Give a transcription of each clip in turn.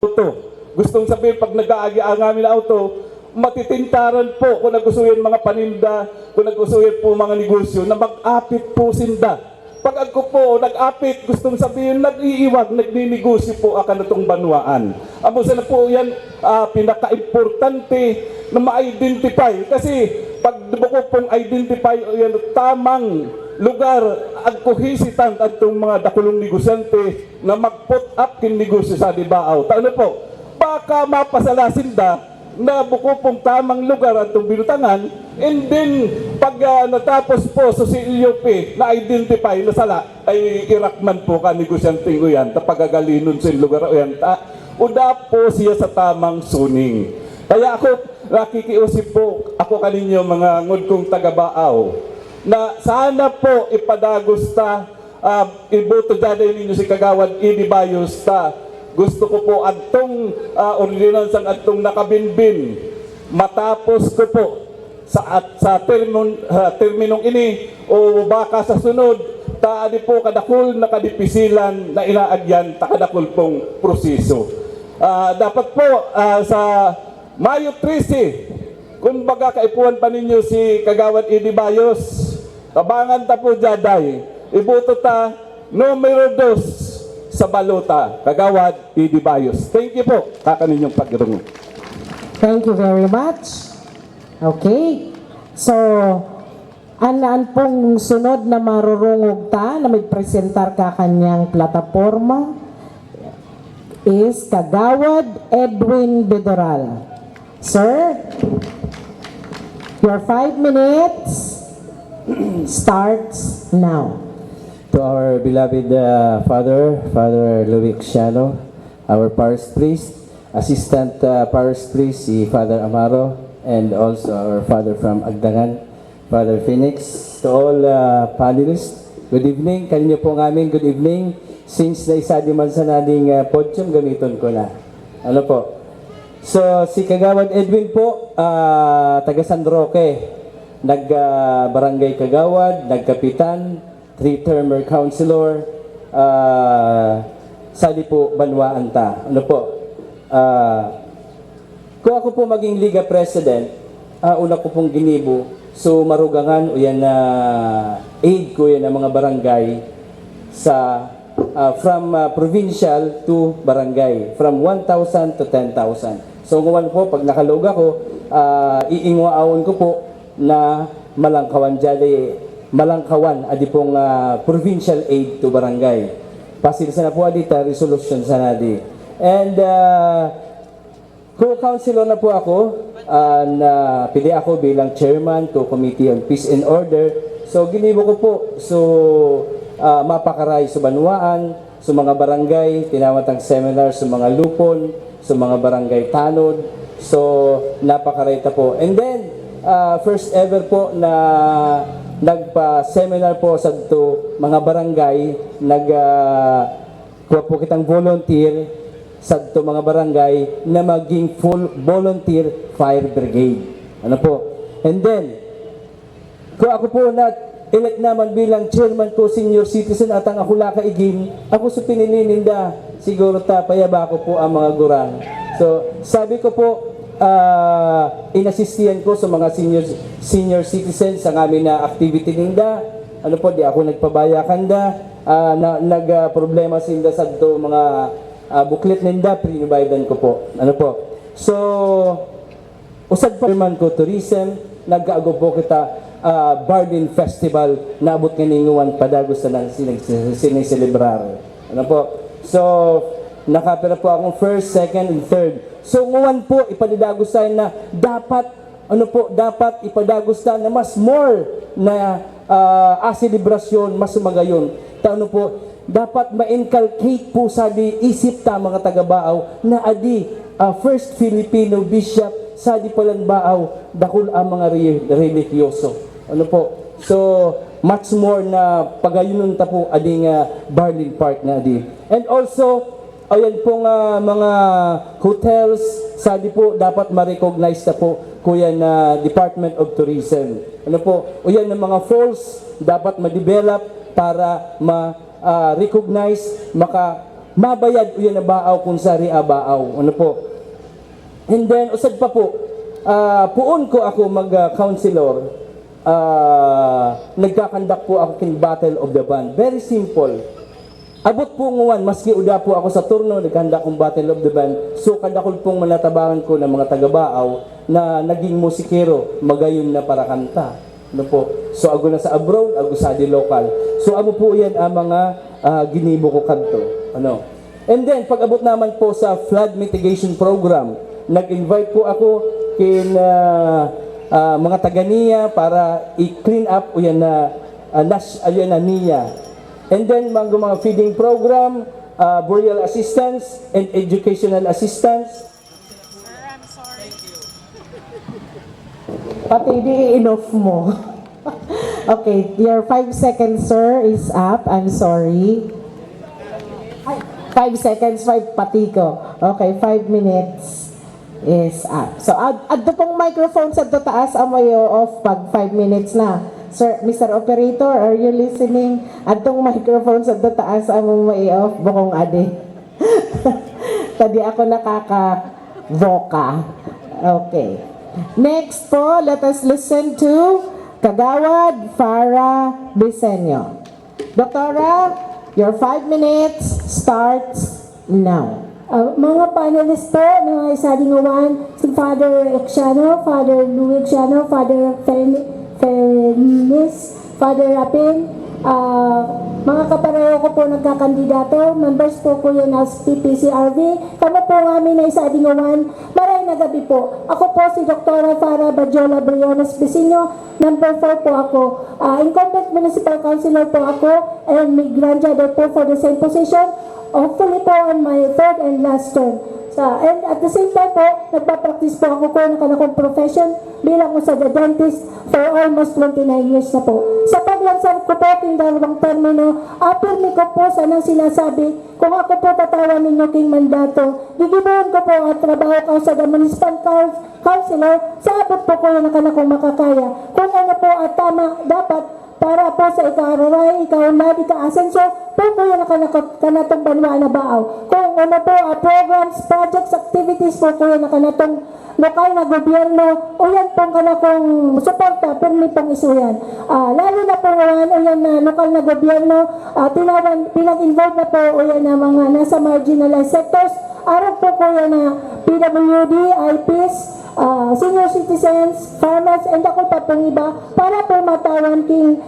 auto. Gustong sabihin, pag nag-aagi ang aming auto, matitintaran po kung nagustuhin mga paninda, kung nagustuhin po mga negosyo, na mag-apit po sinda. Pag ako po nag-apit, gustong sabihin, nag-iiwag, nagninegosyo po akan itong banwaan. Amo sa na po yan, pinaka-importante na ma-identify. Kasi pag buko pong identify, yan, tamang lugar ang kohisitan at itong mga dakulong negosyante na mag-put up kin negosyo sa Dibaaw. Ano po, baka mapasalasin na buko pong tamang lugar at itong binutangan, and then pag natapos po sa CEOP na identify na sala, ay irakman po ka negosyante ko yan, tapagagalinon sa lugar o yan, uda po siya sa tamang suning. Kaya ako, nakikiusip po ako kaninyo mga ngudkong taga-Baaw, na sana po ipadagos iboto dyan ninyo si Kagawad Edi Bayos gusto ko po adtong ordinance ang adtong nakabinbin matapos ko po sa terminong ini o baka sa sunod taadi po kadakul na kadipisilan na inaagyan kadakul pong proseso. Dapat po sa Mayo 13, kung baga kaipuan pa ninyo si Kagawad Edi Bayos, tabangan ta po jaday, iboto ta numero 2 sa balota, Kagawad Edi Bayos. Thank you po, kakaninyong pagirungo. Thank you very much. Okay. So, anaan pong sunod na marurungog ta na magpresentar ka kanyang plataforma is Kagawad Edwin Bedoral. Sir, your 5 minutes starts now. To our beloved Father Louis Xiano, our parish priest, assistant parish priest, si Father Amaro, and also our Father from Agdangan, Father Phoenix. To all panelists, good evening. Kanino po ngamin, good evening. Since na isa di man sa nating podium, gamiton ko na. Ano po? So, si Kagawad Edwin po, taga San Roque, nag-barangay Kagawad, nagkapitan, 3-termer councilor, sali po Banwaan ta. Ano po? Kung ako po maging Liga President, una ko pong ginibo, so marugangan o yan na aid ko yan ng mga barangay sa from provincial to barangay, from 1,000 to 10,000. So ngayon po, pag nakalog ako, iingwaawon ko po na malangkawan adi pong provincial aid to barangay. Pasil sa na po adita, resolution sa nadi. And co-councilor na po ako, na pili ako bilang chairman to Committee on Peace and Order. So ginibo ko po, so mapakaray sa Banwaan, sa mga barangay, tinawag ang seminar sa mga lupon, sa mga barangay tanod. So napakarayta po. And then first ever po na nagpa-seminar po sa to mga barangay, kuha po kitang volunteer sa to mga barangay na maging full volunteer fire brigade. Ano po? And then, kung ako po elect naman bilang chairman ko, senior citizen at ang ako laka igin, ako sa pinilininda, siguro payaba ko po ang mga gurang. So, sabi ko po, inasistiyan ko sa mga senior citizens sa amin na activity ninda. Ano po, di ako nagpabayakan nag-problema sinda sa to mga booklet ninda, pinibaydan ko po. Ano po? So, usad pa naman ko tourism, nag-aago po kita Bardin Festival, naabot kaninguan padagos na siniselebrar. Ano po? So, nakapira po akong first, second, and third. So, ngayon po, ipadidagos tayo na dapat, dapat ipadagos tayo na mas more na selebrasyon, mas umagayon. Ano po, dapat ma-inculcate po sa isip ta mga taga-Baaw na adi first Filipino bishop sa di palang Baaw, dakul ang mga religyoso. Ano po? So, much more na pagayunon ta po ading Barlin Park na adi. And also, ayan pong mga hotels, sa di po dapat ma-recognize na po kuya na Department of Tourism. Ano po? O yan ng mga falls, dapat ma-develop para ma-recognize, mabayad uyan na baaw kung sari baaw. Ano po? And then, usad pa po, puon ko ako mag-counselor, nagkakandak po ako king Battle of the Band. Very simple. Abot po nguwan, maski uda po ako sa turno, nagkandak kong Battle of the Band. So, kadakol pong manatabangan ko ng mga taga-baaw na naging musikero, magayon na para kanta. Ano po? So, ako na sa abroad, ako sa di local. So, amo po yan ang mga ginibo ko kanto. Ano? And then, pag abot naman po sa flood mitigation program, nag-invite po ako kin mga taga-NIA para i-clean up o yan na NIA. And then, mga feeding program, burial assistance, and educational assistance. Pati di-enough mo. Okay, your 5 seconds, sir, is up. I'm sorry. 5 seconds, 5 pati ko. Okay, 5 minutes is up. So, adto pong microphone sa taas, amayo off pag 5 minutes na. Sir, Mr. Operator, are you listening? Adtong microphone sa taas, amo may off, bukong ade. Tadi ako nakaka-voca. Okay. Next po, let us listen to Kagawad Farah Bisenyo. Doktora, your 5 minutes starts now. Mga panelists po na isa dingawan, si Father Xiano, Father Louis Xiano, Father Fernis, Father Rapin, mga kapareho ko po nagkakandidato, members po ko yan as PPCRV, kamo po ng amin na isa dingawan, maray na gabi po. Ako po si Dr. Farah Badjola Briones Bisinyo, number 4 po ako. Incumbent Municipal Councilor po ako, and may graduate po for the same position. Hopefully po on my third and last term. And at the same time po, nagpa-practice po ako ng kanakong profession bilang usa the dentist for almost 29 years na po. Sa paglansang ko po king dalawang termino, apirmi ko po sa nang sinasabi, kung ako po tatawan ninyo king mandato, gigibuhan ko po at trabaho ko sa the municipal councilor, sa abot po ko yung kanakong makakaya. Kung ano po at tama, dapat para po sa ika-aruray, ika-unlad, ika-asenso, po po yung kanatong banwa na baaw. Kung ano po, programs, projects, activities po po yung kanatong lokal na gobyerno, o yan pong kanakong suporta, permi pong isuyan. Lalo na po ngayon, o yan na lokal na gobyerno, pinag-involve na po, o yan na mga nasa marginalized sectors, araw po po yan na PWD, IPs, senior citizens, farmers, and ako pa pong iba para po matawan king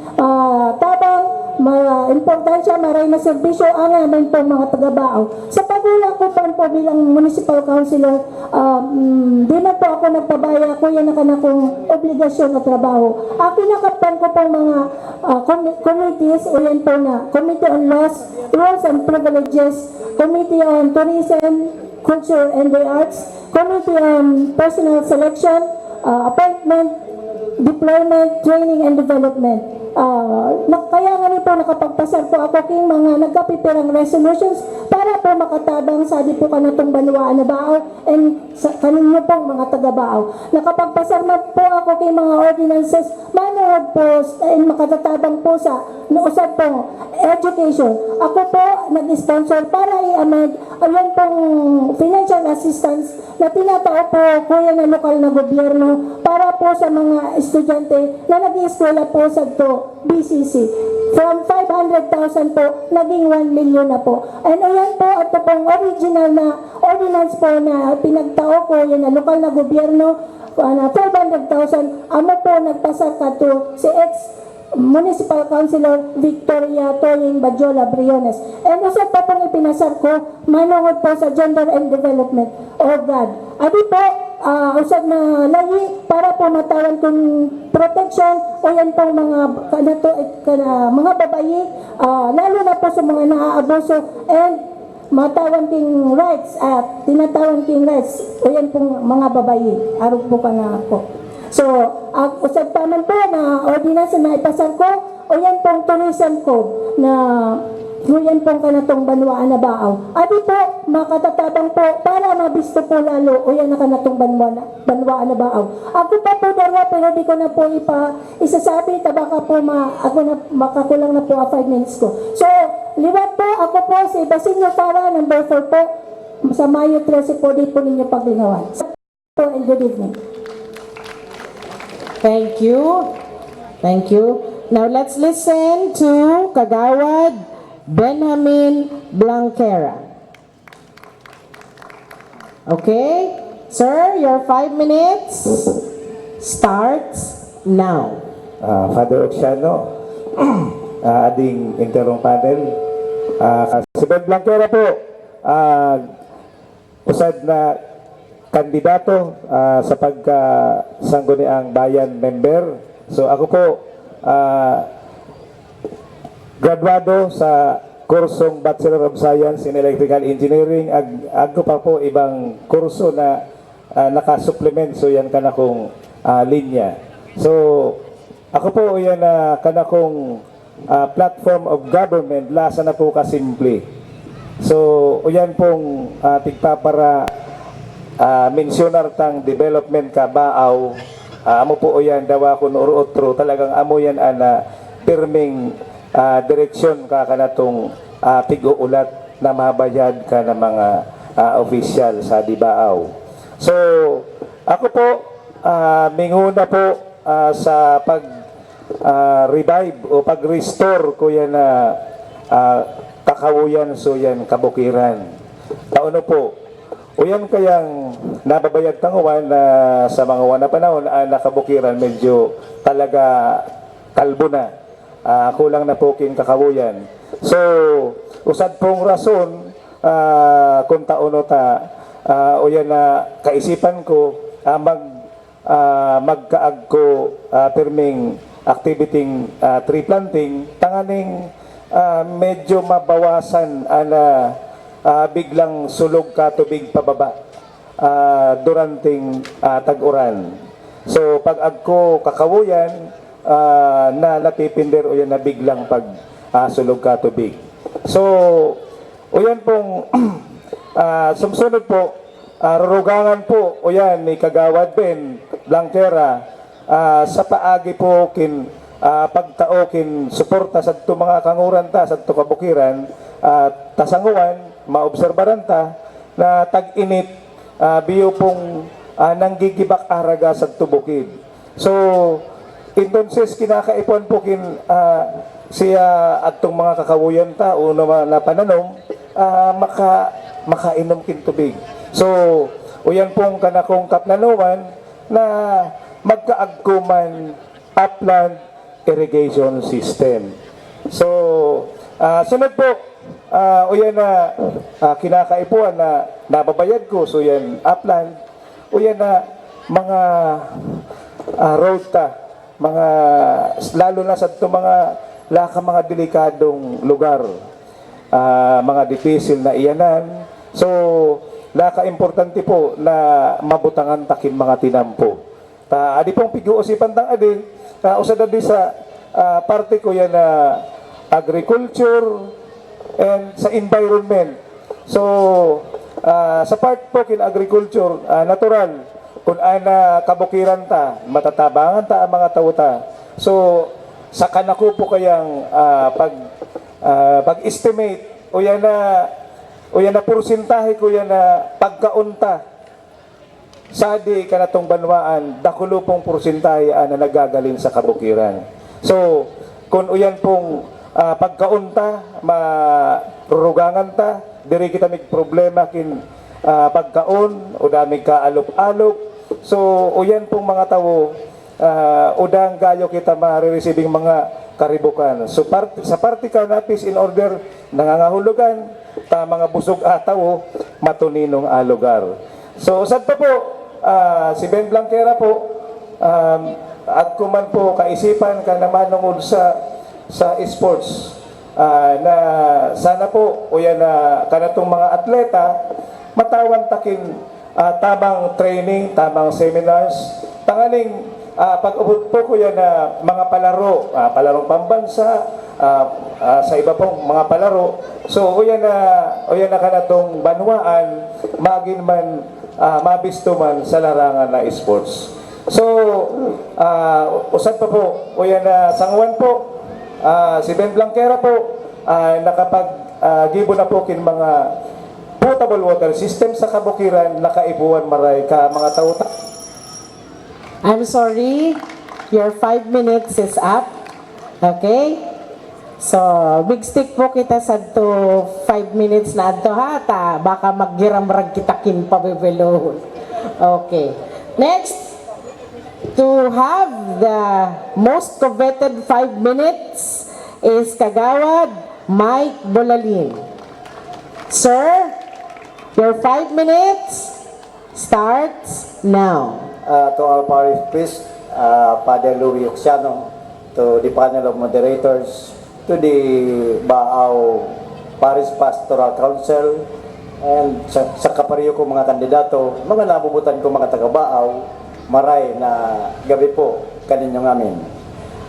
tabang, importansya, maray na serbisyo ang amin pong mga taga-baaw. Sa pagulang ko po bilang municipal councilor, di man po ako nagpabaya, ko yan na kong obligasyon na trabaho. Kinakapan ko pong mga committees, o yan po na Committee on Laws, Rules and Privileges, Committee on Tourism, Culture and the Arts, Committee on Personnel Selection, Appointment, Deployment, Training and Development. Kaya nga rin po nakapagpasar po ako king mga nagkapipirang resolutions para po makatabang sa di po kanatong banwaan na baaw and sa kaninyo pong mga taga-baaw. Nakapagpasar po ako king mga ordinances manood po and makatatabang po sa nausap po education. Ako po nag-sponsor para i-amend ayan pong financial assistance na tinatao po kuya na lokal na gobyerno para po sa mga estudyante na nag-i-eskwela po sa to BCC. From 500,000 po, naging 1 million na po. And ayan po, ito pong original na ordinance po na pinagtao ko, yan na lokal na gobyerno, na 500,000, amo po nagpasar ka to si ex-municipal councilor Victoria Toying Badjola Briones. And usap pa pong ipinasar ko, manungod po sa gender and development. Oh God. Adi po, usap na layi para po matawan kung protection o yan pong mga mga babayi, lalo na po sa mga naaabuso and matawan king rights at tinatawan king rights o yan pong mga babayi. Araw po ka na po. So, usap pa man po na ordinance na ipasar ko o yan pong tourism code na Nguyan pong kanatong banwaan na baaw. Abi po, makatatabang po, para mabisto po lalo, o yan na kanatong banwaan na baaw. Ako pa po darwa, pero di ko na po isasabi, tabaka po, ako na, makakulang na po 5 minutes ko. So, liwat po, ako po si Basilio Tara, number 4 po, sa Mayo 13 po, di po ninyo paglingawan. So, and good evening. Thank you. Thank you. Now let's listen to Kagawad Benjamin Blanquera. Okay? Sir, your 5 minutes starts now. Father Oxiano, ading interong panel. Si Ben Blanquera po, usad na kandidato sa pagka-sangguniang bayan member. So ako po, graduado sa kursong Bachelor of Science in Electrical Engineering. Ako pa po ibang kurso na nakasupplement. So yan kanakong linya. So ako po yan kanakong platform of government. Lasa na po kasimple. So yan pong tigpapara mensionar tang development ka baaw. Amo po yan dawa ko no otro. Talagang amo yan pirming direksyon ka kanatong pig-uulat na mabayad ka ng mga official sa Dibaaw. So, ako po, minguna po sa pag-revive o pag-restore ko yan na kakawuyan so yan kabukiran. Taono po, o yan kayang nababayad tanguan na sa mga wana panahon nakabukiran medyo talaga kalbo na. Kulang na po king kakawuyan. So, usad pong rason kung taono ta o yan na kaisipan ko magkaag ko pirming activity tree planting tanganing medyo mabawasan biglang sulog ka tubig pababa duranting tag-uran. So, pag agko kakawuyan na napipinder o yan na biglang pag sulog ka tubig. So, o yan pong sumsunod po, rurugangan po o yan ni Kagawad Ben Blanquera sa paagi po pagtao suporta sa ito mga kanguran ta sa ito kabukiran tasanguan, maobserbaran ta na tag-init biyo pong nanggigibak araga sa ito bukid. So, entonces kinakaipon po siya at itong mga kakawuyan ta o na pananom makainom tubig. So, uyan pong kanakong kapnanuman na magkaagkuman upland irrigation system. So, sunod po, uyan na kinakaipuan na nababayad ko. So, yan upland. Uyan na mga road ta. Mga, lalo na sa ito mga mga delikadong lugar. Mga difícil na iyanan. So, importante po na mabutangan takin mga tinampo. Adi pong pig-uusipan tang adi, usad adi sa parte ko yan na agriculture and sa environment. So, sa part po kin agriculture, natural, kung ana kabukiran ta, matatabangan ta ang mga tao ta. So, sa kanako po kayang pag-estimate o yan na porsintahe ko yan na pagkaunta sa di kanatong banwaan dakulo pong porsintahe na nagagaling sa kabukiran. So kung uyan pong pagkaunta marurugangan ta diri kita mig problema kin pagkaon o dami ka alop-alop. So uyan pong mga tawo udang gayo kita ma-receiving mga karibukan. So sa parte ka napis in order nangangahulugan ta mga busog ataw matuninong lugar. So usad pa po si Ben Blanquera po at kuman po kaisipan ka naman nungod sa sports na sana po o yan na kanatong mga atleta matawan takin tamang training, tamang seminars, tanganing pag-ubot po ko yan na mga palaro, palarong pambansa, sa iba pong mga palaro. So, o yan na kanatong banwaan, magin man, mabisto man sa larangan na sports. So, usan pa po, o yan na sangwan po, si Ben Blanquera po, nakapag-gibo na po kin mga potable water system sa kabukiran, nakaibuan maray ka mga tauta. I'm sorry, your 5 minutes is up. Okay? So, big stick po kita sa to 5 minutes na ato ha, baka maggiramrag kita kin pabibelo. Okay. Next, to have the most coveted 5 minutes is Kagawad Mike Bolalin. Sir, your 5 minutes starts now. To our parish priest, Father Louis Oxiano, to the panel of moderators, to the Baao Parish Pastoral Council, and sa kapariyo ko mga kandidato, mga nabubutan ko mga taga-Baaw, maray na gabi po kaninyong amin.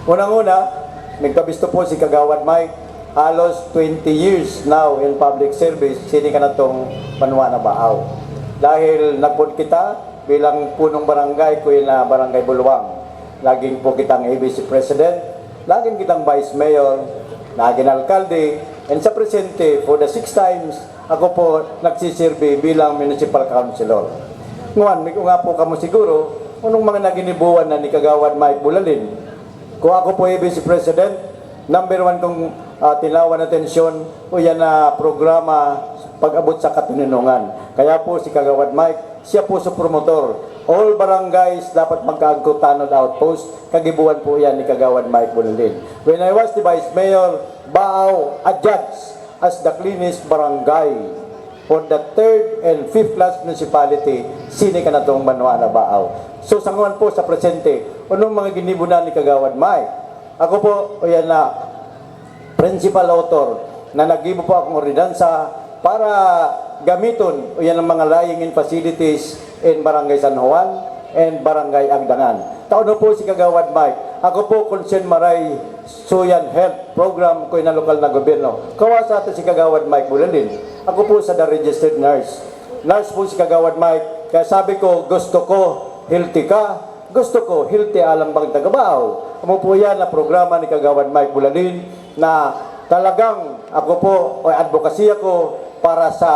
Unang-una, nagkabisto po si Kagawad Mike, halos 20 years now in public service, sini ka na itong Banwa na Baaw. Dahil nagpun kita, bilang punong barangay ko na Barangay Buluwang. Laging po kitang ABC President, laging kitang Vice Mayor, laging Alkalde, and sa presente, for the 6 times, ako po nagsisirbi bilang Municipal Councilor. Nguan, may nga po kamo siguro, unong mga naginibuan na ni Kagawad Mike Bolalin. Kung ako po ABC President, number 1 kong tilawan na tensyon, o yan na programa pag-abot sa katinunungan. Kaya po si Kagawad Mike, siya po sa promotor. All barangays dapat magkaangkot tanod outpost. Kagibuan po yan ni Kagawad Mike Bolalin. When I was the Vice Mayor, Baaw adjudged as the cleanest barangay for the 3rd and 5th class municipality, sini ka na itong Banwa na Baaw. So sanguan po sa presente, anong mga ginibunan ni Kagawad Mike? Ako po, o yan na, principal author, na nag-gibo po akong ordinansa para gamiton o yan ang mga lying-in facilities in Barangay San Juan and Barangay Agdangan. Taon po si Kagawad Mike. Ako po, Concern Maray Suyan Health Program ko na lokal na gobyerno. Kawasa ito si Kagawad Mike Bolalin. Ako po sa the registered nurse. Nurse po si Kagawad Mike. Kaya sabi ko, gusto ko healthy ka. Gusto ko healthy alam bang tagabaaw. Amo po yan na programa ni Kagawad Mike Bolalin na talagang ako po o advocacy ako para sa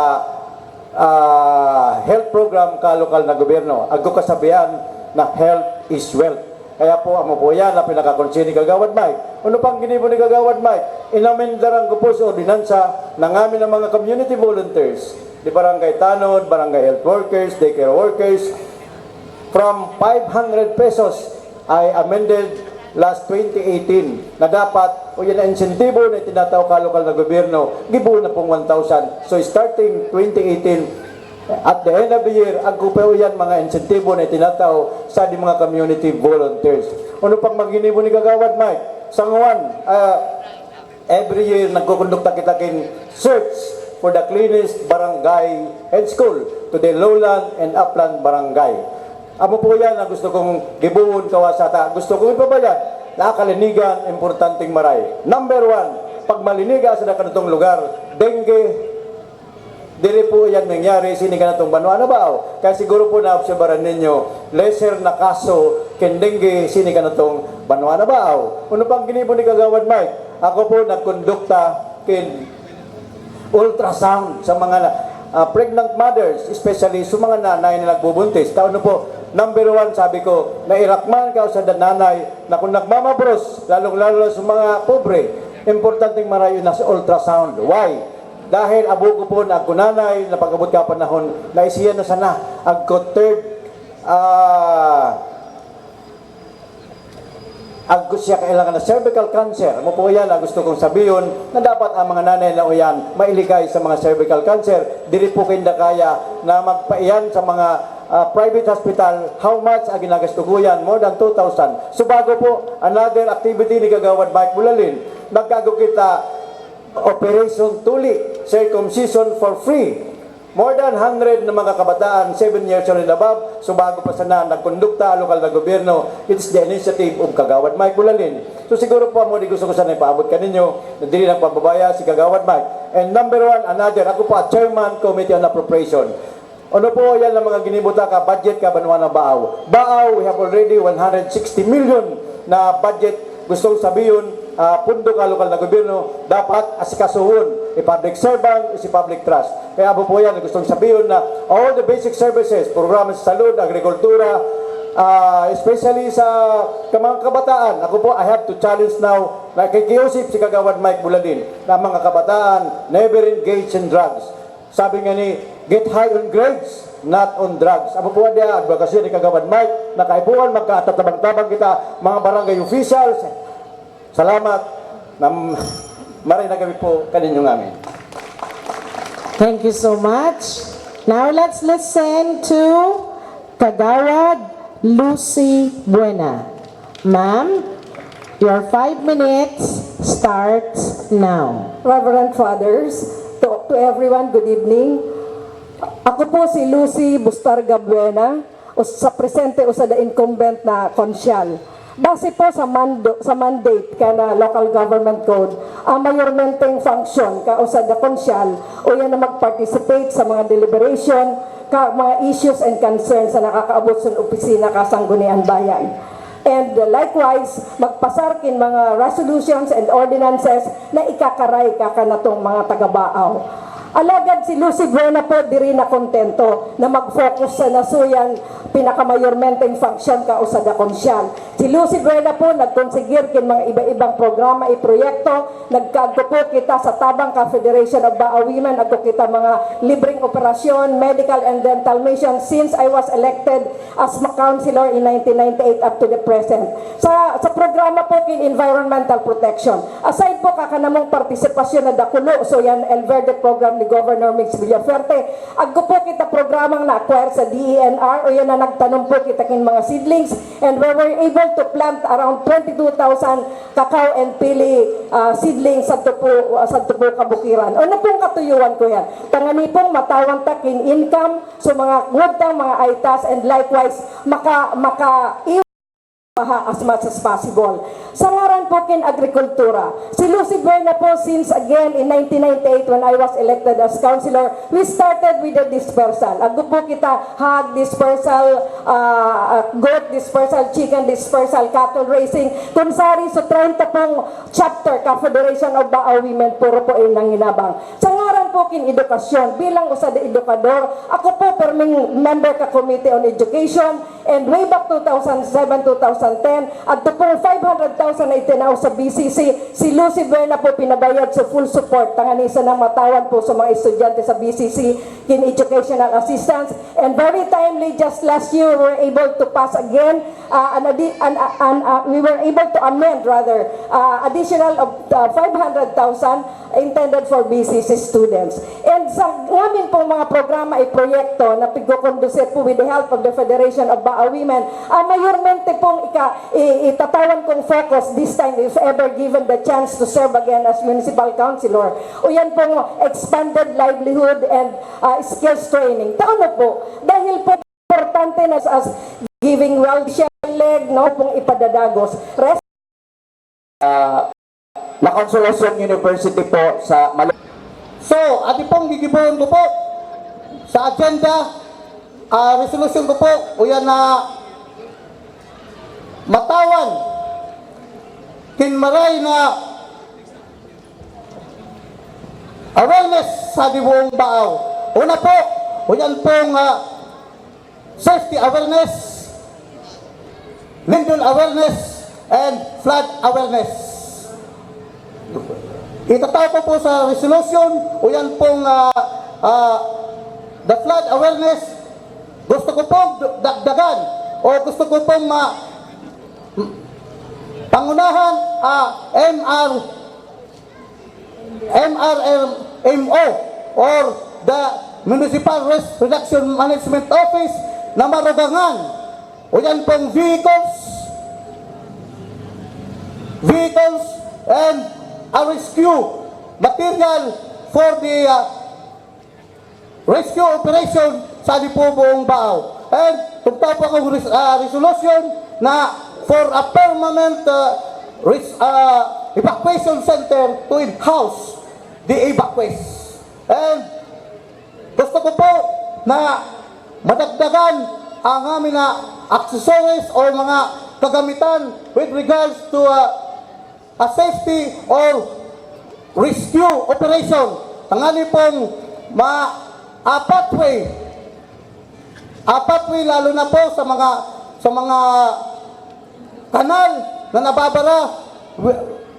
health program ka lokal na gobyerno. Agko kasabihan na health is wealth. Kaya po amo po yan na pinakakonsin ni Kagawad Mike. Ano pang ginibo ni Kagawad Mike? Inamendaran ko po sa ordinansa ng amin ng mga community volunteers, di barangay tanod, barangay health workers, daycare workers, from 500 pesos ay amended last 2018 na dapat o yan na insentibo na itinataw ka lokal na gobyerno, gibuo na pong 1,000. So starting 2018, at the end of the year, ang kupayo yan mga insentibo na itinataw sa di mga community volunteers. Ano pang maginibo ni Kagawad Mike? Sanguan, every year nagkukondukta kita kin search for the cleanest barangay and school to the lowland and upland barangay. Amo po yan na gusto kong gibuon kawasata. Gusto kong ipabayad na kalinigan, importanteng maray. Number 1, pag maliniga sa kanatong lugar, dengue, dili po yan nangyari, sini ka na itong Banwa na Baaw. Kaya siguro po na-obserbaran ninyo, lesser na kaso, ken dengue, sini ka na itong Banwa na Baaw. Ano pang ginibo ni Kagawad Mike? Ako po nagkondukta ken ultrasound sa mga pregnant mothers, especially sa mga nanay na nagbubuntis. Taon po, number 1, sabi ko, nairakman ka sa nanay na kung nagmamabros, lalong-lalo sa mga pobre, importanteng marayo na sa ultrasound. Why? Dahil abo ko po na kunanay, na pag-abot ka panahon, na isiyan na sana, agko 3rd, agko siya kailangan na cervical cancer. Mo po yan, gusto kong sabihin na dapat ang mga nanay na uyan mailigay sa mga cervical cancer. Dili po kinda kaya na magpaiyan sa mga private hospital. How much ang ginagasto ko yan? More than 2,000. So bago po, another activity ni Kagawad Mike Bolalin, nagkago kita Operation Tuli, circumcision for free. more than 100 na mga kabataan, 7 years old and above, so bago pa sana nagkondukta, lokal na gobyerno, it's the initiative of Kagawad Mike Bulalin. So siguro po mo, di gusto ko sana ipaabot kaninyo, na dili lang pababaya si Kagawad Mike. And number one, another, ako po, Chairman, Committee on Appropriation. Ano po yan ang mga ginibuta ka, budget ka, banuan ng Baaw. Baaw, we have already 160 million na budget. Gustong sabihin, pundo ka lokal na gobyerno, dapat asikasuhon. Public servant, si public trust. Kaya po yan, gustong sabihin na all the basic services, programa sa salud, agrikultura, especially sa mga kabataan. Ako po, I have to challenge now, like kay Kiosip, si Kagawad Mike Buladin, na mga kabataan never engage in drugs. Sabi nga ni, get high on grades, not on drugs. Ako po dia, advokasya ni Kagawad Mike, na kaipuan, magkatatabang-tabang kita, mga barangay officials. Salamat. Maray na gabi po kaninyong amin. Thank you so much. Now let's listen to Kagawad Lucy Buena. Ma'am, your 5 minutes starts now. Reverend Fathers, to everyone, good evening. Ako po si Lucy Bustarga Buena, sa presente o sa the incumbent na konsyal. Base po sa mandate ka na local government code, ang mayormenteng function ka o sa the konsyal o yan na mag-participate sa mga deliberation, mga issues and concerns na nakakaabot sa opisina kasanggunian bayan. And likewise, magpasarkin mga resolutions and ordinances na ikakaray ka kanatong mga taga-Baaw. Alagad si Lucy Buena po diri na kontento na mag-focus sa nasuyang pinakamayormenteng function ka o sa dakonsyal. Si Lucy Buena po nagkonsigir kin mga iba-ibang programa proyekto, nagkaagto po kita sa Tabang ka Federation of Baaw Women, agto kita mga libreng operasyon, medical and dental mission since I was elected as councilor in 1998 up to the present. Sa programa po kin environmental protection. Aside po kakanamong partisipasyon na dakulo, so yan El Verde program ni Governor Mix Villaferte. Agko po kita programang na-acquire sa DENR o yan na nagtanong po kita kin mga seedlings and we were able to plant around 22,000 cacao and pili seedlings sa tupo kabukiran. Ano pong katuyuan ko yan? Tangani pong matawang takin income so mga ngudtang mga aitas and likewise maka as much as possible. Sa ngaran po kin agrikultura, si Lucy Buena po since again in 1998 when I was elected as councilor, we started with the dispersal. Agdo po kita hog dispersal, goat dispersal, chicken dispersal, cattle raising, kunsari so 30 pong chapter ka Federation of Baaw Women, puro po yung nanginabang. Sa ngaran po kin edukasyon, bilang usa de edukador, ako po perming member ka Committee on Education and way back 2007-2010 at po 500,000 na itinaw sa BCC, si Lucy Buena po pinabayad sa full support tanganisa ng matawan po sa mga estudyante sa BCC in educational assistance and very timely just last year we were able to pass again we were able to amend rather additional of 500,000 intended for BCC students. And sa namin pong mga programa proyekto na pigkukondusir po with the help of the Federation of Baaw Women, mayormente pong itatawan kong focus this time if ever given the chance to serve again as municipal councilor. O yan pong expanded livelihood and skills training. Taon po, dahil po importante na as giving well-share leg, no, pong ipadadagos. Na Consolacion University po sa So, ati pong gigibuhin ko po sa agenda, resolution ko po, o yan na matawan, kinmaray na awareness sa dibuong Baaw. Una po, o yan pong safety awareness, lindol awareness, and flood awareness. Itataw po sa resolution o yan pong the flood awareness. Gusto ko pong dagdagan o gusto ko pong pangunahan MRMO or the Municipal Risk Reduction Management Office na marugangan o yan pong vehicles and a rescue material for the rescue operation sa Lipubong Bao. And tugtapos ang resolution na for a permanent evacuation center to in-house the evacuees. And gusto ko po na madagdagan ang aming na accessories o mga kagamitan with regards to a safety or rescue operation. Tangali pong pathway lalo na po sa mga kanal na nababara.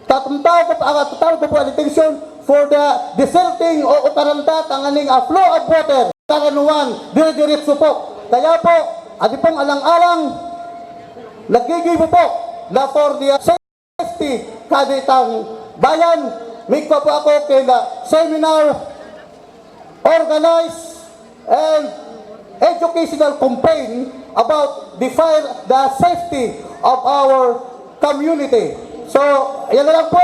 Tatawag ko po ang attention for the deserting o utaranta tangaling flow of water. Karanuan, dire-diretso po. Kaya po, adi pong alang-alang, nagigibo po na for the safety kaditang bayan, may ko po ako kay seminar organized and educational campaign about the safety of our community. So, yan na lang po.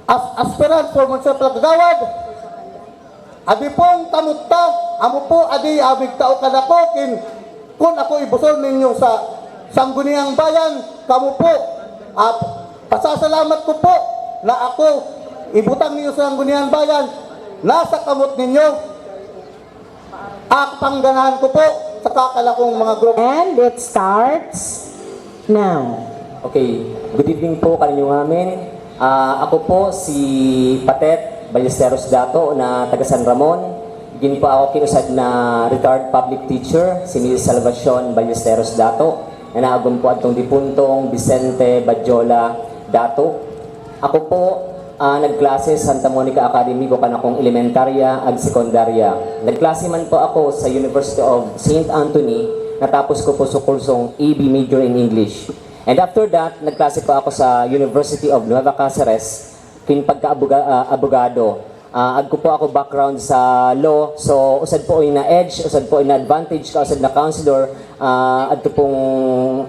As aspirant for municipal kagawad, adi pong tamutta, amo po adi abig tao kanako kung ako ibusol ninyo sa sangguniang bayan, kamo po pasasalamat ko po na ako ibutang ninyo sa sangguniang bayan, nasa kamot ninyo, pangganahan ko po sa kakalakong mga grupo. And it starts now. Okay, good evening po kaninyong amin. Ako po si Patet Ballesteros Dato na taga San Ramon. Gini po ako kinusad na retired public teacher, si Ms. Salvacion Ballesteros Dato, na naagom po atong dipuntong Vicente Badjola Dato. Ako po nagklase sa Santa Monica Academy ko kanakong elementarya ag sekundarya. Nagklase man po ako sa University of St. Anthony, natapos ko po sa kursong AB major in English. And after that, nagklase po ako sa University of Nueva Cáceres, pagka-abogado. Agko po ako background sa law, so usad po ay na-edge, usad po ay na-advantage ka, usad na counselor, adto pong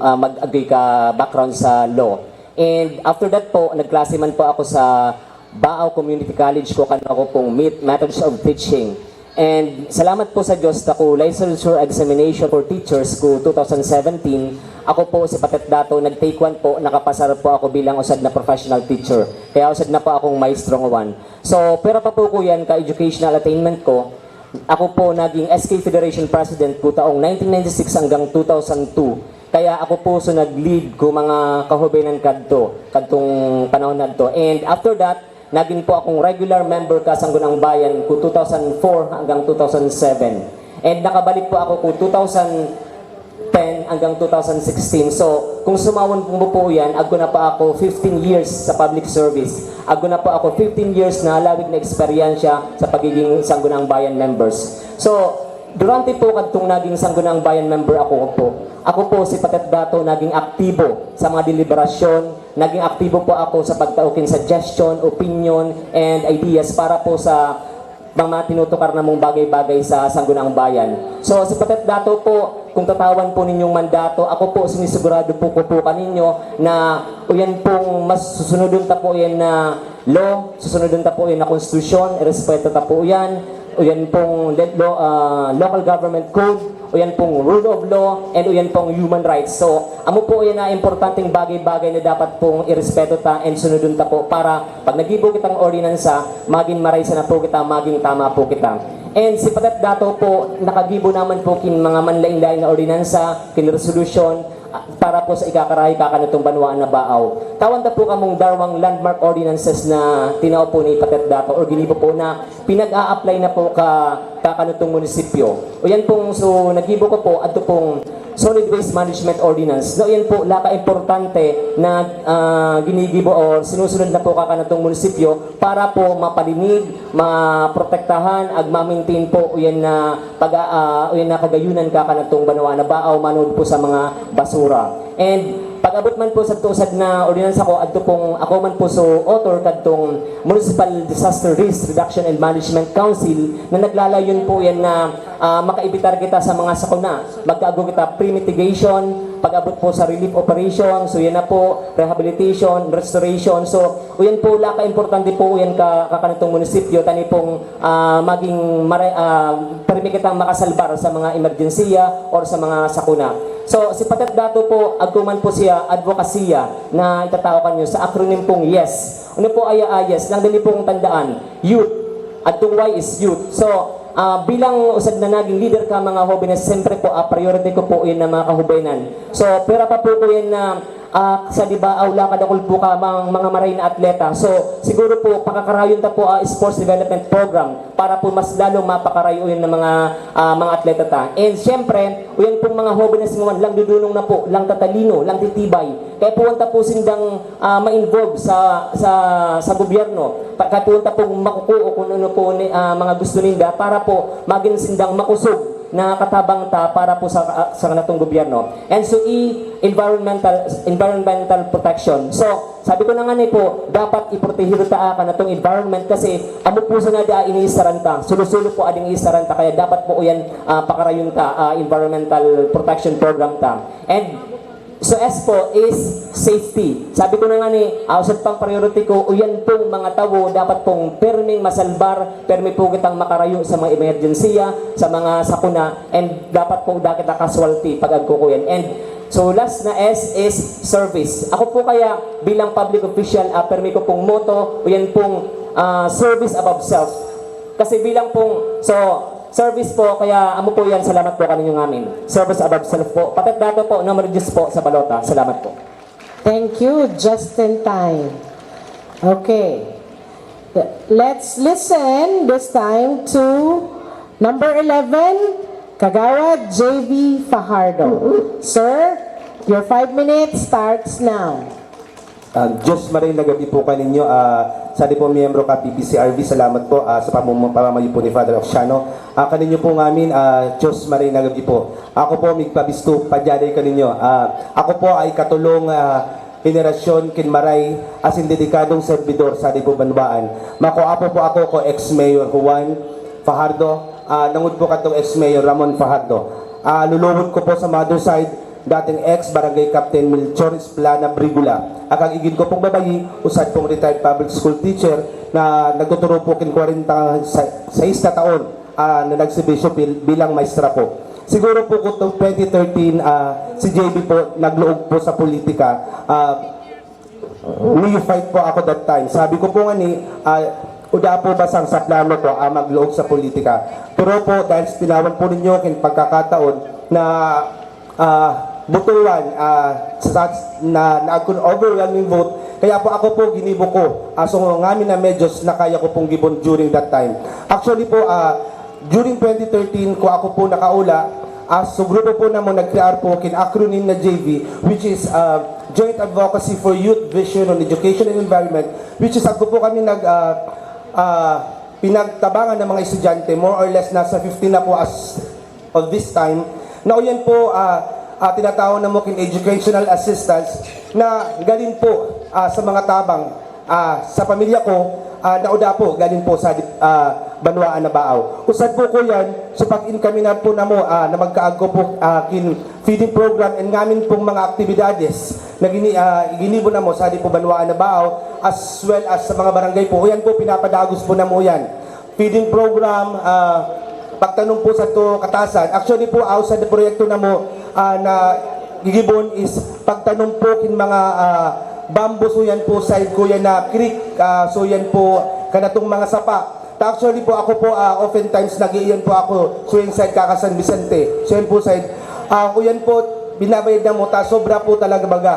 mag-agree ka background sa law. And after that po, nagklase man po ako sa Baao Community College ko, kano ako pong methods of teaching. And salamat po sa Diyos na ko licensure examination for teachers ko 2017. Ako po si Patet Dato, nag-take 1 po, nakapasar po ako bilang usad na professional teacher. Kaya usad na po akong maestro 1. So, pero pa po ko yan ka-educational attainment ko. Ako po naging SK Federation President ko taong 1996 hanggang 2002. Kaya ako po so nag-lead ko mga kahubenan kadtong panahon na to. And after that, naging po akong regular member ka sa Sangguniang Bayan ko 2004 hanggang 2007. And nakabalik po ako ko 2010 hanggang 2016. So, kung sumawon po yan, agko na pa ako 15 years sa public service. Agko na po ako 15 years na lawig na eksperyensya sa pagiging Sangguniang Bayan members. So, durante po kadtong naging Sangguniang Bayan member ako po si Patet Dato naging aktibo sa mga deliberasyon, naging aktibo po ako sa pagtaukin suggestion, opinion, and ideas para po sa mga tinutukar na mong bagay-bagay sa Sangguniang Bayan. So, si Patet Dato po, kung tatawan po ninyong mandato, ako po sinisigurado po ko po kaninyo na uyan pong mas susunodon ta po yan na law, susunodon ta po yan na konstitusyon, respeto ta po yan, uyan pong local government code, uyan pong rule of law, and uyan pong human rights. So, amo po yan na importanteng bagay-bagay na dapat pong irespeto ta and sunodon ta po para pag nagibo kitang ordinansa, maging maraysa na po kita, maging tama po kita. And si Patet Dato po, nakagibo naman po kin mga manlain-lain na ordinansa, kin resolution, para po sa ikakarahi kakanitong banwaan na Baaw. Tawanda po kamong darwang landmark ordinances na tinao po ni Patet Dato or ginibo po na pinag-a-apply na po kakanitong munisipyo. O yan pong, so nagibo ko po, ato pong Solid Waste Management Ordinance. No, yan po, laka-importante na ginigibo o sinusunod na po kakanatong munisipyo para po mapalinig, maprotektahan, ag ma-maintain po yan na kagayunan kakanatong banwa na Baaw manood po sa mga basura. And pag-abot man po sa tusad na ordinansa ko, ako man po so author kadtong Municipal Disaster Risk Reduction and Management Council na naglalayon po yan na makaibitar kita sa mga sakuna. Magkaago kita pre-mitigation, pag-abot po sa relief operation, so yan na po, rehabilitation, restoration. So, uyan po, laka-importante po uyan kakanitong munisipyo, tani pong maging permi kitang makasalbar sa mga emergensiya or sa mga sakuna. So, si Patet Dato po, agkuman po siya, advokasya na itatawakan nyo sa acronym pong YES. Ano po ay YES? Lang dali pong tandaan, youth. At yung Y is youth. So, bilang usad na naging leader ka mga hobinas, siyempre po, priority ko po yun na mga kahubaynan. So, pera pa po ko yan na sa diba, lakad akol po ka mga maray na atleta. So, siguro po, pakakarayon ta po sports development program para po mas lalong mapakarayo yun ng mga atleta ta. And siyempre, uyan pong mga hobinas ngayon, lang dudunong na po, lang tatalino, lang titibay. Kaya po ta po sindang ma-involve sa gobyerno. Kaya po ta pong makukuo kung ano po mga gusto ninda para po maging sindang makusog na katabang ta para po sa kanatong gobyerno. And so environmental protection. So, sabi ko na nga po, dapat iprotehiro ta kanatong environment kasi amo po sa nga iniisaran ta. Sulo-sulo po ading iisaran ta kaya dapat po uyan pakarayon ta environmental protection program ta. And so S po is safety. Sabi ko na nga usad pang priority ko, uyan pong mga tawo, dapat pong perming masalbar, permi po kitang makarayo sa mga emergensiya, sa mga sakuna, and dapat po kita casualty pag agkukuyan. And so last na S is service. Ako po kaya bilang public official, permi ko pong motto, uyan pong service above self. Kasi bilang pong, service po, kaya amo po yan, salamat po kaninyong amin. Service above self po. Patet Dato po, no-reduce po sa balota. Salamat po. Thank you. Just in time. Okay. Let's listen this time to number 11, Kagawad J.V. Fajardo. Sir, your 5 minutes starts now. Diyos maray na gabi po kaninyo. Sa di po miyembro ka PPCRV, salamat po sa pamamayo po ni Father Oxiano. Kaninyo po ngamin, Diyos maray na gabi po. Ako po, migpabisto, padyaday kaninyo. Ako po ay katulong henerasyon kinmaray as in dedikadong servidor sa di po banbaan. Makuapo po ako ko ex-mayor Juan Fajardo. Nangud po katong ex-mayor Ramon Fajardo. Lulubod ko po sa mother side, dating ex-barangay Captain Melchor Esplana Brigula. Akang igin ko pong babayi, usad pong retired public school teacher na nagtuturo po kin 46 na taon na nagsibisyo bilang maestra po. Siguro po kung 2013, si JB po nagluog po sa politika. Fight po ako that time. Sabi ko po nga uda po basang sa plano po magluog sa politika. Pero po dahil tinawan po ninyo kin pagkakataon na butuan na overwhelming vote, kaya po ako po ginibo ko so ngamin na medyos na kaya ko pong gibon during that time. Actually po during 2013 ko ako po nakaula so grupo po na mo nag-create po kin acronym na JV, which is Joint Advocacy for Youth Vision on Education and Environment, which is ako po kami pinagtabangan ng mga estudyante, more or less nasa 15 na po as of this time, na yan po tinatawag na mo kin educational assistance na galing po sa mga tabang sa pamilya ko, nauda po galing po sa Banwaan na Baaw. Usad po ko yan, so pag-income na po na mo na magkaagko po kin feeding program and ngamin pong mga aktibidades na ginibo na mo sa di po Banwaan na Baaw as well as sa mga barangay po. Yan po pinapadagos po na mo yan. Feeding program, pagtanong po sa to katasan. Actually po, sa proyekto na mo na gigibon is pagtanong po kin mga bamboo, so yan po side ko yan na creek, so yan po kanatong mga sapa. Actually po ako po oftentimes nagiiyan po ako so yung side Kakasan Vicente. So yan po side. Yan po binabayad na mo sobra po talaga baga.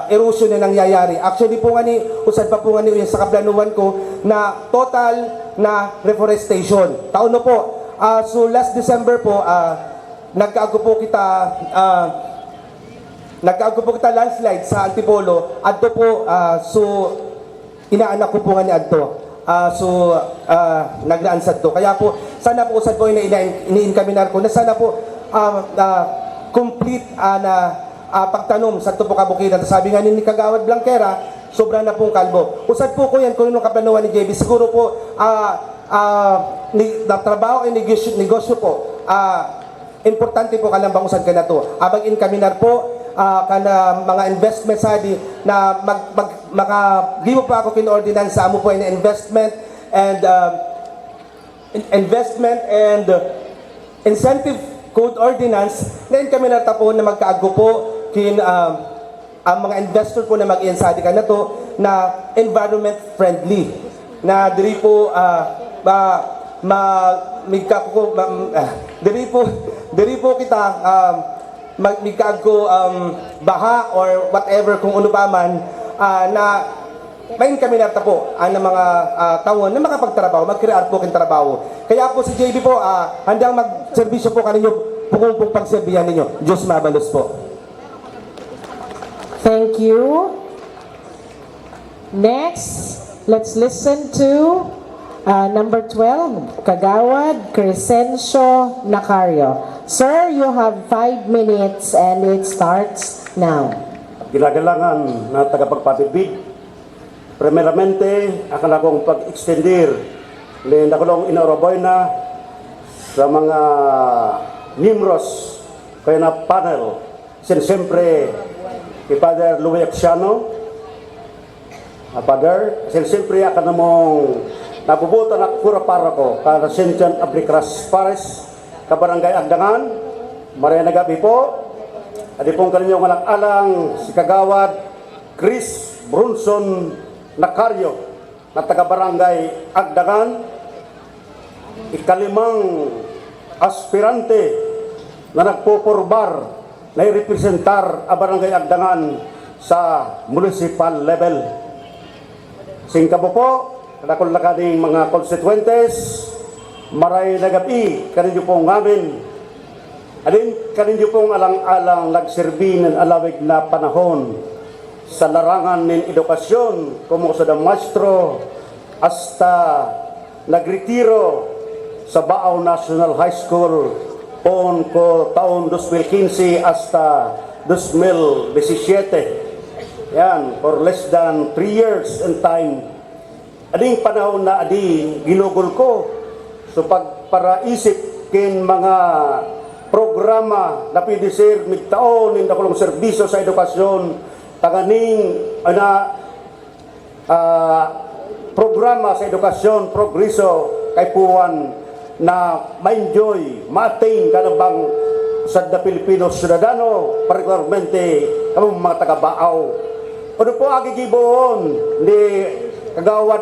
Erosion na nangyayari. Actually po nga usad pa po nga yung sa kaplanuhan ko na total na reforestation. Taon na po. So last December po, nagkaago po kita landslide sa Antipolo. Adto po, so inaanak ko po nga ni Adto. Nagraansad to. Kaya po, sana po usad po ini-incaminar ko na sana po complete na pagtanom sa ito po kabukiran. Sabi nga ni Kagawad Blanquera, sobra na pong kalbo. Usad po ko yan kung yung kaplanuhan ni JB. Siguro po, na trabaho ay negosyo po. importante po kalambang usad ka na to. Abang incoming po, kana mga investment sa di na makagibo pa ako kin ordinance sa amo po na investment and incentive code ordinance ngayon kami natapo na magkaago po kin ang mga investor po na mag-iinsadi ka na to na environment friendly na diri po diri po kita magkaago baha or whatever kung ano pa man na main kami nata po ang mga tawon na makapagtrabaho, mag-create po kin trabaho. Kaya po si JB po handang magserbisyo po kaninyo pong pagserbihan ninyo. Diyos mabalos po. Thank you. Next, let's listen to number 12, Kagawad Crescencio Nacario. Sir, you have 5 minutes and it starts now. Ginagalangan na tagapagpatibig. Primeramente, akala kong pag-extendir ni nakulong inauraboy na sa mga nimros kaya na panel. Siyempre, kay Father Louis Acciano, Father, siyempre akan namong nabubutan at kura para ko ka Ascension Ablicras Pares, ka Barangay Agdangan, Maria Nagabi po, adi pong kaninyong alang-alang si Kagawad Chris Brunson Nacario na taga-barangay Agdangan, ikalimang aspirante na nagpupurbar na i-representar ang barangay Agdangan sa municipal level. Singkabo po, kadakol na kaning mga constituentes, maray nagabi, kaninyo pong ngamin. Alin kaninyo pong alang-alang nagserbi ng alawig na panahon sa larangan ng edukasyon, como sa maestro, hasta nagretiro sa Baaw National High School poon ko taon 2015 hasta 2017. Yan, for less than 3 years in time. Ading panahon na adi ginugol ko so pagparaisip kin mga programa na pwede sir migtaon ng dakulong serbisyo sa edukasyon taganing programa sa edukasyon progreso kay puwan na ma-enjoy, ma-attain kanabang sa Pilipino ciudadano, particularmente kamong mga taga-Baaw. Ano po agigiboon ni Kagawad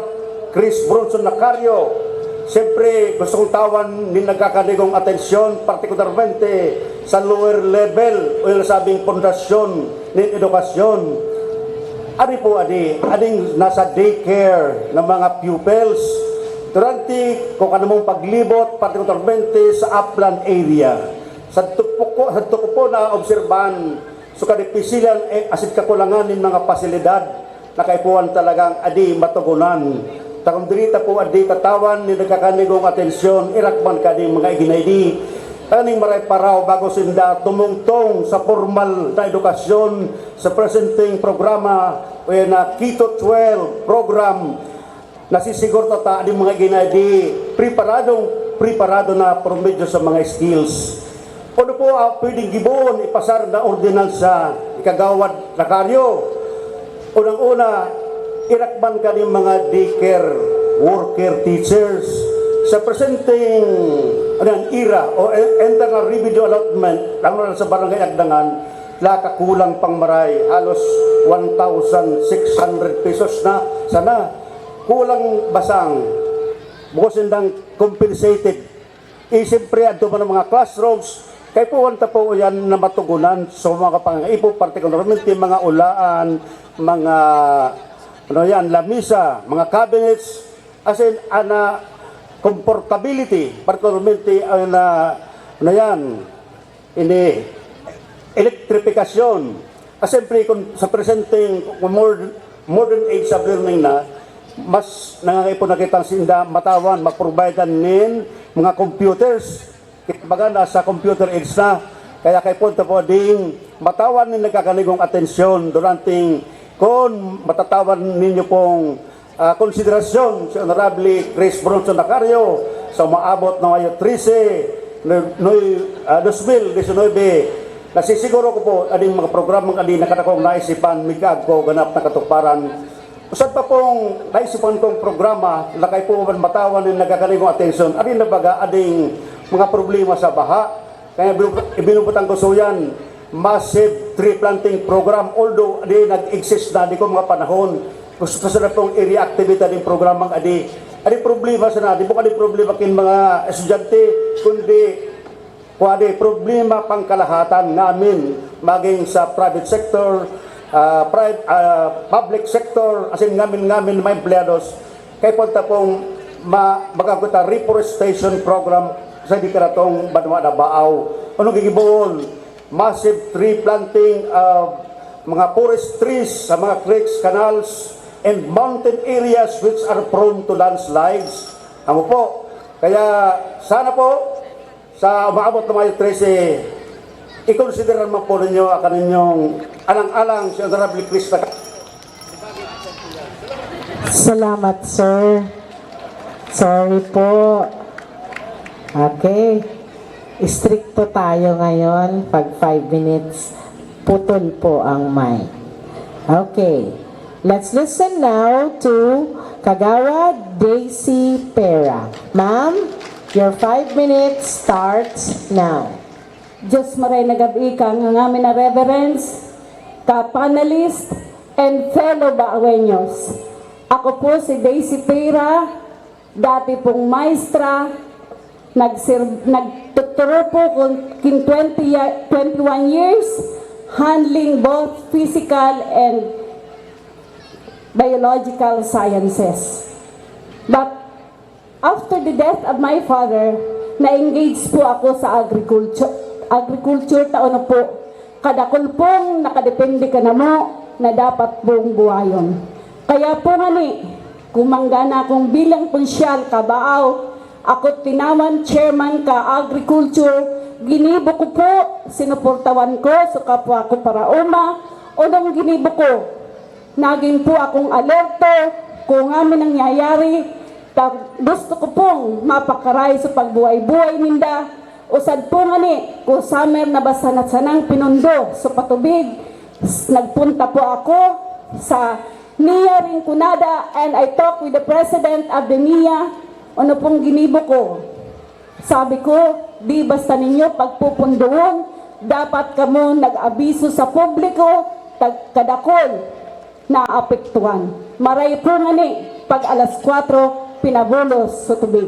Chris Brunson Nacario? Siyempre, gusto kong tawan ni nagkakanigong atensyon, particularmente sa lower level o yung sabing pundasyon ng edukasyon. Ano po ading nasa daycare ng mga pupils durante kung anumang paglibot, particularmente sa upland area. Sa tuko po na obserbahan so kadipisilan asid kakulangan ng mga pasilidad na kaipuan talagang adi matugunan. Takundrita po adi tatawan ni nagkakanigong atensyon irakman kaning mga iginaydi kaning maray paraw bago sinda tumungtong sa formal na edukasyon sa presenting programa o na Keto 12 program nasisiguro ta adi mga iginaydi preparado na promedyo sa mga skills. Ano po pwedeng gibon ipasar na ordinansa Kagawad Nacario? Unang-una, irakman ka ng mga daycare worker teachers sa presenting era o internal revenue allotment lalo na sa barangay Agdangan lakakulang pang maray halos 1,600 pesos na sana kulang basang bukos indang compensated siyempre adto man ng mga classrooms kay po wanta po yan na matugunan sa mga pangaipo particularmente mga ulaan mga lamisa, mga cabinets, as in, comfortability, particularmente, electrification. Siyempre, sa presenting modern age of learning na, mas nangangaipo na kitang sinda matawan, mag-providean nin mga computers, baga nasa computer age na, kaya kay punta po ding matawan nin nagkakanigong atensyon duranting kung matatawan ninyo pong konsiderasyon si Honorable Chris Brunson Nacario sa maabot ng ayo 13 2019, nasisiguro ko po ading mga programang adi nakatakong naisipan migag ko ganap na katuparan. Usad pa pong naisipan kong programa lakay po man matawan ng nagkakalingong atensyon ading nabaga ading mga problema sa baha. Kaya ibinubutang ko so yan massive tree planting program, although adi nag-exist na di ko mga panahon. Gusto sa pong i-reactivate din programang adi problema sa na, di po kadi problema kin mga estudyante, kundi kuwade problema pang kalahatan namin maging sa private sector, public sector, asin ngamin mga empleados, kay punta pong magaguta reforestation program sa di karatong banwa na baaw. Anong gigibuon? Massive tree planting, mga forest trees sa mga creeks, canals, and mountain areas which are prone to landslides. Amo po. Kaya sana po sa umaabot na Mayo 13, i-consider naman po ninyo ang kaninyong alang-alang si Honorable Krista. Salamat, sir. Sorry po. Okay. Stricto tayo ngayon. Pag 5 minutes, putol po ang mic. Okay. Let's listen now to Kagawa Daisy Pera. Ma'am, your 5 minutes starts now. Diyos maray nagabi ka ng amin na reverence, ka-panelist, and fellow Baawenyos. Ako po si Daisy Pera, dati pong maestra, nagtuturo po kung 21 years, handling both physical and biological sciences. But after the death of my father, na-engage po ako sa agriculture taon na po. Kadakol pong nakadepende ka na mo na dapat pong buhayon. Kaya po nga ni, kumangga na akong bilang konsyal kabaaw, ako tinaman chairman ka agriculture, ginibo ko po, sinuportawan ko sa kapwa ko para uma, o nung ginibo ko, naging po akong alerto kung amin nangyayari. Gusto ko pong mapakaray sa pagbuhay-buhay ninda. Usad po nga ni, kung summer na basta na sanang pinundo sa patubig, nagpunta po ako sa NIA Rinconada and I talked with the president of the NIA. Ano pong ginibo ko? Sabi ko, di basta ninyo pagpupundoon, dapat kamo nag-abiso sa publiko, kadakol na apektuhan. Maray po nga ni, pag alas 4, pinabulos sa tubig.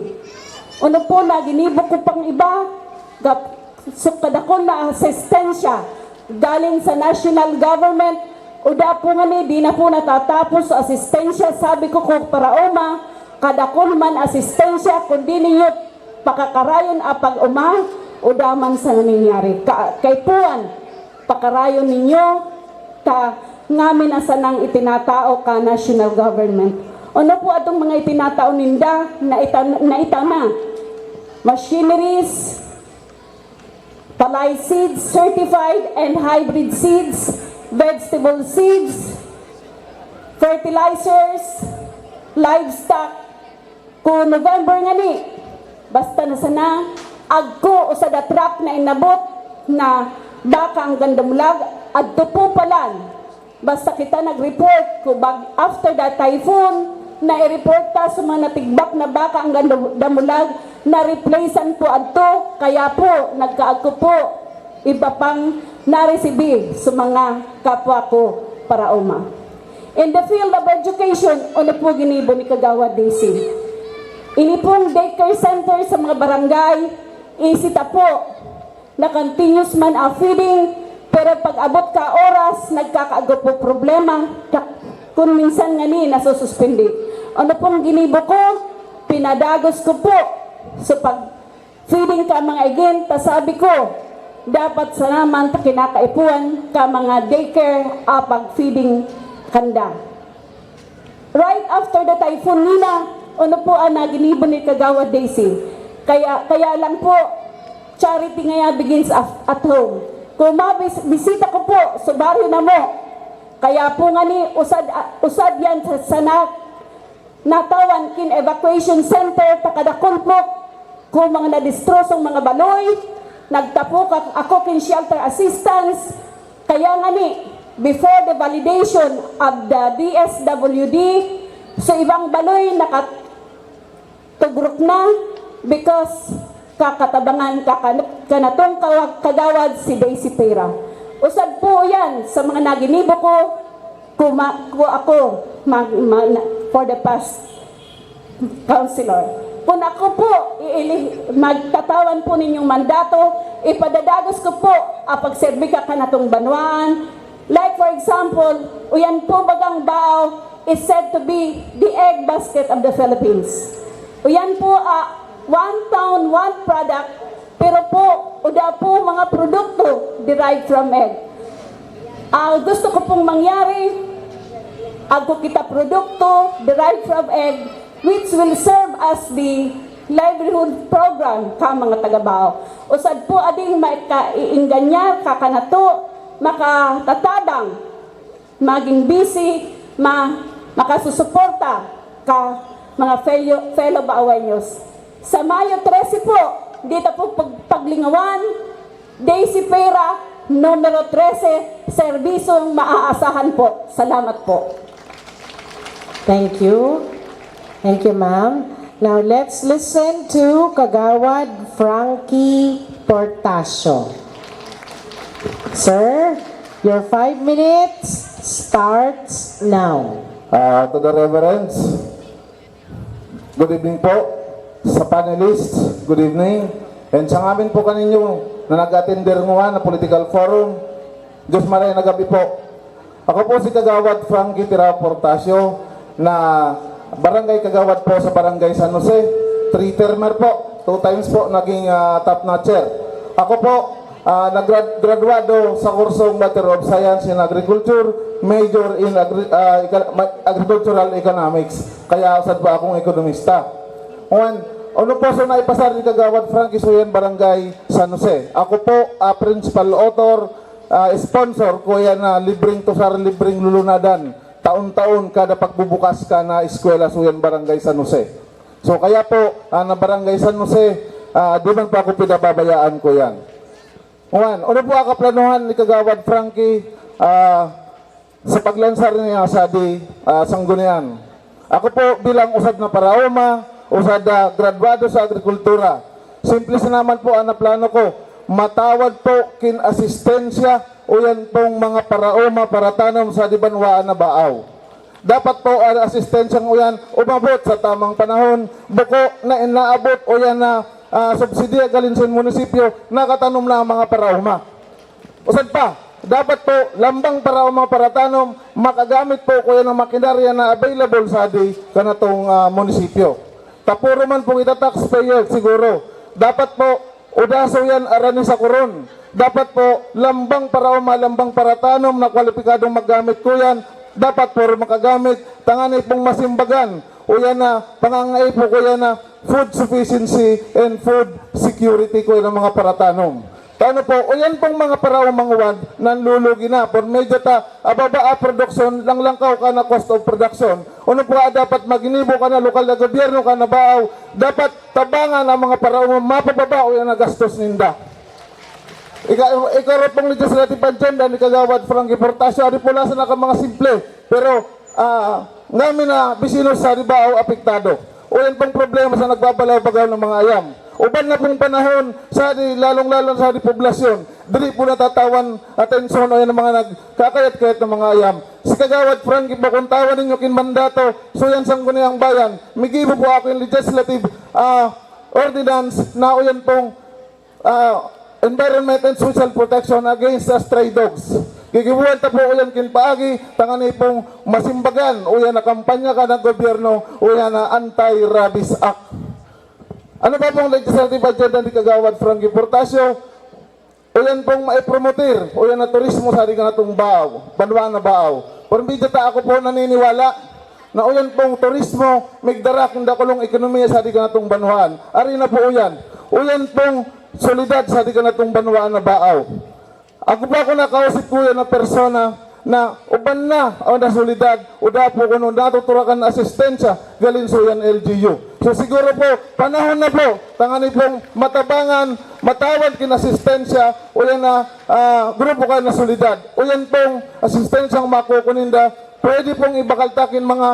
Ano po na, ginibo ko pang iba, so kadakol na asistensya, galing sa national government, o da po nga ni, di na po natatapos sa asistensya, sabi ko kung para uma, kadakol man asistensya, kundi ninyo pakakarayon apag uma, o da man sa nangyayari. Kay puan, pakarayon ninyo, ngamin asa nang itinatao ka national government. Ano po atong mga itinatao ninda na itama? Machineries, palay seeds, certified and hybrid seeds, vegetable seeds, fertilizers, livestock. Kung November nga ni, basta na sana, agko o sa truck na inabot na baka ang gandamulag, adto po palan. Basta kita nag-report ko after that typhoon, na i-report ta sa mga natigbak na baka ang damulag, na replacean po adto, kaya po nagkaagko po iba pang na-receive sa mga kapwa ko para uma. In the field of education, ano po ginibo ni Kagawa DC? Ini pong daycare center sa mga barangay, isita po na continuous man ang feeding. Pero pag abot ka oras, nagkakaagot po problema, kung minsan nga ni nasususpindi. Ano pong ginibo ko? Pinadagos ko po. So pag feeding ka mga igin, tasabi ko, dapat sa naman kinakaipuan ka mga daycare pag feeding kanda. Right after the typhoon nila, ano po ang ginibo ni Kagawa Daisy? Kaya lang po, charity nga begins at home. Kung mabisita ko po sa baryo na mo, kaya po nga ni usad yan sa natawan kin evacuation center takadakon po kung mga nadistrosong mga baloy, nagtapok ako kin shelter assistance, kaya nga ni, before the validation of the DSWD, so ibang baloy nakatugrok na because kakatabangan kanatong kagawad si Daisy Pera. Usad po yan sa mga naginibo ko, ako for the past councilor. Kung ako po, magtatawan po ninyong mandato, ipadadagos ko po pagserbi ka kanatong banwaan. Like for example, uyan po bagang bao is said to be the egg basket of the Philippines. Uyan po, one town, one product, pero po, uda po mga produkto derived from egg. Gusto ko pong mangyari, ako kita produkto derived from egg, which will serve as the livelihood program ka mga taga-Bao. Usad po ading maiingganyan, kakanato, makatatabang, maging busy, makasusuporta ka mga fellow Baoeños. Sa Mayo 13 po, dito po paglingawan, Daisy Pera, numero 13, serbisong maaasahan po. Salamat po. Thank you. Thank you, ma'am. Now, let's listen to Kagawad Frankie Portasio. Sir, your 5 minutes starts now. To the reverends, good evening po. Sa panelists, good evening. And sa amin po kaninyo na nag-attender nga na political forum, Diyos maray na gabi po. Ako po si Kagawad Frankie Portasio na barangay kagawad po sa barangay San Jose, 3-termer po, 2 times po naging top notcher. Ako po, naggraduado sa kursong Bachelor of Science in Agriculture, major in Agricultural Economics, kaya usad pa akong ekonomista. Ano po so naipasar ni Kagawad Frankie Suyan, barangay San Jose. Ako po, principal author, sponsor ko yan na libreng tusar, libreng lulunadan. Taon-taon kada pagbubukas ka na eskwela suyan barangay San Jose. So kaya po na barangay San Jose, di man pa ako pinababayaan ko yan. Ano po ang kaplanuhan ni Kagawad Frankie sa paglansar niya sa sanggunian? Ako po bilang usad na paraoma, usad na graduado sa agrikultura. Simple sa naman po ang plano ko, matawad po kin asistensya o yan pong mga paraoma para tanom sa dibanwaan na baaw. Dapat po ang asistensyang o yan umabot sa tamang panahon, buko na inaabot o yan na subsidiya galin sa munisipyo, nakatanom na ang mga paraoma. Usad pa, dapat po lambang paraoma para tanom, makagamit po ko yan ang makinarya na available sa kanatong munisipyo. Tapuro man pong ita-taxpayer siguro. Dapat po udaso yan arani sa kuron. Dapat po lambang paraoma, lambang para tanom na kwalipikadong maggamit ko yan. Dapat po makagamit, tanganay pong masimbagan. O yan na, pangangay po ko yan na food sufficiency and food security ko yan ang mga paratanom. Tano po, o yan pong mga paraomang uwan, nanlulugi na. Por medyo ababa production, langlangkaw ka na cost of production. Ano po dapat maginibo ka na lokal na gobyerno ka na baaw, dapat tabangan ang mga paraomang mapababa o yan na gastos ninda. Ikaw pong legislative agenda ni Kagawad Frankie Portasio, ari pula sa mga simple, pero ngamin na bisinos sa Ribao apektado. O yan pong problema sa nagbabalaw-bagaw ng mga ayam. Uban na pong panahon sa lalong-lalong sa poblasyon, dili po natatawan atensyon o yan ng mga nagkakayat-kayat ng mga ayam. Si Kagawad Frankie po, kung tawan ninyo kin mandato, so yan sangguniang bayan, migibo po ako yung legislative ordinance na o yan pong environment and social protection against stray dogs. Gigibuhan ta po uyan kinpaagi, tangani pong masimbagan, uyan na kampanya ka ng gobyerno, uyan na Anti-Rabies Act. Ano ba pong legislative agenda ni Kagawad Frankie Portasio? Uyan pong maipromotir, uyan na turismo sa na itong baaw, banwa na baaw. Pormbidyo ta ako po naniniwala na uyan pong turismo, migdarak ng dakulong ekonomiya sa na itong banwaan. Ari na po uyan. Uyan pong solidad sa di ka na itong banwaan na baaw. Ako po ako nakausip ko yan na persona na uban na o nasulidad o dapo kuno natuturakan na asistensya galin so yan LGU. So siguro po panahon na po tangani pong matabangan matawad kin asistensya o yan na grupo kayo na solidad o yan pong asistensyang makukuninda pwede pong ibakaltakin mga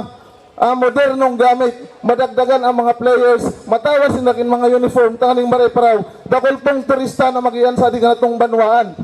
modernong gamit, madagdagan ang mga players, matawad sinakin mga uniform, tanganing mareparaw, dakol pong turista na magiyan sa di kanatong banwaan.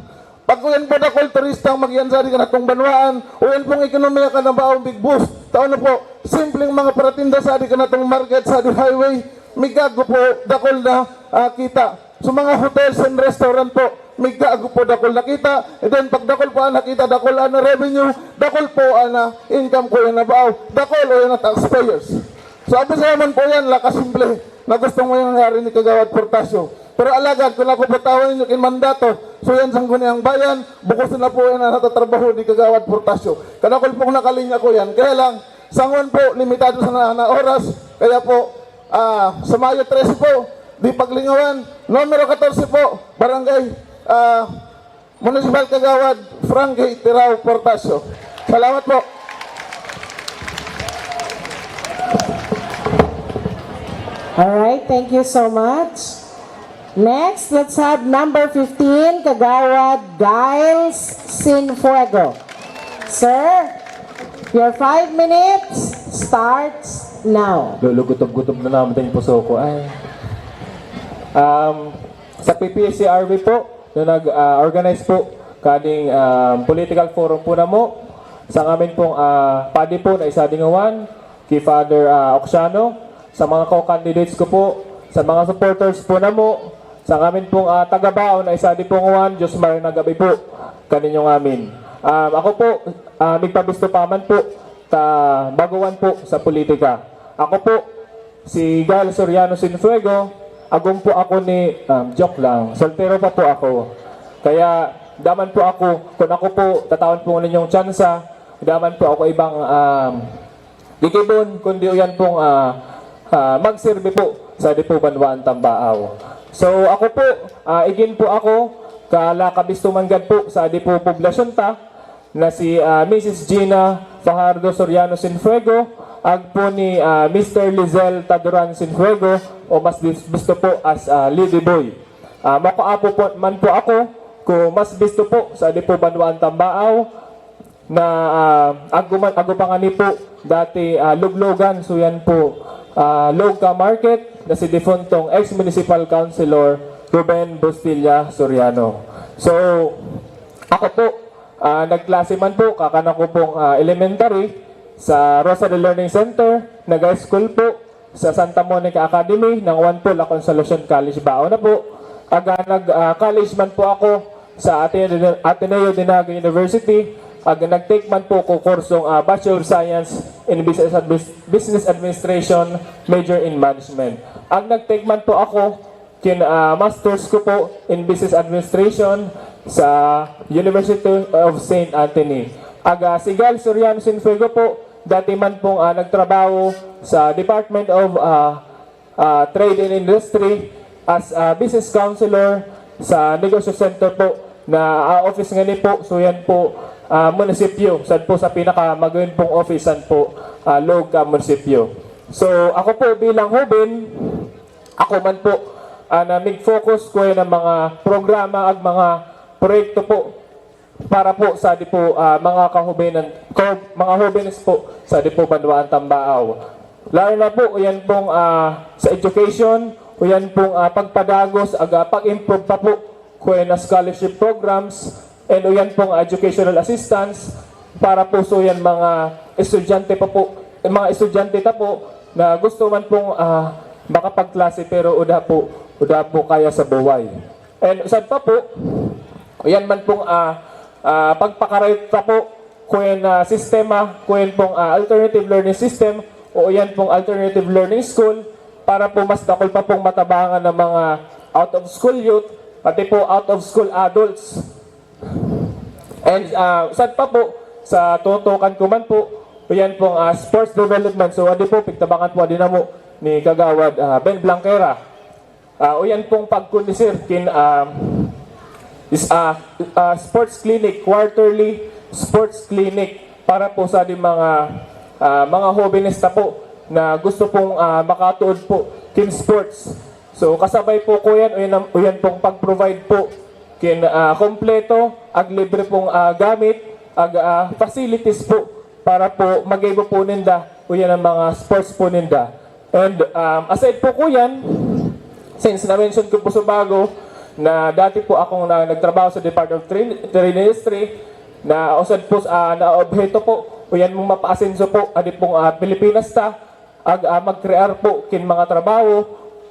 Pag uyan po dakol turista ang magiyan sa di kanatong banwaan, uyan pong ekonomiya ka na baong big boost. Taon na po, simpleng mga paratinda sa di kanatong market sa di highway, migago po dakol na kita. So mga hotels and restaurant po, migago po dakol nakita, and then pag dakol po nakita, dakol na revenue, dakol po na income ko yan na baaw, dakol o yan na taxpayers. So abis naman po yan, lakasimple, na gustong mo yung nangyari ni Kagawad Portasio. Pero alagad, kung ako batawan ninyo kin mandato, so yan sang ang bayan, bukos na po yan na natatrabaho ni Kagawad Portasio. Kanakol pong nakalinya ko yan, kaya lang, sangon po, limitado sa na oras, kaya po, sa Mayo 13 po, di paglingawan, numero 14 po, barangay, Municipal Kagawad, Frankie Tirao Portasio. Salamat po. Alright, thank you so much. Next, let's have number 15, Kagawad Giles Sinfuego. Sir, your 5 minutes starts now. Lulugutob-gutob na naman yung puso ko. Ay. Sa PPSCRV po, na nag-organize po kading political forum po na mo sa amin pong padi po na isa dingawan kay Father Oxiano, sa mga co-candidates ko po, sa mga supporters po na mo, sa amin pong tagabao na isa di pong uwan, Diyos Maray Nagabi po, kaninyong amin. Ako po, nagpabisto pa man po, baguan po sa politika. Ako po, si Gal Soriano Sinfuego, agong po ako ni, joke lang, soltero pa po ako. Kaya, daman po ako, kung ako po, tatawan po ninyong tsansa, daman po ako ibang dikibon, kundi yan pong magserve po sa di po Banwaan Tambaaw. So, ako po, igin po ako, kalakabistumanggad po sa di po poblasyon ta, na si Mrs. Gina Fajardo Soriano Sinfuego, ag po ni Mr. Lizel Taduran Sinfuego, o mas gusto po as Lady Boy. Makaapo po man po ako, kung mas gusto po sa di po Banwaan Tambaaw, na agupangani po, dati luglogan, so yan po, Logca Market, na si defuntong ex-municipal councilor Ruben Bustilla Soriano. So, ako po, nagklase man po, kakana ko pong elementary sa Rosary Learning Center, nag-high school po sa Santa Monica Academy ng Juan po La Consolacion College Bao na po. Nag-college man po ako sa Ateneo Dinaga University. Nag-take man po ko kursong Bachelor of Science in Business Administration, major in Management. Nag-take man po ako Masters ko po in Business Administration sa University of St. Anthony. Si Gal Soriano Sinfuego po, dati man pong nagtrabaho sa Department of Trade and Industry as Business Counselor sa Negosyo Center po na office nga ni po, so yan po munisipyo, saan po sa pinakamagawin pong office, saan po Logca munisipyo. So ako po bilang Hubin, ako man po na mag-focus ko ng mga programa at mga proyekto po para po sa di po mga mga hubines po sa di po Banwaan Tambaaw. Lalo na po yan pong sa education, o yan pong pagpadagos, pag-improve pa po na scholarship programs, and o yan pong educational assistance para po so yan mga estudyante pa po, mga estudyante ta po na gusto man pong makapagklase pero uda po kaya sa buhay. And saan pa po, o yan man pong pagpakarayot pa po kung sistema, kung pong alternative learning system, o yan pong alternative learning school, para po mas dakol pa pong matabangan ng mga out of school youth, pati po out of school adults. And saan pa po, sa tutukan ko man po, o yan pong sports development. So adi po, pigtabangan po adi na mo ni Kagawad Ben Blanquera. O yan pong pagkundisir kin sports clinic quarterly sports clinic para po sa ating mga hobbyista po na gusto pong makatuod po kin sports. So kasabay po ko yan, o yan pong pag-provide po kin kompleto, ag libre pong gamit, ag facilities po para po mag-ibo po ninda o yan ang mga sports po ninda. And aside po ko yan, since na-mention ko po sa bago, na dati po akong nagtrabaho sa Department of Trade Industry, na usad po na objeto po, o yan mong mapaasenso po, adi pong Pilipinas ta, mag-crear po kin mga trabaho.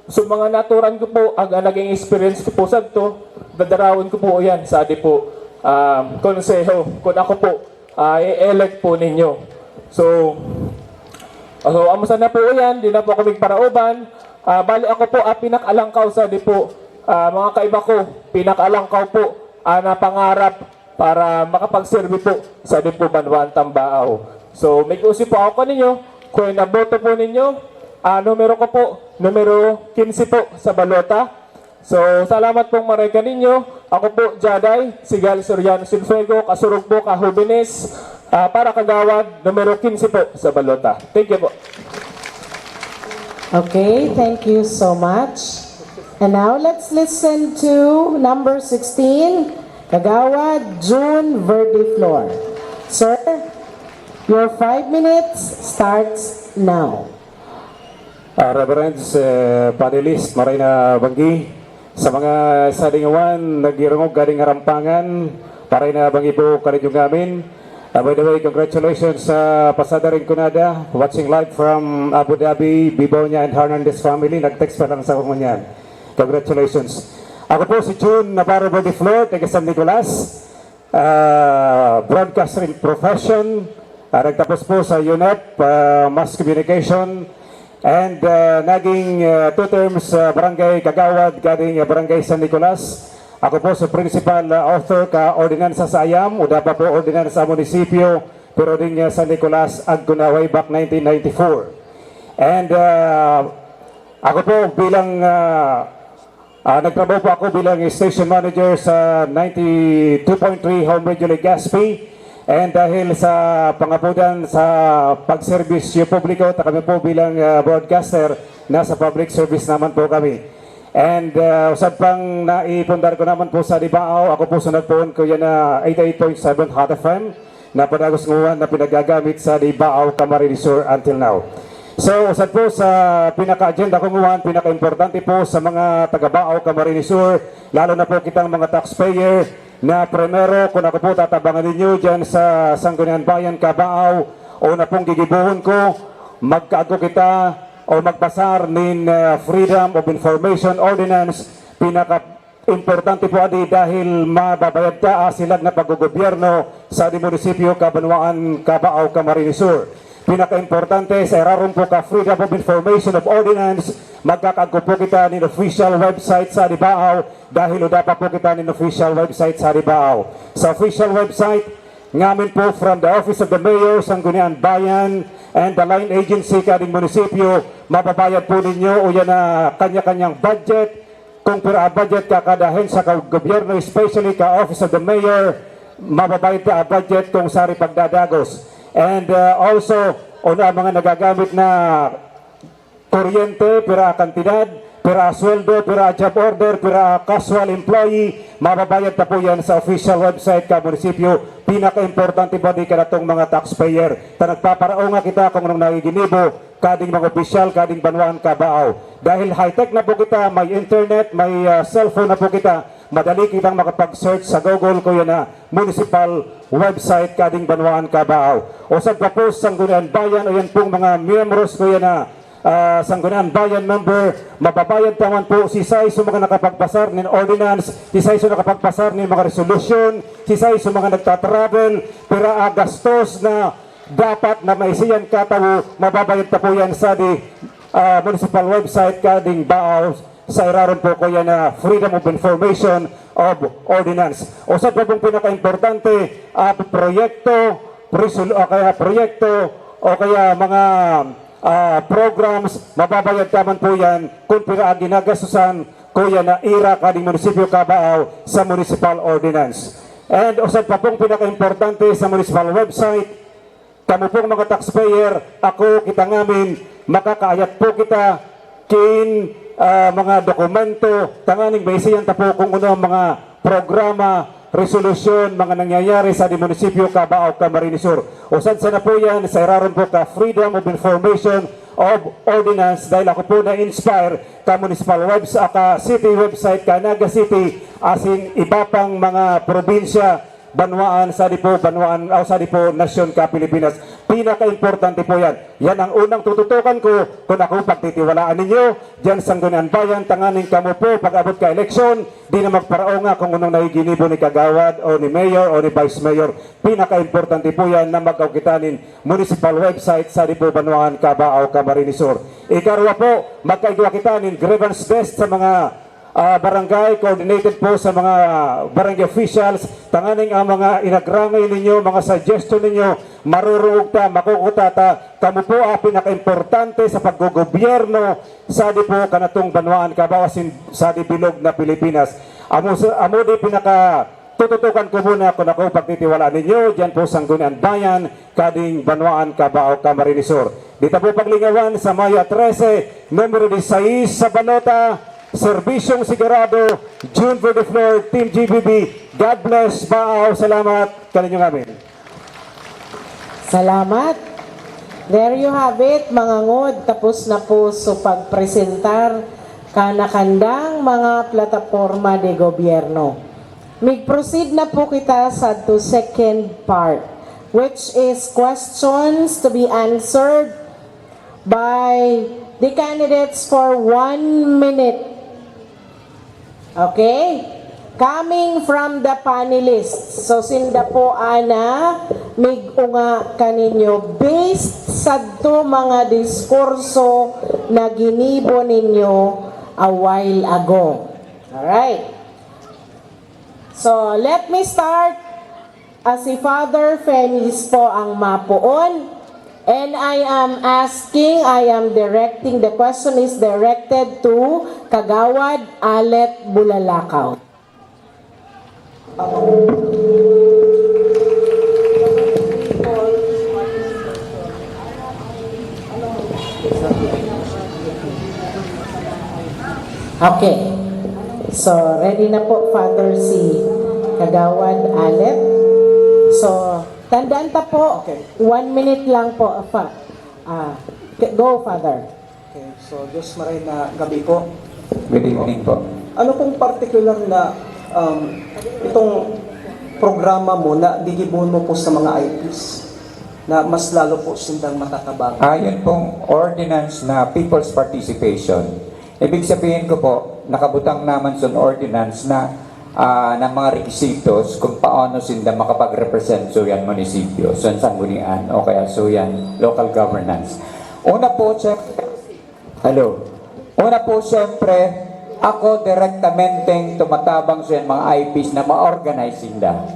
So mga naturan ko po, naging experience ko po sa to, dadarawin ko po yan sa adi po konseho, kung ako po i-elect po ninyo. So amusan na po yan, di na po kami parauban. Bali ako po pinakalangkaw sa di po mga kaiba ko, pinakalangkaw po na pangarap para makapagserve po sa di po Banwaan Tambaaw. So may usip po ako ninyo, kung naboto po ninyo, numero ko po, numero 15 po sa balota. So salamat pong marega ninyo. Ako po, Jaday, Sigal Soriano Sinfuego, kasurog po, kahubines, para kagawad, numero 15 po sa balota. Thank you po. Okay, thank you so much. And now let's listen to number 16, Kagawad June Verdiflor. Sir, your 5 minutes starts now. Reverends, panelist, maray na banggi, sa mga sadingawan, nagirungog galing harampangan, maray na banggi po kaninyong amin. By the way, congratulations sa Pasada Rinconada, watching live from Abu Dhabi, Bibonia and Hernandez family. Nag-text pa lang sa kumunyan. Congratulations. Ako po si June Navarro Verdiflor, taga San Nicolas, broadcaster in profession, nagtapos po sa UNEP, Mass Communication, and naging 2 terms barangay Kagawad, galing barangay San Nicolas. Ako po sa principal author ka ordinansa sa Ayam, uda pa po ordinansa sa munisipyo, pero din San Nicolas, Agcuna way back 1994. And ako po bilang nagtrabaho po ako bilang station manager sa 92.3 Home Radio Legazpi, and dahil sa pangapudan sa pagserbisyo publiko, kami po bilang broadcaster, nasa public service naman po kami. And usad pang naipundar ko naman po sa Libao, ako po sunod po ko yan na 88.7 Hot FM na padagos nguwan na pinagagamit sa Libao, Camarines Sur until now. So usad po sa pinaka-agenda ko nguwan, pinaka-importante po sa mga taga-Bao, Camarines Sur, lalo na po kitang mga taxpayer, na primero kung ako po tatabangan ninyo dyan sa Sangguniang Bayan, Cabao, o na pong gigibuhon ko, magkaago kita o magpasar nin Freedom of Information Ordinance. Pinaka-importante po adi dahil mababayad ta silag na paggogobyerno sa di munisipyo Kabanwaan, Cabao, Camarines Sur. Pinaka-importante sa iraron po ka Freedom of Information of Ordinance, magkakago po kita nin official website sa Libao dahil uda pa po kita nin official website sa Libao. Sa official website ngamin po from the Office of the Mayor, Sangguniang Bayan, and the line agency kading munisipyo, mababayad po ninyo o yan na kanya-kanyang budget. Kung pira budget ka kadahin sa gobyerno, especially ka Office of the Mayor, mababayad ka budget kung sari pagdadagos. And also, una mga nagagamit na kuryente, pira kantidad, pira sweldo, pira job order, pira casual employee, mababayad na po yan sa official website ka munisipyo. Pinaka-importante ba di ka na itong mga taxpayer? Ta nagpaparao nga kita kung nung nagiginibo, kading mga opisyal, kading Banwaan, Cabao. Dahil high-tech na po kita, may internet, may cellphone na po kita, madali kitang makapag-search sa Google ko yan na municipal website kading Banwaan, Cabao. O sa kapos, Sangguniang Bayan, o yan pong mga members ko yan na Sangguniang Bayan member, mababayad naman po si Say sa mga nakapagpasar ng ordinance, si Say sa nakapagpasar ng mga resolution, si Say sa mga nagtatravel, pera gastos na dapat na maisiyan katawo, mababayad na po yan sa di municipal website kading Bao. Sa iraron po ko yan na Freedom of Information of Ordinance. O sa po pong pinaka-importante, proyekto, o kaya mga programs, mababayad naman po yan kung pira ginagastusan ko yan na ira kading munisipyo Cabao sa municipal ordinance. And usad pa pong pinaka-importante sa municipal website, kamo pong mga taxpayer, ako kita ngamin, makakaayat po kita kin mga dokumento, tanganing baisiyan ta po kung ano mga programa, resolusyon, mga nangyayari sa di munisipyo Cabao, Camarines Sur. Usad sana po yan, sa iraron po ka Freedom of Information of Ordinance dahil ako po na-inspire ka municipal website, ka city website, ka Naga City, asing iba pang mga probinsya, Banwaan, Sadipo, Banwaan, Sadipo, Nasyon ka Pilipinas. Pinaka-importante po yan. Yan ang unang tututukan ko kung ako pagtitiwalaan ninyo. Diyan Sangguniang Bayan, tanganing kamo po pag-abot ka eleksyon, di na magparao nga kung unong nahiginibo ni Kagawad o ni Mayor o ni Vice Mayor. Pinaka-importante po yan na magkakitanin municipal website Sadipo, Banwaan, Cabao, Camarines Sur. Ikarwa po, magkaigwakitanin grievance desk sa mga barangay, coordinated po sa mga barangay officials, tanganing ang mga inagrangay ninyo, mga suggestion ninyo, marurugog ta, makukuta ta, kamo po ang pinaka-importante sa paggogobyerno sa di po kanatong Banwaan, Cabao, sa di bilog na Pilipinas. Amo di pinaka tututukan ko muna kung ako pagtitiwalaan ninyo, dyan po Sangguniang Bayan, kading Banwaan, Cabao, Camarines Sur. Dito po paglingawan sa Maya 13, numero 16 sa Balota, Serbisyong Sigurado, June for the floor, Team GBB. God bless, Bao. Salamat. Kaninyo ngamin. Salamat. There you have it, mga ngod. Tapos na po so pagpresentar kanakandang mga plataforma de gobyerno. Mag-proceed na po kita sa to second part, which is questions to be answered by the candidates for 1 minute. Okay? Coming from the panelists. So, sinda po ana, mig-unga kaninyo based sa to mga diskurso na ginibo ninyo a while ago. Alright? So, let me start as si Father Feliz po ang mapuon. And I am directing, the question is directed to Kagawad Alet Bulalakaw. Okay. So, ready na po, Father, si Kagawad Alet. So, tandaan ta po, 1 minute lang po. Go, Father. Okay, so Diyos maray na gabi po. Good evening po. Ano pong particular na itong programa mo na digibon mo po sa mga IPs na mas lalo po sindang matatabang? Ayon pong ordinance na people's participation. Ibig sabihin ko po, nakabutang naman sa ordinance na ng mga requisitos kung paano sila makapag-represent so yan munisipyo, so yan sanggunian, o kaya so yan local governance. Una po, siyempre, ako direktamenteng tumatabang sa yan mga IPs na ma-organize sila.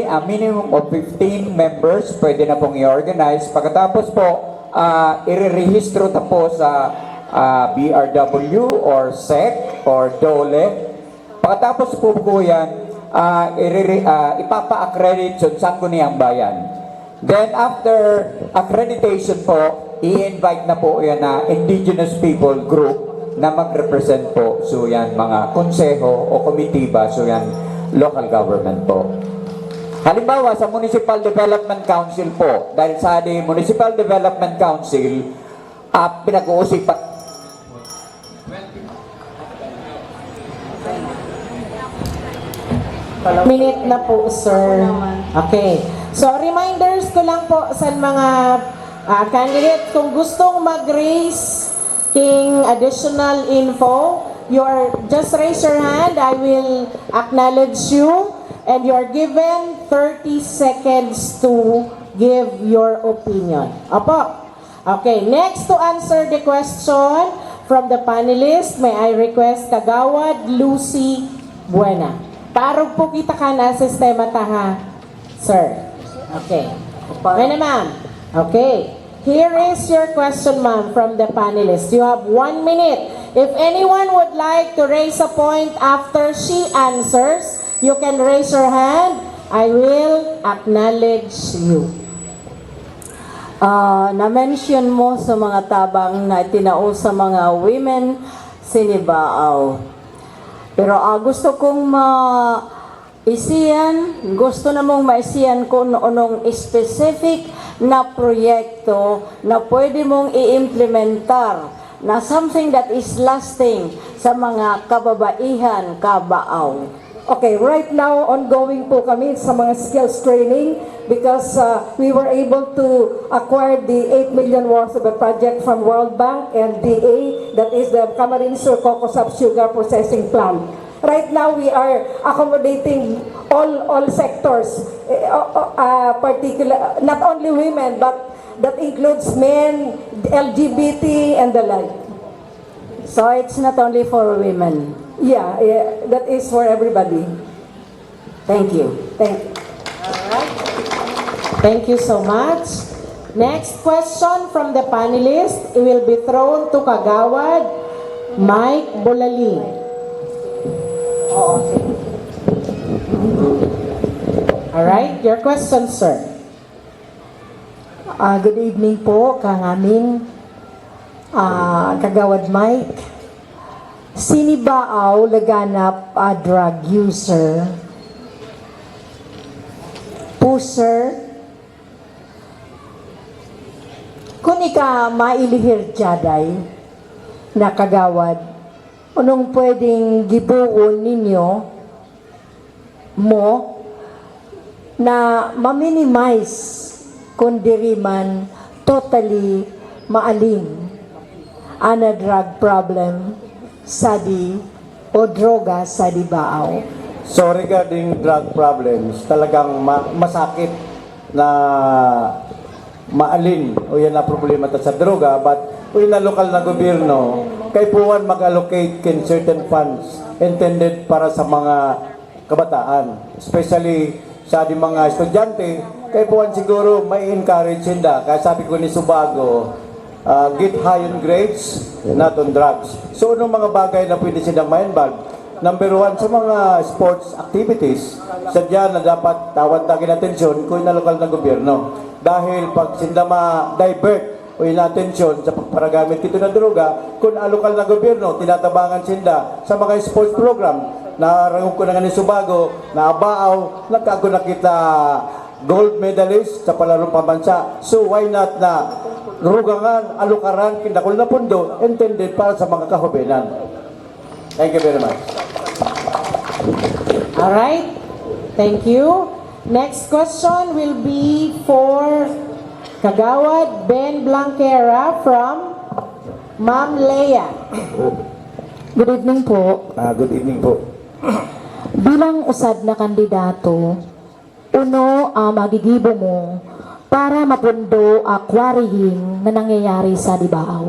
A minimum of 15 members pwede na pong i-organize. Pagkatapos po, i-rehistro ta po sa BRW or SEC or DOLE. Pagkatapos po yan, ipapa-accredit sa Sangguniang Bayan. Then after accreditation po, i-invite na po yan na indigenous people group na mag-represent po. So yan mga konseho o komitiba, so yan local government po. Halimbawa sa Municipal Development Council po, dahil sa Municipal Development Council, pinag-uusipan Minute na po, sir. Okay. So, reminders ko lang po sa mga candidates, kung gustong mag-raise king additional info, just raise your hand. I will acknowledge you. And you're given 30 seconds to give your opinion. Opo. Okay. Next to answer the question from the panelists, may I request Kagawad Lucy Buena. Parang po kita ka na sistema taha, sir. Okay. Bueno, ma'am. Okay. Here is your question, ma'am, from the panelists. You have 1 minute. If anyone would like to raise a point after she answers, you can raise your hand. I will acknowledge you. Na-mention mo sa mga tabang na itinao sa mga women sinibaaw. Pero gusto kong gusto na mong maisiyan kung anong specific na proyekto na pwede mong i-implementar na something that is lasting sa mga kababaihan, kabaaw. Okay, right now, ongoing po kami sa mga skills training because we were able to acquire the 8 million worth of a project from World Bank and DA, that is the Camarines Sur Coco Sap Sugar Processing Plant. Right now, we are accommodating all sectors, particular, not only women, but that includes men, LGBT, and the like. So it's not only for women. Yeah, that is for everybody. Thank you. Thank you. Thank you so much. Next question from the panelists will be thrown to Kagawad Mike Bulaling. All right, your question, sir. Good evening po kang aming Kagawad Mike. Sinibaaw laganap drug user, pusher, kung ika mailihir jaday na kagawad, anong pwedeng gibuon ninyo mo na ma-minimize kung diri man totally maalim ana drug problem sadi o droga sa dibaaw. So regarding drug problems, talagang masakit na maalin o yan na problema ta sa droga, but o na lokal na gobyerno kay puwan mag-allocate kin certain funds intended para sa mga kabataan, especially sa di mga estudyante, kay puwan siguro may encourage sila, kaya sabi ko ni Subago, get high on grades, not on drugs. So, anong mga bagay na pwede silang ma-involve? Number one, sa mga sports activities, sadya na dapat tawad tagin atensyon kung na lokal na gobyerno. Dahil pag sila ma-divert o in-atensyon sa pagparagamit ito na droga, kung na lokal na gobyerno, tinatabangan sila sa mga sports program, narangog ko na nga ni Subago, na abaaw, nagkago na kita gold medalist sa palarong pambansa. So why not na rugangan, alukaran, kindakol na pundo, intended para sa mga kahubenan. Thank you very much. Alright, thank you. Next question will be for Kagawad Ben Blanquera from Ma'am Leia. Good evening po. Good evening po. Bilang usad na kandidato, uno magigibo mo para mapundo quarrying na nangyayari sa Dibaaw?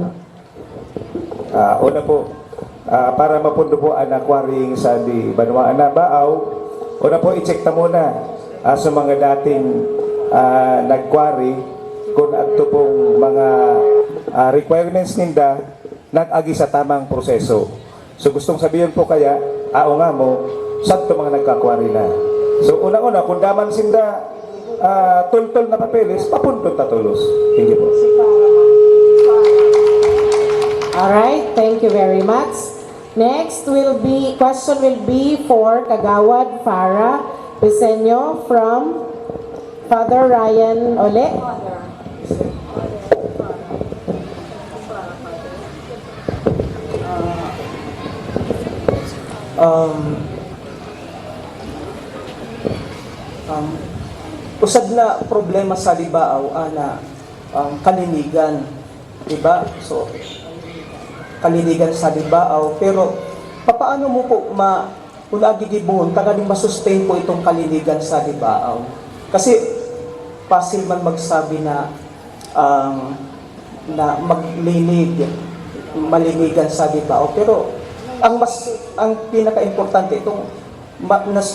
Una po, para mapundo po ang quarrying sa di Banwaan na Baaw, una po i-check ta muna sa mga dating nag-quarry kung ato pong mga requirements ninda nag-agi sa tamang proseso. So gustong sabihin po kaya, nga mo, saan ito mga nagka-quarry na? So una-una, kung daman sinda tultol na papeles, papuntot na tulos. Thank you po. Alright, thank you very much. Next question will be for Kagawad Farah Pisenyo from Father Ryan Ole. Usad na problema sa Dibaaw ana kalinigan, diba? So kalinigan sa Dibaaw, pero papaano mo po unagigibon tagading masustain po itong kalinigan sa Dibaaw? Kasi pasil man magsabi na malinigan sa Dibaaw, pero ang pinaka-importante itong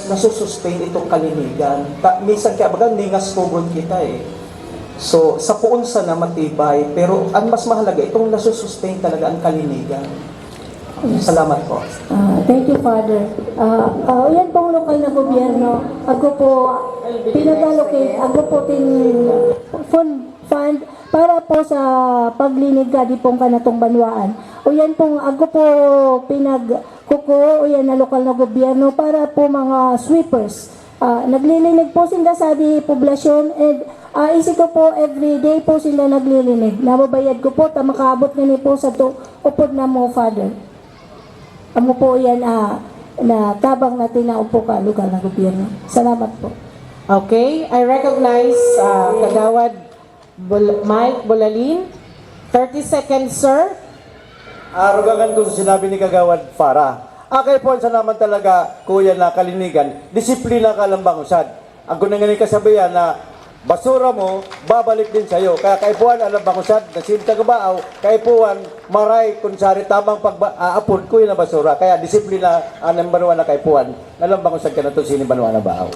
nasusustain itong kalinigan. Minsan kaya baga ningas pugod kita eh. So sa puon sa na matibay, pero ang mas mahalaga itong nasusustain talaga ang kalinigan. Salamat po. Thank you, Father. Yan pong lokal na gobyerno. Ako po, pinag-allocate, ako po fund para po sa paglinig kadi pong kanatong banwaan. O yan pong, ako po pinagkuko, o yan na lokal na gobyerno para po mga sweepers. Naglilinig po sila sa di poblasyon and isip ko po everyday po sila naglilinig. Nababayad ko po, makaabot nini po sa to, upod na mo, Father. Amo po yan na tabang natin na upo ka lugar ng gobyerno. Salamat po. Okay, I recognize Kagawad Mike Bulalin. 30 seconds, sir. Arugagan ko sa sinabi ni Kagawad Farah. Kay po, salamat talaga, kuya na kalinigan, disiplina ka lang bang usad. Ang kunangani kasabihan na basura mo, babalik din sa'yo. Kaya kaipuan, alam bang usad, na sinta kabaaw, kaipuan, maray, kunsari, tamang pag-aapod, kuya na basura. Kaya disiplina, anang banwa na kaipuan, alam bang usad ka na ito, sinibanwa na baaw.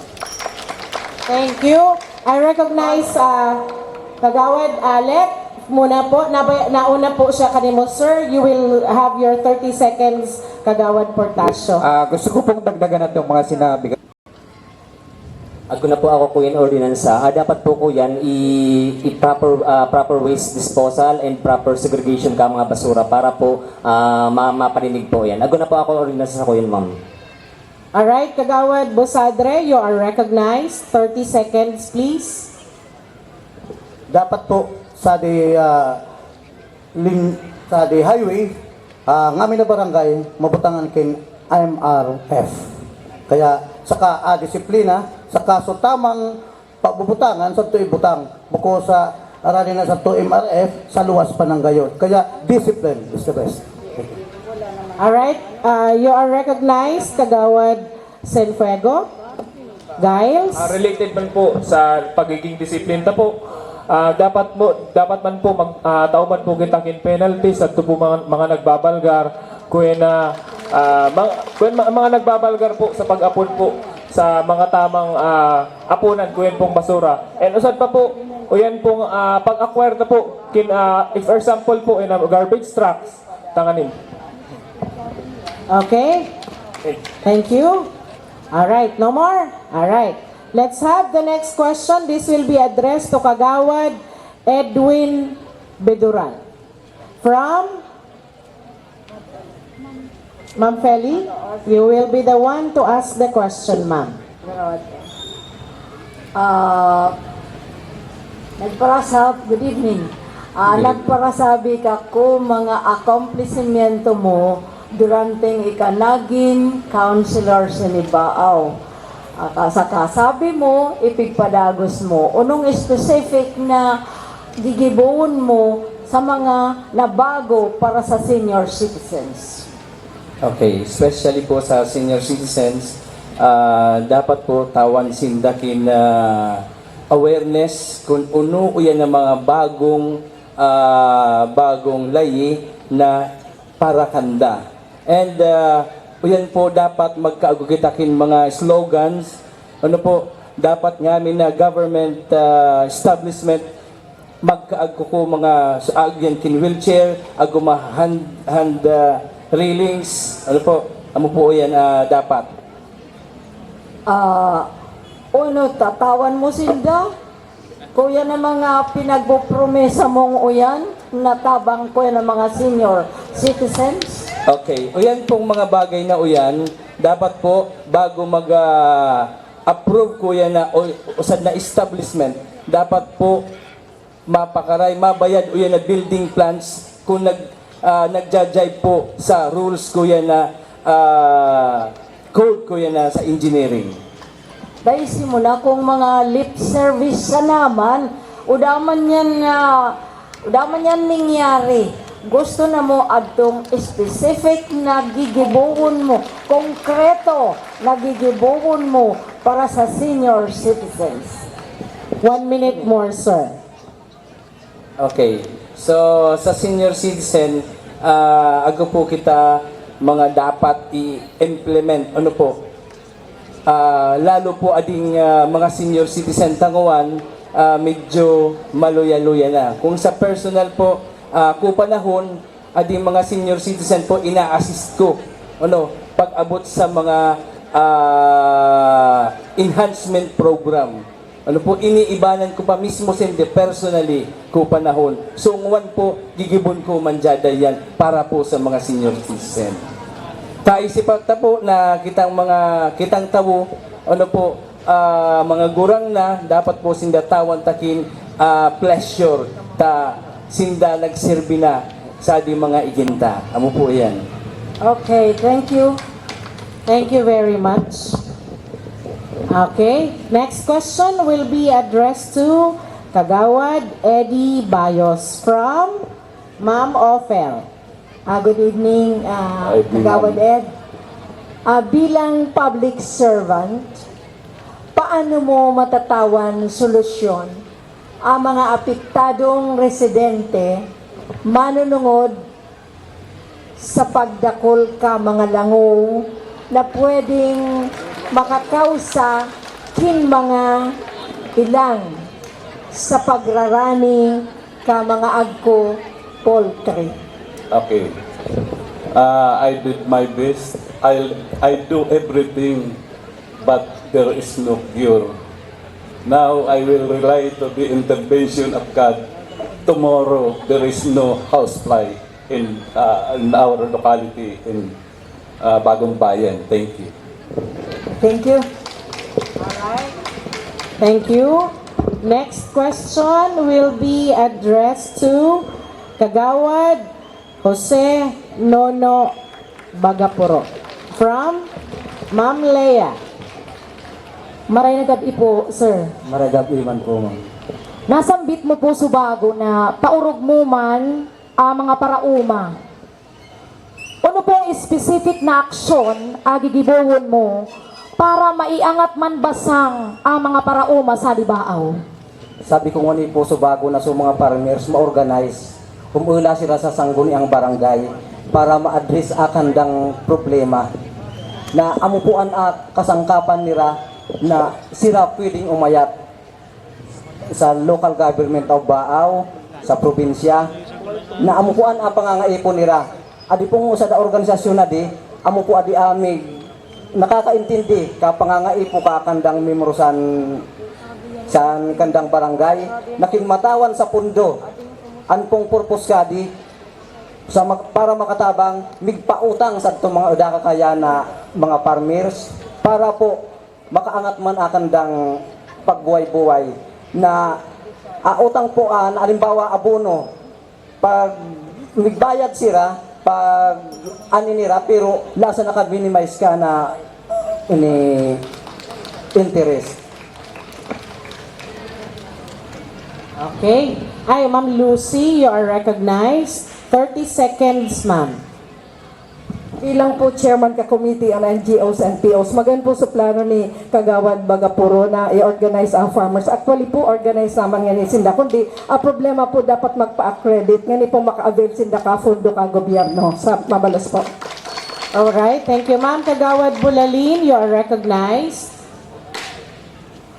Thank you. I recognize Kagawad Alec. Muna po, nauna po siya kanimo, sir. You will have your 30 seconds, Kagawad Portasio. Gusto ko pong dagdagan na itong mga sinabi. Ako na po ako kuya ordinansa. Dapat po ko yan proper waste disposal and proper segregation ka mga basura para po mapaninig po yan. Ako na po ako ordinansa ko yun, ma'am. Alright, Kagawad Bosadre, you are recognized. 30 seconds, please. Dapat po sa di highway, ngamin na barangay, mabutangan kin MRF. Kaya saka disiplina, saka so tamang pagbubutangan sa tuig butang. Buko sa arali na sa tuig MRF, sa luwas pa ng gayon. Kaya discipline is the best. Alright, you are recognized, Kagawad Senfuego. Giles. Related man po sa pagiging disiplinta po. Dapat man po tauman po kita kin penalties at po mga nagbabalgar kuya na mga nagbabalgar po sa pag-apon po sa mga tamang apunan kuya pong basura. And usad pa po uyan pong pag-acquire na po kin if for example po in garbage trucks tanganin. Okay. Thank you. All right, no more. All right. Let's have the next question. This will be addressed to Kagawad Edwin Beduran. From Ma'am Feli, you will be the one to ask the question, ma'am. Good evening. Nagparasabi ka ko mga accomplishmento mo durante ikanaging councilor sa Nibaaw. Sabi mo, ipigpadagos mo. Unong specific na gigibuon mo sa mga nabago para sa senior citizens? Okay, especially po sa senior citizens, dapat po tawan sindakin awareness kung uno yan ng mga bagong layi na parakanda. And yan po dapat magkaagugitakin mga slogans. Ano po, dapat ngamin na government establishment magkaagko ko mga agyan kin wheelchair, aguma hand railings. Ano po, amo po yan dapat. Tatawan mo sinda? Kuya na mga pinagpopromesa mong uyan, natabang ko yan ng mga senior citizens? Okay, uyan pong mga bagay na uyan, dapat po bago mag-approve ko yan na usad na establishment, dapat po mabayad uyan na building plans kung nagja-jive po sa rules ko yan na code ko yan na sa engineering. Dahil simula kung mga lip service sa naman, udaman yan nangyari. Gusto na mo adtong specific na gigibuon mo, konkreto na gigibuon mo para sa senior citizens. 1 minute more, sir. Okay. So, sa senior citizen, ako po kita mga dapat i-implement. Ano po? Lalo po ading mga senior citizen tanguan, medyo maluya-luya na. Kung sa personal po, kung panahon, ading mga senior citizen po ina-assist ko pag abot sa mga enhancement program. Iniibanan ko pa mismo sindi personally ko panahon. So ngwan po gigibon ko manjada yan para po sa mga senior citizen. Kaisipat ta po na kitang tawo mga gurang na dapat po sinda tawan takin pleasure ta sinda nagserbi na sa di mga iginta. Amo po yan. Okay, thank you. Thank you very much. Okay, next question will be addressed to Kagawad Eddie Bayos from Ma'am Ophel. Good evening, Kagawad Ed. Bilang public servant, paano mo matatawan solusyon ang mga apektadong residente manunungod sa pagdakol ka mga langong na pwedeng makakausa kin mga ilang sa pagrarani ka mga agko poultry? Okay. I did my best. I do everything, but there is no cure. Now I will rely to the intervention of God. Tomorrow there is no housefly in our locality in Bagong Bayan. Thank you. Thank you. Alright. Thank you. Next question will be addressed to Kagawad Jose Nono Bagapuro from Ma'am Leia. Maray na gabi po, sir. Maragap iman po, ma'am. Nasambit mo po subago na paurog mo man ang mga parauma. Ano pong specific na aksyon agigibuhon mo para maiangat man basang ang mga parauma sa Libaaw? Sabi ko nga po subago na sa mga farmers ma-organize. Umula sila sa sangguni ang barangay para ma-address akan dang problema na amupuan kasangkapan nila na sila pwedeng umayat sa local government of Baaw, sa probinsya, na amupuan ang pangangaipon nila. Adi pong sa organisasyon na di, amupu adi amig nakakaintindi ka pangangaipo ka kandang memorosan sa kandang barangay, nakinmatawan sa pundo, anpong purpose ka di, para makatabang migpautang sa itong mga udaka kaya na mga farmers, para po makaangat man akandang pagbuhay-buhay na utang po alimbawa abono pag migbayad sila pag aninira pero lasa naka-minimize ka na ini interest. Okay. Hi, Ma'am Lucy, you are recognized. 30 seconds, ma'am. Bilang po chairman ka committee ang NGOs and POs, magan po sa plano ni Kagawad Bagapuro na i-organize ang farmers. Actually po, organize naman nga ni Sinda. Kundi, ang problema po dapat magpa-accredit. Nga ni po maka-avail Sinda ka, fundo ka gobyerno. Sa mabalas po. Alright, thank you, ma'am. Kagawad Bulalin, you are recognized.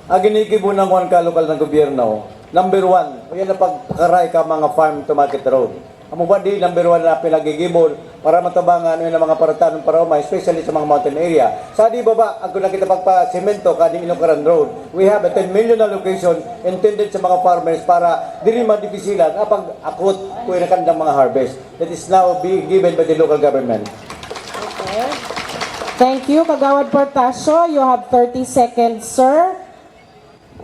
Ginigib ng one ka lokal ng gobyerno. Number one, yan na pagkaray ka mga farm to market road. Amo ba di number one na pinagigibon para matabangan yung mga paratanong parauma, especially sa mga mountain area. Sa di baba, ang kung nakita pagpa-semento kading Ilocaran Road, we have a 10 million allocation intended sa mga farmers para di rin madipisilan pag akot kung inakandang mga harvest. That is now being given by the local government. Okay. Thank you, Kagawad Portasio. You have 30 seconds, sir.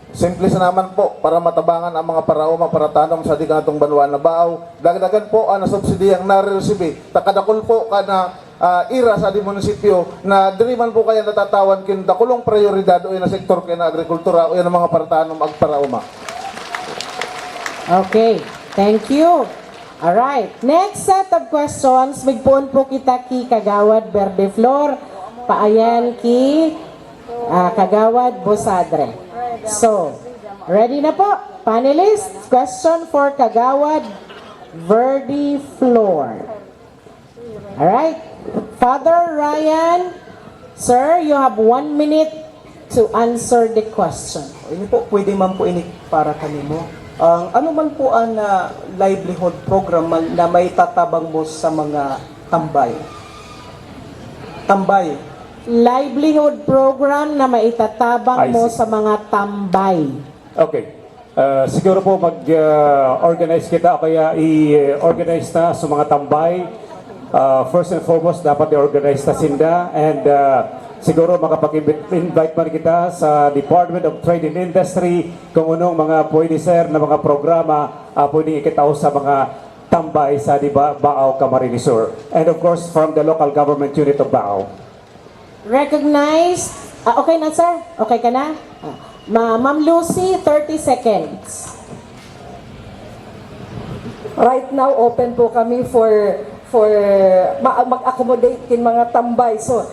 Simple sa naman po, para matabangan ang mga parauma para tanom sa dikanatong banwa na Baaw. Dagdagan po ang subsidiyang nare-receive. Takadakol po ka na ira sa di munisipyo na diriman po kaya natatawan kin dakulong prioridad o na sektor kaya na agrikultura o yan ang mga paratanom ag parauma. Okay, thank you. Alright, next set of questions, bigpuon po kita ki Kagawad Verdeflor, paayan ki Kagawad Bosadre. So, ready na po, panelists. Question for Kagawad Verdeflor. Alright, Father Ryan, sir, you have 1 minute to answer the question. Ini po, pwede man po ini para kanimo. Ang ano man po ang livelihood program na may tatabang mo sa mga tambay? Tambay. Livelihood program na maitatabang I mo see. sa mga tambay. Okay. Siguro po mag-organize kita o kaya i-organize na sa mga tambay. First and foremost, dapat i-organize na sinda and siguro makapag-invite man kita sa Department of Trade and Industry kung anong mga pwede sir na mga programa pwede ikitaw sa mga tambay sa Baaw, Camarines Sur. And of course, from the local government unit of Baaw. Recognized. Okay na, sir? Okay ka na? Ma'am Lucy, 30 seconds. Right now, open po kami for mag-accommodate kin mga tambay. So,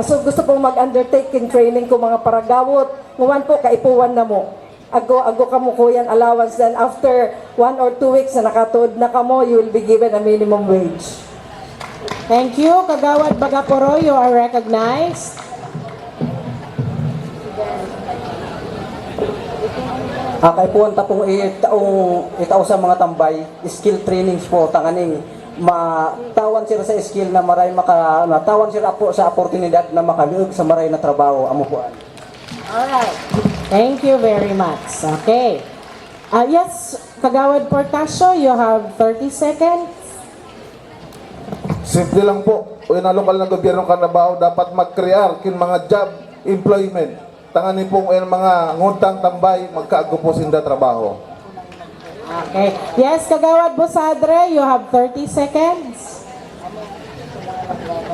so gusto pong mag-undertake kin training ko mga paragawot. Nguwan po, kaipuwan na mo. Ago kamo ko yan allowance. Then after 1 or 2 weeks na nakatuod na kamo, you will be given a minimum wage. Thank you. Kagawad Bagaporo, you are recognized. Kay po ang tapong itaw sa mga tambay, skill trainings po, tanganing matawan sila sa skill na maray matawan sila po sa oportunidad na makaluog sa maray na trabaho. Amo po. Alright. Thank you very much. Okay. Yes, Kagawad Portasio, you have 30 seconds. Simple lang po. O yung lokal na gobyerno Carabao dapat mag-create kin mga job employment. Tanganin pong yung mga nguntang tambay, magkaago po sinda trabaho. Okay. Yes, Kagawad Busadre, you have 30 seconds.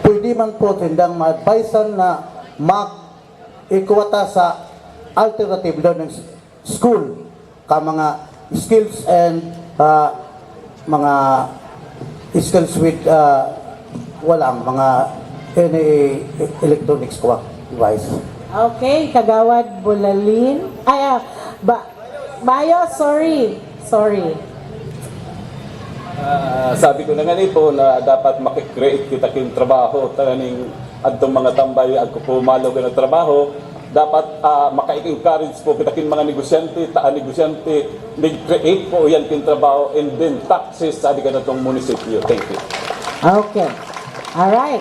Pwede man po tindang ma-advisean na mag-ikwata sa alternative learning school ka mga skills and mga skills with walang mga any electronics device. Okay, Kagawad Bulalin. Bayo, sorry. Sabi ko na nga po na dapat makikreate kita yung trabaho talaning adtong mga tambay agko pumalo na trabaho dapat maka-encourage po kita kin mga negosyante mag-create po yan kin trabaho and then taxes sa ka na tong munisipyo. Thank you. Okay. All right.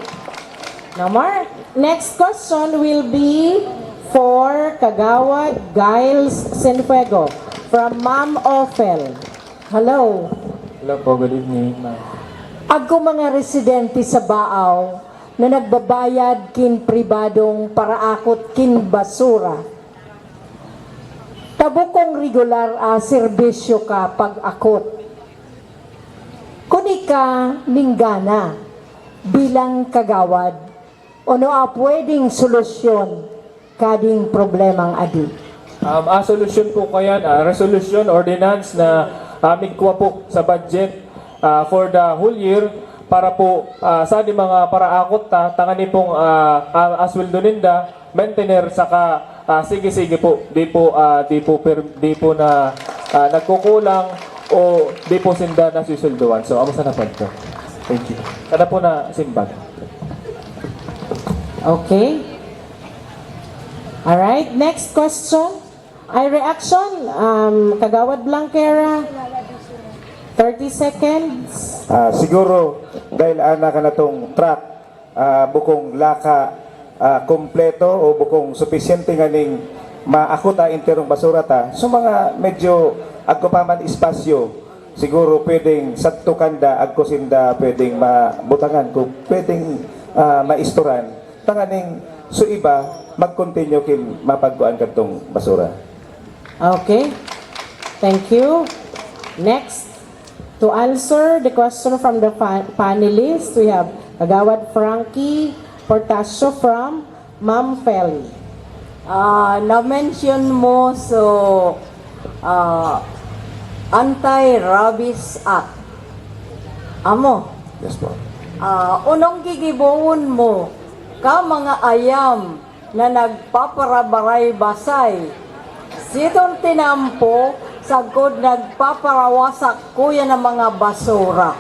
No more. Next question will be for Kagawad Giles Sinfuego from Ma'am Ophel. Hello. Hello po, good evening, ma'am. Ako mga residente sa Baaw na nagbabayad kin pribadong paraakot kin basura. Tabukong regular serbisyo ka pag-akot. Kuni ka minggana bilang kagawad, ano pwedeng solusyon kading problemang adi? Solusyon po kaya resolution, ordinance na aming kuha po sa budget for the whole year para po sa di mga paraakot tangani pong asweldo ninda, maintainer saka sige po di po na nagkukulang o di po sinda na susulduan. So amo sana po. Thank you. Kada po na simbag. Okay. All right. Next question. Ay reaction. Kagawad Blanquera. 30 seconds. Siguro dahil ana ka na tong truck bukong laka kompleto o bukong sufisyente nganing maakot interong basura ta so mga medyo agko pa man espasyo siguro pwedeng sakto kanda agko sinda pwedeng mabutangan kung pwedeng maistoran tanganing so iba mag-continue kin mapagkuan kadtong basura. Okay. Thank you. Next, to answer the question from the panelists, we have Kagawad Frankie Portasio from Ma'am Feli. Na-mention mo Anti-Rabies Act. Amo? Yes po. Unong gigibawon mo ka mga ayam na nagpaparabaray basay. Sitong tinampo sagod nagpaparawasak kuya ng mga basura.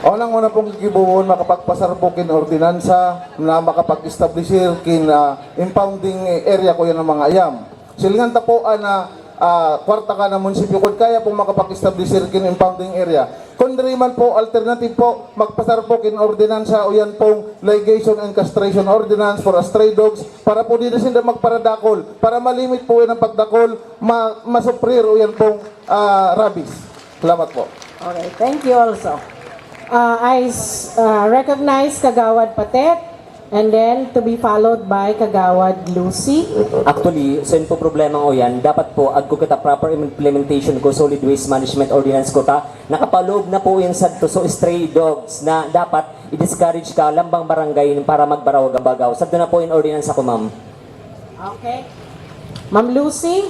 Unang una pong kikibuhon makapagpasarbukin ordinansa na makapag-establisher kin impounding area ko yan ng mga ayam. Silingan tapuan na kwarta ka ng munisipyo kung kaya pong makapag-establish kin impounding area. Kung di man po, alternative po, magpasar po kin ordinansa o yan pong ligation and castration ordinance for stray dogs para po di na sila magparadakol, para malimit po yan ang pagdakol, masuprir o yan pong rabies. Salamat po. Okay, thank you also. I recognize Kagawad Patet, and then to be followed by Kagawad Lucy. Actually, sen po problema ko yan, dapat po agko kita proper implementation ko solid waste management ordinance ko ta, nakapaloob na po yan sa so stray dogs na dapat i-discourage ka lambang barangay para magbaraw-gabagaw. Sadto na po yung ordinance ako, ma'am. Okay. Ma'am Lucy?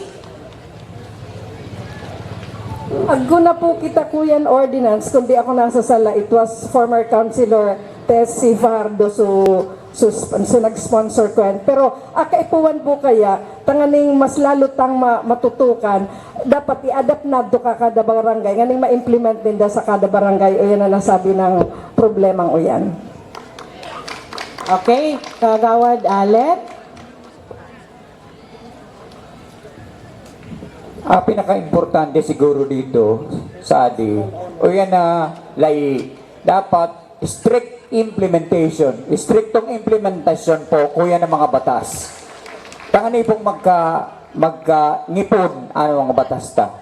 Aggo na po kita kuyan ordinance, kundi ako nasa sala. It was former councilor Tess Sivardo so nag-sponsor ko yan. Pero akaipuan po kaya, tanganing mas lalo tang matutukan, dapat i-adapt na do ka kada barangay, nganing ma-implement din da sa kada barangay, o yan na nasabi ng problemang o yan. Okay, Kagawad Alet? Pinaka-importante siguro dito sa ADI, o yan na dapat strict implementation, strictong implementasyon po kuya ng mga batas. Tangani pong magka-ngipon ano mga batas ta.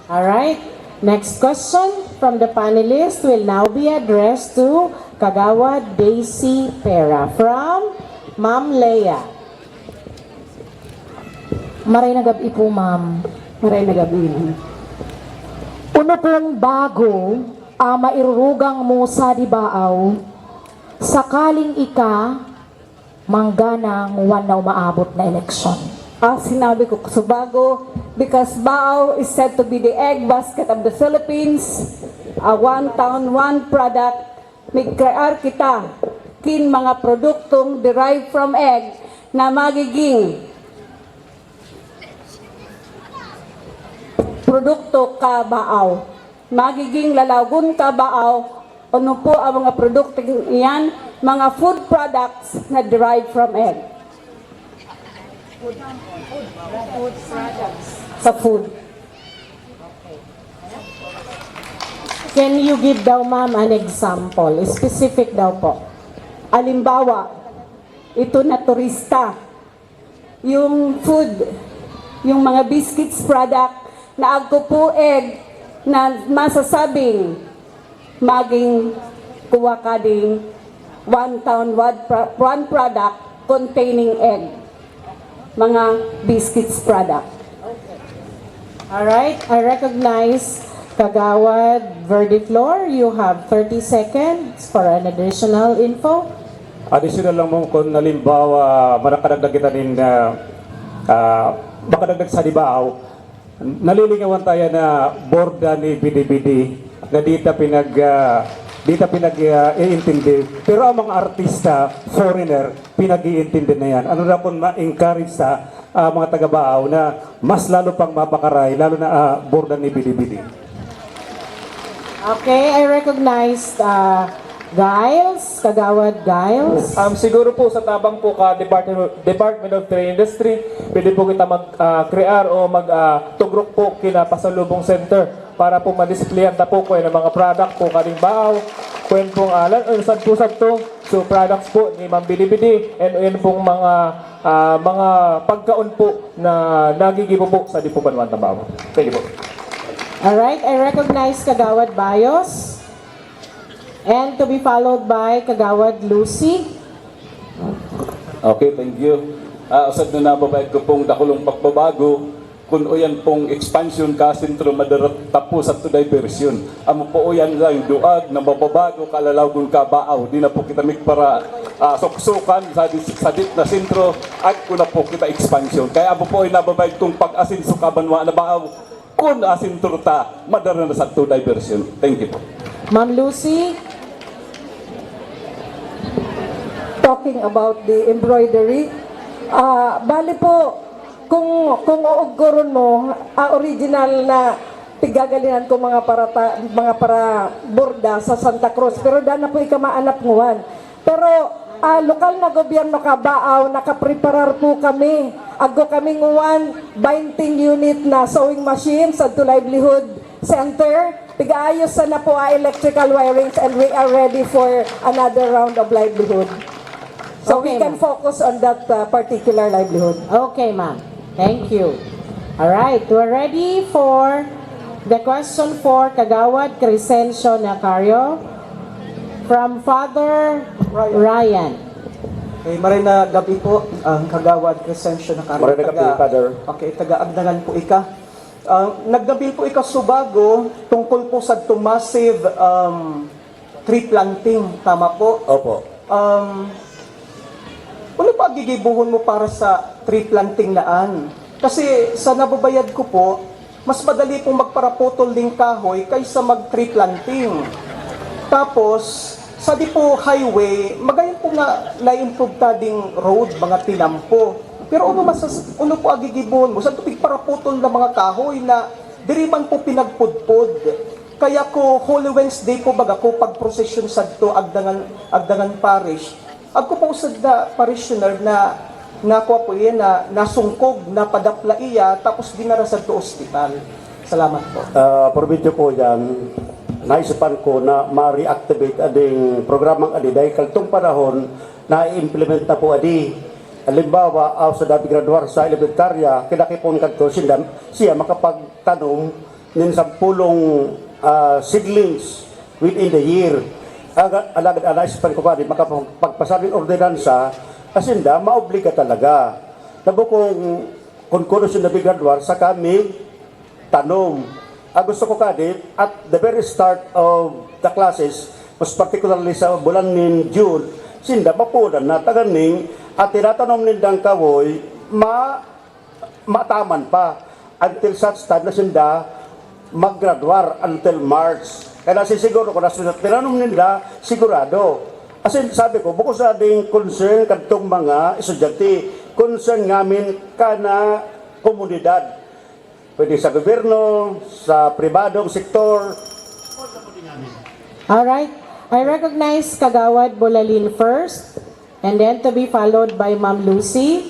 Alright, next question from the panelists will now be addressed to Kagawad Daisy Pera from Ma'am Leia. Maray na gabi po, ma'am. Maray na gabi. Uno pong bago, mairurugang mo sa dibaaw, sakaling ika, mangganang wanaw maabot na eleksyon. Sinabi ko sa bago, because Baaw is said to be the egg basket of the Philippines, one town, one product, mag-create kita kin mga produktong derived from egg na magiging produkto ka Baaw. Magiging lalagun ka Baaw. Ano po ang mga produkto iyan? Mga food products na derived from egg. Food products. Sa food. Can you give daw, ma'am, an example? Specific daw po. Alimbawa, ito na turista. Yung food, yung mga biscuits product na agko egg na masasabing maging kuha ka ding one town, one product containing egg. Mga biscuits product. Alright, I recognize Kagawad Verdiflor. You have 30 seconds for an additional info. Additional lang mo kung nalimbawa, makadagdag kita din na makadagdag sa dibaaw. Nalilingawan tayo na borda ni BDBD na dita pinag-iintindi. Pero ang mga artista, foreigner, pinag-iintindi na yan. Ano na kung ma-encourage sa mga taga-Baaw na mas lalo pang mapakaray, lalo na borda ni BDBD. Okay, I recognize Giles, Kagawad Giles. Siguro po sa tabang po ka Department of Trade Industry, pwede po kita mag-create o mag-tugrok po kina Pasalubong Center para po ma-displayan na po ko ng mga product po kaling Baaw, kung pong sad-to, so products po ni Ma'am Bilibidi, and yun pong mga pagkaon po na nagigibo po sa Dipo Banwan na Baaw. Thank you po. Alright, I recognize Kagawad Bayos. And to be followed by Kagawad Lucy. Okay, thank you. Usad na nababayad ko pong dakulong pagbabago kung uyan pong expansion ka sentro madarat tapos at diversion. Amo po uyan lang duag na mababago kalalawgon ka Baaw. Di na po kita para suksukan sa dit na sentro at kung na po kita expansion. Kaya amo po ay nababayad kong pag-asinso ka Banwa na Baaw kung asintro ta madara na sa diversion. Thank you po. Ma'am Lucy. Talking about the embroidery, bali po, kung uuguron mo, original na pigagalingan ko mga para borda sa Santa Cruz, pero dana po ikamaanap nguwan. Pero lokal na gobyerno ka Baaw, nakapreparar po kami Aggo kaming 1 binding unit na sewing machine sa to livelihood center. Pigaayos sa na po electrical wirings and we are ready for another round of livelihood. So we Okay, can ma'am. focus on that particular livelihood. Okay, ma'am. Thank you. All right, we're ready for the question for Kagawad Crescencio Nacario from Father Ryan. Okay, maray na gabi po ang Kagawad Crescencio na Maray na gabi, Father. Okay, taga-agdangan po ika. Naggabil po ika Subago tungkol po sa massive tree planting. Tama po? Opo. Ano pa gigibuhon mo para sa tree planting naan? Kasi sa nababayad ko po, mas madali pong magparaputol ng kahoy kaysa mag-tree planting. Tapos, sa di po highway, magayon po nga na-improve tading road, mga tinampo. Pero ano po agigibon mo? Sa tubig paraputol ng mga kahoy na diriman po pinagpudpod. Kaya ko, Holy Wednesday po baga ko pag-procession sa to Agdangan Parish. Ako po sa parishioner na nakuha po yan na nasungkog, napadapla iya, tapos dinara sa to ospital. Salamat po. Providyo po yan, naisipan ko na ma-reactivate ading programang adi dahil kaltong panahon na i-implement na po adi. Halimbawa, sa dabi graduar sa elementarya, kinakipon kanto siya makapagtanom ng 10 seedlings within the year. Alagad naisipan ko pa rin, makapagpasarin ordinansa, asinda, maobliga talaga. Nabukong kung siya dabi graduar sa kami tanom. Gusto ko kadit, at the very start of the classes, mas particularly sa bulan ni June, sinda mapunan na taganing at tinatanom nindang kawoy, mataman pa until such time na sinda mag-graduar until March. Kaya nasisiguro ko na tinanom nila, sigurado. Kasi sabi ko, bukod sa ating concern kadtong mga estudyante, concern ngamin kana komunidad. Pwede sa gobyerno, sa pribadong sektor. Alright, I recognize Kagawad Bulalin first, and then to be followed by Ma'am Lucy.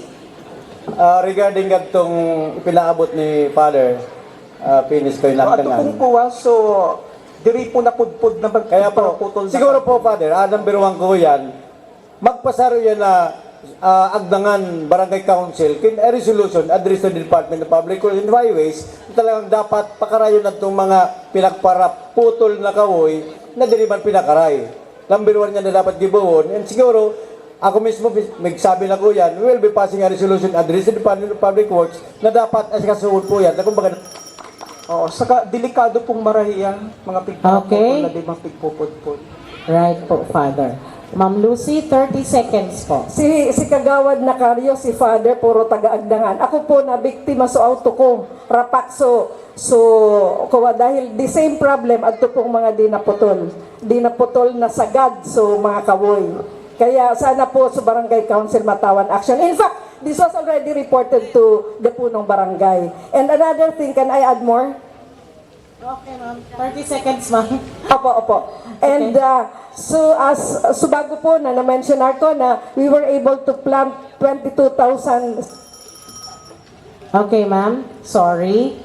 Regarding gatong pinaabot ni Father, finish ko yung Ato nagdangan. kung kuwa, so diri po napudpud na Kaya po, magparaputol na. siguro po, Father, number 1 ko yan, magpasaro yan na Agdangan Barangay Council, kin a resolution addressed to the Department of Public Works and Highways, talagang dapat pakarayon na itong mga pinagparaputol na kawoy na diriman pinakaray. Number 1 yan na dapat gibuhon. And siguro, ako mismo, magsabi na ko yan, we will be passing a resolution addressed to the Department of Public Works na dapat asikasuhon po yan. Na kumbaga, saka delikado pong marahiyan, mga pigpupod Okay. na di mga pigpupod. Right po, Father. Ma'am Lucy, 30 seconds po. Si Kagawad Nacario, si Father, puro taga-agdangan. Ako po na biktima sa auto ko, rapak kuwa dahil the same problem adto pong mga dinaputol na sagad mga kawoy. Kaya sana po sa Barangay Council matawan action. In fact, this was already reported to the punong barangay. And another thing, can I add more? Okay, ma'am. 30 seconds, ma'am. Opo. And so bago po na-mention ko na we were able to plant 22,000. Okay, ma'am. Sorry.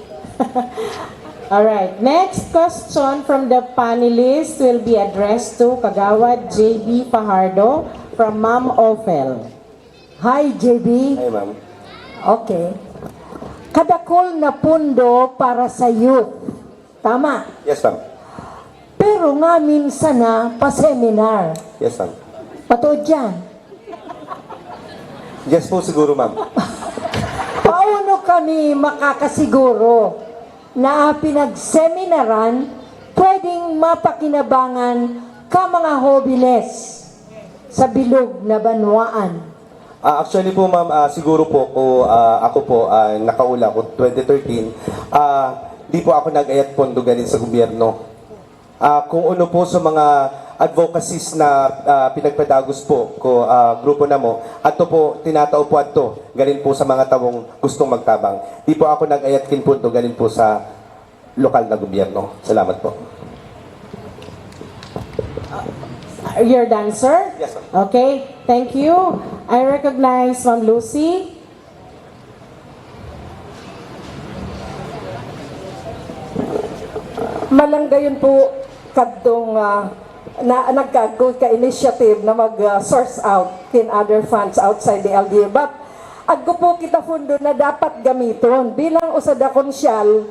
All right. Next question from the panelists will be addressed to Kagawad JB Fajardo from Ma'am Ophel. Hi, JB. Hi, ma'am. Okay. Kadakol na pundo para sa youth. Tama. Yes, ma'am. Pero nga minsan na pa-seminar. Yes, ma'am. Patuod dyan. Yes po siguro, ma'am. Paano kami makakasiguro na pinag-seminaran pwedeng mapakinabangan ka mga hobiless sa bilog na banwaan? Actually po ma'am, siguro po ako po nakaula ko 2013, di po ako nag-ayat pondo galing sa gobyerno. Kung ano po sa mga advocacies na pinagpadagos po ko grupo na mo, ato po tinatao po ato galing po sa mga tawong gustong magtabang. Di po ako nag-ayat kin pondo galing po sa lokal na gobyerno. Salamat po. You're done, sir? Yes, ma'am. Okay, thank you. I recognize Ma'am Lucy. lang gayon po kadtong na nagkago ka initiative na mag-source out in other funds outside the LGU. But agko po kita fundo na dapat gamiton bilang usada konsyal,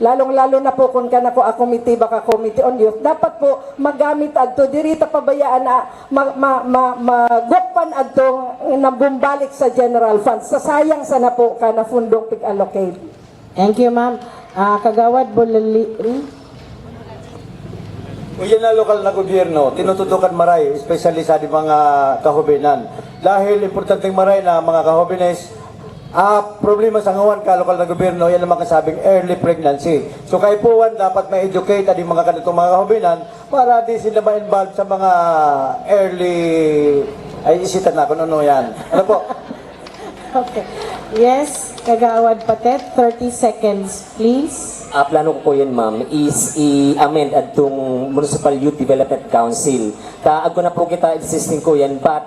lalong-lalo na po kung ka na po a committee baka committee on youth, dapat po magamit adto dirita pabayaan na magukpan adto na bumbalik sa general funds. Sayang sana po ka na fundong pig-allocate. Thank you, ma'am. Kagawad Bulali. Uyan na lokal na gobyerno, tinututukan maray, especially sa di mga kahubinan. Dahil importanteng maray na mga kahubines, problema sa ngawan ka lokal na gobyerno, yan ang makasabing early pregnancy. So kay puwan, dapat ma-educate ang mga kanitong mga kahubinan para di sila ma-involve sa mga early, ay isitan na kung ano yan. Ano po? Okay. Yes, Kagawad Patet, 30 seconds, please. Plano ko po yun, ma'am, is i-amend atong Municipal Youth Development Council. Ako na po kita existing ko yan, but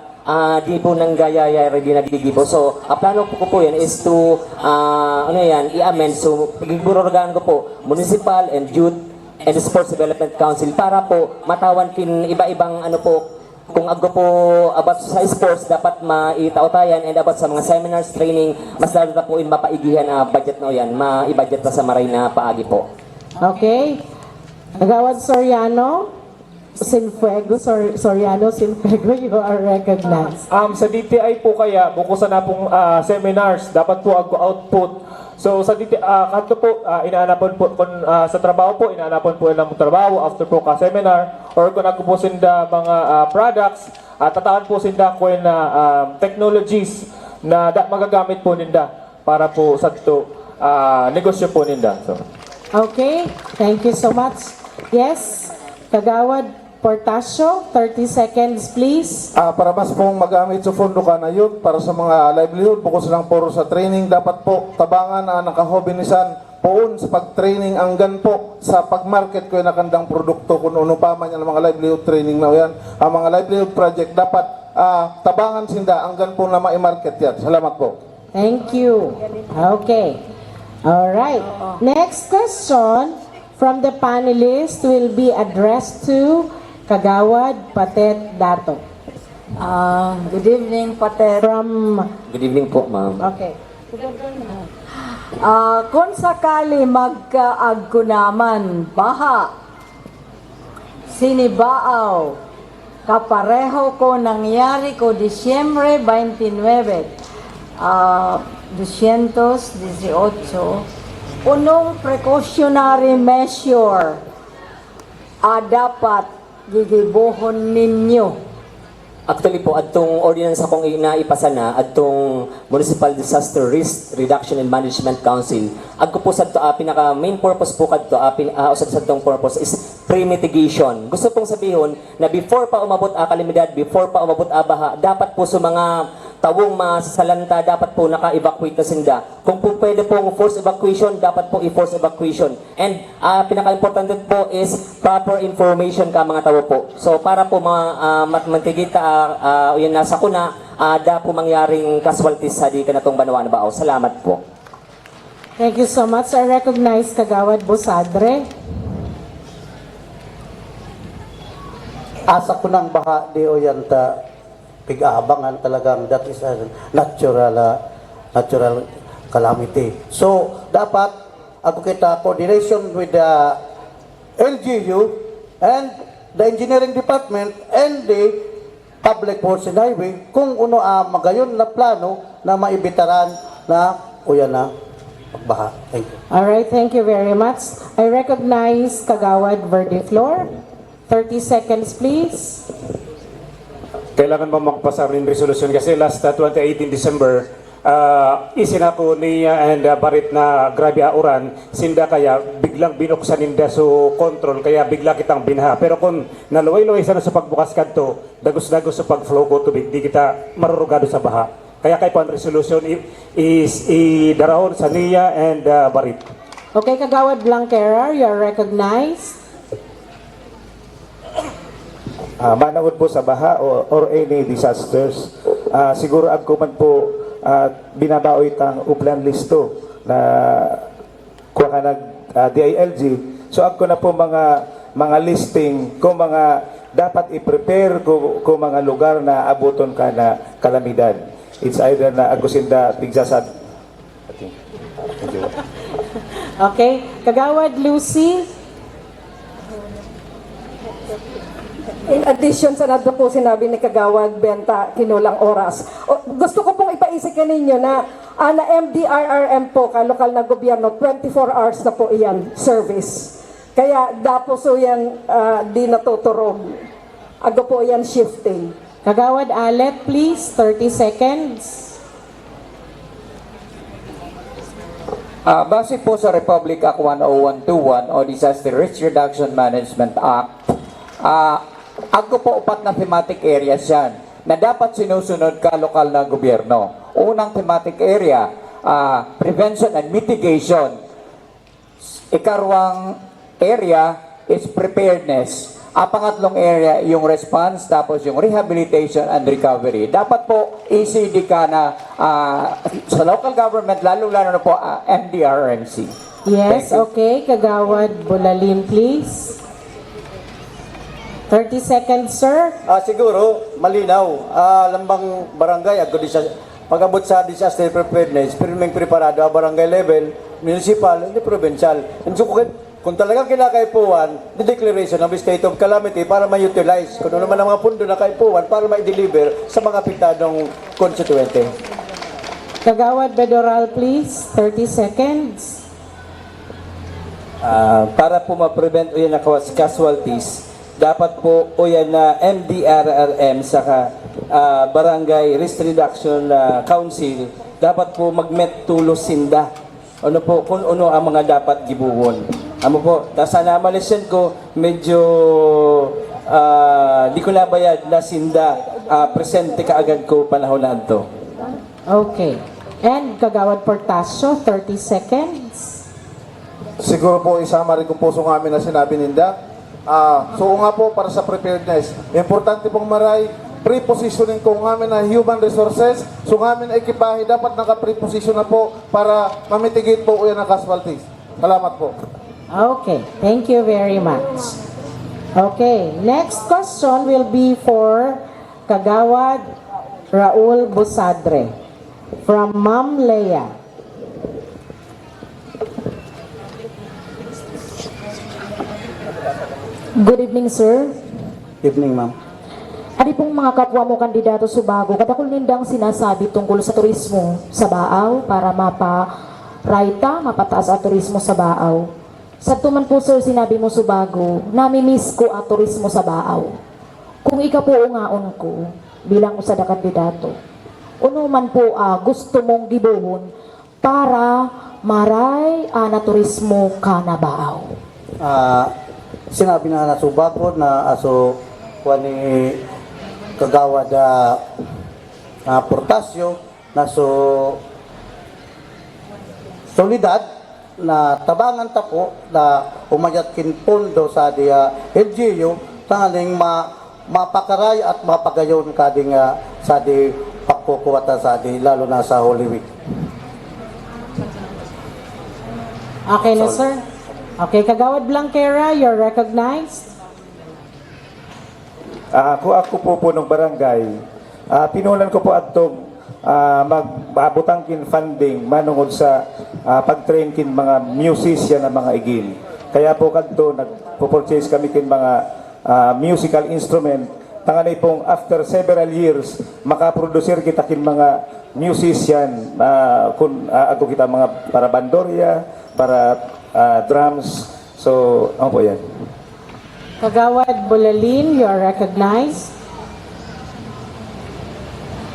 di po nang gaya ready nagigibo. So, plano ko po yan is to, i-amend. So, pagigburorgaan ko po, Municipal and Youth and Sports Development Council para po matawan kin iba-ibang kung aggo po about sa sports dapat maitautayan and about sa mga seminars, training, mas lalo na po mapaigihan budget na yan, ma-i-budget na sa maray na paagi po. Okay. Kagawad Soriano Sinfuego, you are recognized. Sa DTI po kaya, bukusan na pong seminars, dapat po aggo output. So sa DTI, kanto po, inaanapan po, kung sa trabaho po, inaanapan po ng trabaho after po ka seminar, or kung ako po sinda mga products, tataan po sinda ko na technologies na magagamit po ninda para po sa ito, negosyo po ninda. So. Okay, thank you so much. Yes, Kagawad Portasio, 30 seconds please. Para mas pong magamit sa fondo ka na yun, para sa mga livelihood, bukod lang puro sa training, dapat po tabangan na nakahobinisan poon sa pag-training anggan po sa pag-market ko yung nakandang produkto kung ano pa man yung mga livelihood training na yan. Ang mga livelihood project dapat tabangan sinda anggan po na ma-market yan. Salamat po. Thank you. Okay. All right. Next question from the panelists will be addressed to Kagawad Patet Dato. Good evening, Patet. Good evening po, ma'am. Okay. Kung sakali magkaagko naman, baha, sinibaaw, kapareho ko nangyari ko Disyembre 29, 218, unong precautionary measure dapat gigibuhon ninyo? Actually po, atong ordinance akong inaipasa na, atong Municipal Disaster Risk Reduction and Management Council, agko po sa pinaka main purpose po kadto, usad sa tong purpose is pre-mitigation. Gusto pong sabihin na before pa umabot kalamidad, before pa umabot baha, dapat po sa mga tawong masasalanta, dapat po naka-evacuate na sinda. Kung po pwede pong force evacuation, dapat po i-force evacuation. And pinaka-importante po is proper information ka mga tawo po. So para po mantigita yun nasa kuna, da po mangyaring casualties sa di kanatong Banwa na Baaw. Salamat po. Thank you so much. I recognize Kagawad Busadre. Asa ko ng baha di o yan pig-aabangan talagang that is a natural calamity. So, dapat ako kita coordination with the LGU and the engineering department and the public works and highway kung uno magayon na plano na maibitaran na uyan na pagbaha. Thank you. All right, thank you very much. I recognize Kagawad Verdiflor. 30 seconds, please. Kailangan ba magpasa rin resolution kasi last 2018 December isinako niya and Barit na grabe auran sinda kaya biglang binuksan ninda so control kaya bigla kitang binha pero kung naluway-luway sana sa pagbukas kadto dagos-dagos sa pagflow ko tubig di kita marurugado sa baha kaya kay pan resolution is idarahon sa niya and Barit. Okay, Kagawad Blanquera, you are recognized. Manawod po sa baha or any disasters. Siguro agko man po binabaoy tang upland listo na kuha ka nag DILG. So ako na po mga listing kung mga dapat i-prepare kung mga lugar na abuton ka na kalamidad. It's either na agusinda tigsasad. Thank you. Okay, Kagawad Lucy. In addition sa nato po sinabi ni Kagawad Benta, kinulang oras. Gusto ko pong ipaisip ninyo na MDRRM po, lokal na gobyerno, 24 hours na po iyan, service. Kaya dapo so yan di natuturog. Ago po yan shifting. Kagawad Alet, please, 30 seconds. Base po sa Republic Act 10121 o Disaster Risk Reduction Management Act, ako po upat na thematic areas yan na dapat sinusunod ka lokal na gobyerno. Unang thematic area, prevention and mitigation. Ikarwang area is preparedness. Pangatlong area, yung response, tapos yung rehabilitation and recovery. Dapat po ECD ka na sa local government, lalo-lalo na po MDRMC. Yes, okay. Kagawad Bulalin, please. 30 seconds, sir. Siguro, malinaw. Lambang barangay, pag-abot sa disaster preparedness, pirming preparado, barangay level, municipal, hindi provincial. And so, kung talagang kinakaipuan, the declaration of state of calamity para ma-utilize. Kung ano naman ang mga pundo na kaipuan para ma-deliver sa mga pitadong konstituente. Kagawad Bedoral, please. 30 seconds. Para po ma-prevent o yan na casualties, dapat po o yan na MDRRM saka Barangay Risk Reduction Council, dapat po magmet tulos sinda. Ano po, kung ano ang mga dapat gibuwon. Amo po, sana malisyan ko, medyo di ko nabayad na sinda, presente kaagad ko panahon na ito. Okay. And Kagawad Portasio, 30 seconds. Siguro po isama rin ko po sa amin na sinabi ninda. So nga po para sa preparedness, importante pong maray pre-positioning ko ngamin na human resources. So ngamin ekipahe dapat naka-pre-position na po para mamitigate po yan ang casualties. Salamat po. Okay, thank you very much. Okay, next question will be for Kagawad Raul Busadre from Ma'am Leia. Good evening, sir. Evening, ma'am. Adi pong mga kapwa mo kandidato Subago, katakol nindang sinasabi tungkol sa turismo sa Baaw para mapataas ang turismo sa Baaw. Sa tuman po, sir, sinabi mo Subago, nami-miss ko ang turismo sa Baaw. Kung ika po ungaon ko bilang usa na kandidato, uno man po gusto mong gibuhon para maray na turismo ka na Baaw. Sinabi na Subago na aso ni Kagawad Portasio na solidad na tabangan tapo na umayat kin pondo sa LGU tangaling mapakaray at mapagayon kading sa di pagkukuwata sa di lalo na sa Holy Week. Okay na, sir. Okay, Kagawad Blanquera, you're recognized. Ako po ng barangay, pinunan ko po atong magbabutangkin funding manungod sa pag-train kin mga musician na mga igil. Kaya po kadto nagpo-purchase kami kin mga musical instrument. Tanganay pong after several years makaproducer kita kin mga musician kung ako kita mga para bandorya, para drums. So, ano po yan? Kagawad Bulalin, you are recognized.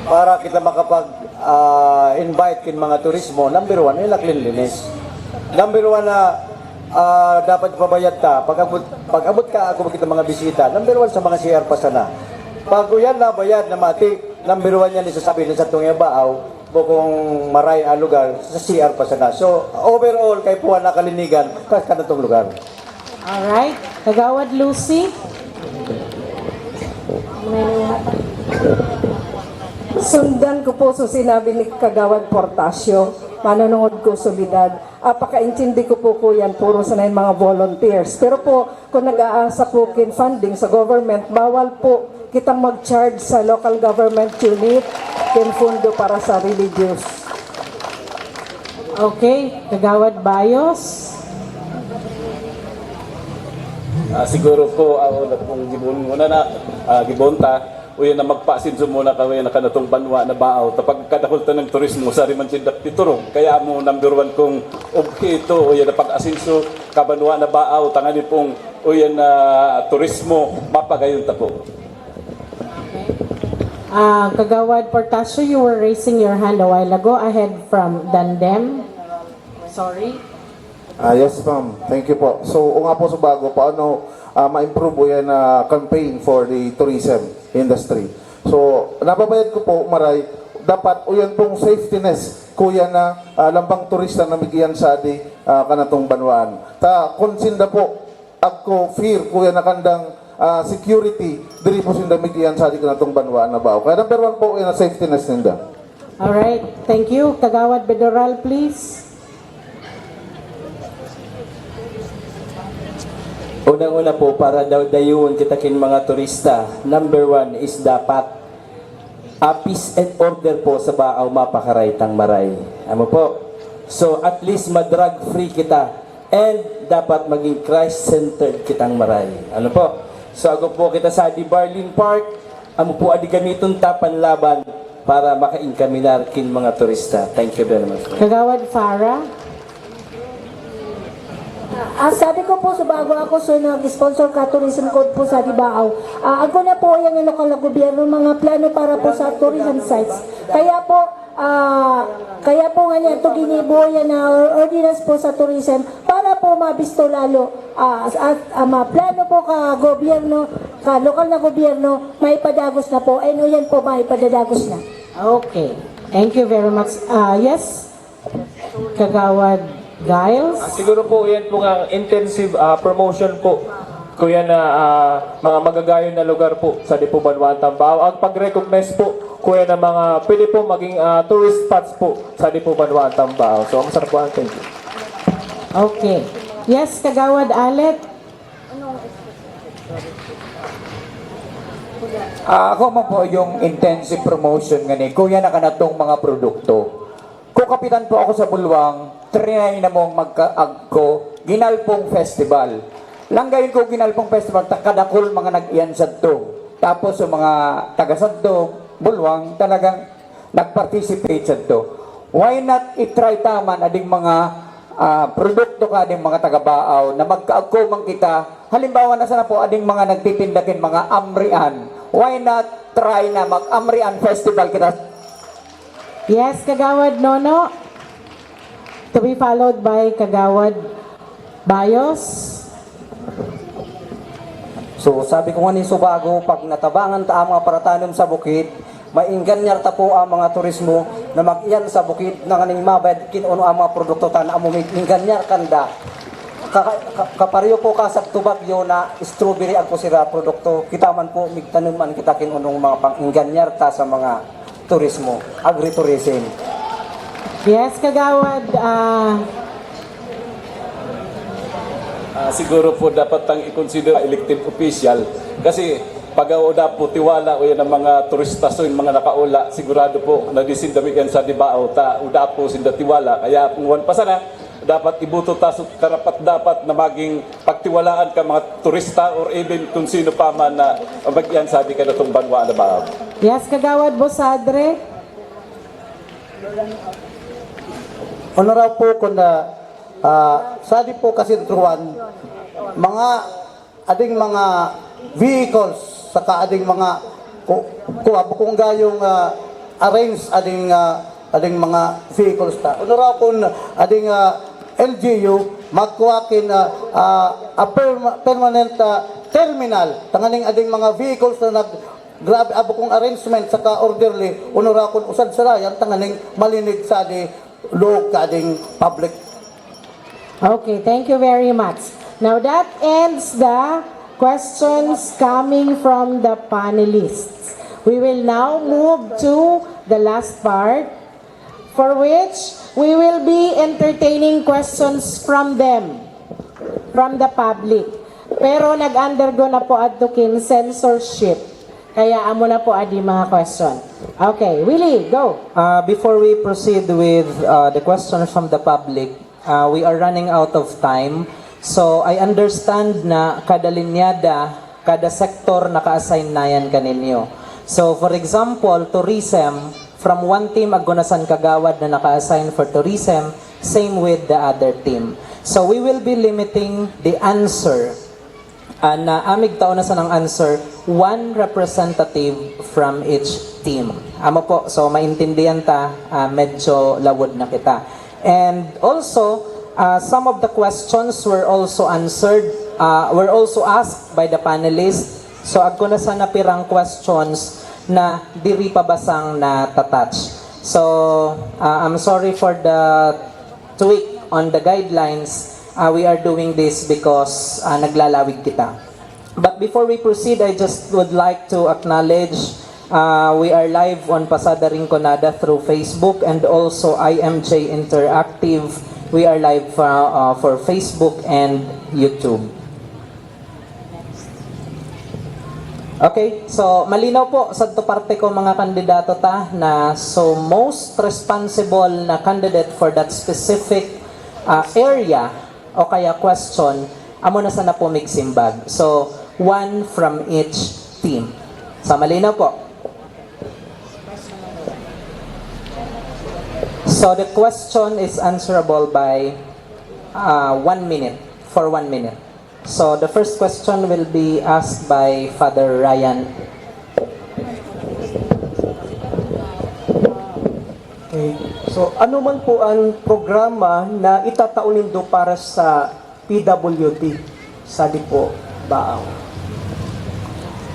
Para kita makapag-invite kin mga turismo, number one, nila cleanliness. Number one na dapat pabayad ta. Pag-abot ka, ako kita mga bisita, number one sa mga CR pa sana. Pag yan na bayad na mati, number one yan isasabihin sa Tungya Baaw, bukong maray ang lugar sa CR pa sana. So, overall, kay Puan na Kalinigan, kanatong lugar. Alright. Kagawad Lucy. Sundan ko po sa sinabi ni Kagawad Portasio. manonood ko solidad. Pakaintindi ko po yan, puro sanay mga volunteers. Pero po, kung nag-aasa po kin funding sa government, bawal po kitang mag-charge sa local government unit kin fundo para sa religious. Okay, Kagawad Bayos. Siguro po, una pong gibon muna na, gibonta, uyan na magpasinso muna kami na kanatong banwa na baaw. Tapag kadakulta ng turismo sa Rimansindak Piturong. Kaya mo number one kong objeto, uyan na pag-asinso, kabanwa na baaw, tangani pong uyan na turismo, mapagayon ta po. Kagawad Portasio, you were raising your hand a while ago ahead from Dandem. Sorry. Yes, ma'am. Thank you po. So, nga po sa bago, paano ma-improve po yan na campaign for the tourism industry. So, nababayad ko po, Maray, dapat o yan pong safetyness, kuya na lambang turista na bigyan sa di kanatong banwaan. Ta, konsinda po, ako fear, kuya na kandang security, diri po sinda bigyan sa di kanatong banwaan na bao. Kaya number one po, yan na safetyness ninda. Alright, thank you. Kagawad Bedoral, please. Unang-una po, para daw dayuon kita kin mga turista, number one is dapat peace and order po sa baaw mapakaraitang maray. Ano po? So at least madrag free kita and dapat maging Christ-centered kitang maray. Ano po? So ako po kita sa di Barlin Park, amo po adi gamiton tapan laban para maka-inkaminar kin mga turista. Thank you very much. Kagawad Farah. Sabi ko po sa bago ako nag-sponsor ka tourism code po sa Dibaaw. Ako na po yan ng lokal na gobyerno mga plano para po sa tourism sites. Kaya po nga niya ito ginibo yan na ordinance po sa tourism para po mabisto lalo plano po ka gobyerno, ka lokal na gobyerno, may padagos na po. Ano yan po, may padadagos na. Okay. Thank you very much. Yes, Kagawad Giles? Siguro po yan po ang intensive promotion po kuya na mga magagayon na lugar po sa Dipo Banwaan Tambao. Ang pag-recognize po kuya na mga pwede po maging tourist spots po sa Dipo Banwaan Tambao. So ang sarap po ang thank you. Okay. Yes, Kagawad Alet? Ako man po yung intensive promotion ngani. Kuya na kanatong mga produkto. Kung kapitan po ako sa Bulwang, trinay na mong magkaag ko, Ginalpong Festival. Langgayin ko Ginalpong Festival, takadakol mga nag-iyan sa to. Tapos yung mga taga-sadto, Bulwang, talagang nag-participate sa to. Why not itry taman ading mga produkto ka ading mga taga-baaw na magkaag ko man kita. Halimbawa na sana po ading mga nagtitindakin, mga amrian. Why not try na mag-amrian festival kita? Yes, Kagawad Nono. To be followed by Kagawad Bayos. So sabi ko nga ni Subago, pag natabangan ta ang mga paratanom sa bukid, mainganyar ta po ang mga turismo na mag-iyan sa bukid na kaning mabad kinuno ang mga produkto ta na amo inganyar kanda. Kaparyo po ka sa tubagyo na strawberry ang kusira produkto. Kita man po migtanuman kita kinunong mga pang-inganyar ta sa mga turismo, agritourism. Yes, Kagawad. Siguro po dapat tang i-consider elected official kasi pag-auda po tiwala o yan ang mga turista so yung mga nakaula sigurado po na disindamigan sa Dibaaw ta uda po sinda tiwala kaya kung wan pa sana dapat ibuto ta karapat dapat na maging pagtiwalaan ka mga turista or even kung sino pa man na magyan sa di kanatong banwa na Dibaaw. Yes, Kagawad Bosadre. Honoraw po kung na sadi po kasi truan mga ading mga vehicles saka ading mga kung gayong arrange ading mga vehicles ta. Honoraw kung ading LGU magkuwakin permanent terminal tanganing ading mga vehicles na grabe abo kong arrangement saka orderly honoraw kung usad sa yan tanganing malinig sa di low kading public. Okay, thank you very much. Now that ends the questions coming from the panelists. We will now move to the last part for which we will be entertaining questions from them, from the public. Pero nag-undergo na po adtukin censorship. Kaya amo na po adi mga question. Okay, Willie, go. Before we proceed with the questions from the public, we are running out of time. So I understand na kada linyada, kada sektor naka-assign na yan kaninyo. So for example, tourism, from one team Agunasan Kagawad na naka-assign for tourism, same with the other team. So we will be limiting the answer. Na amig taon na sa ng answer, one representative from each team. Amo po, so maintindihan ta, medyo lawod na kita. And also, some of the questions were also answered, were also asked by the panelists. So agko na sa napirang questions na diri pa basang na tatouch. So I'm sorry for the tweak on the guidelines. We are doing this because naglalawig kita. But before we proceed, I just would like to acknowledge we are live on Pasada Rinconada through Facebook and also IMJ Interactive. We are live for Facebook and YouTube. Okay, so malinaw po sa to parte ko mga kandidato ta na so most responsible na candidate for that specific area o kaya question, amo na sana po mixing bag. So, one from each team. So, malinaw po. So, the question is answerable by 1 minute, for 1 minute. So, the first question will be asked by Father Ryan. Okay. So, ano man po ang programa na itataon nindo para sa PWD? Sabi po, Baaw.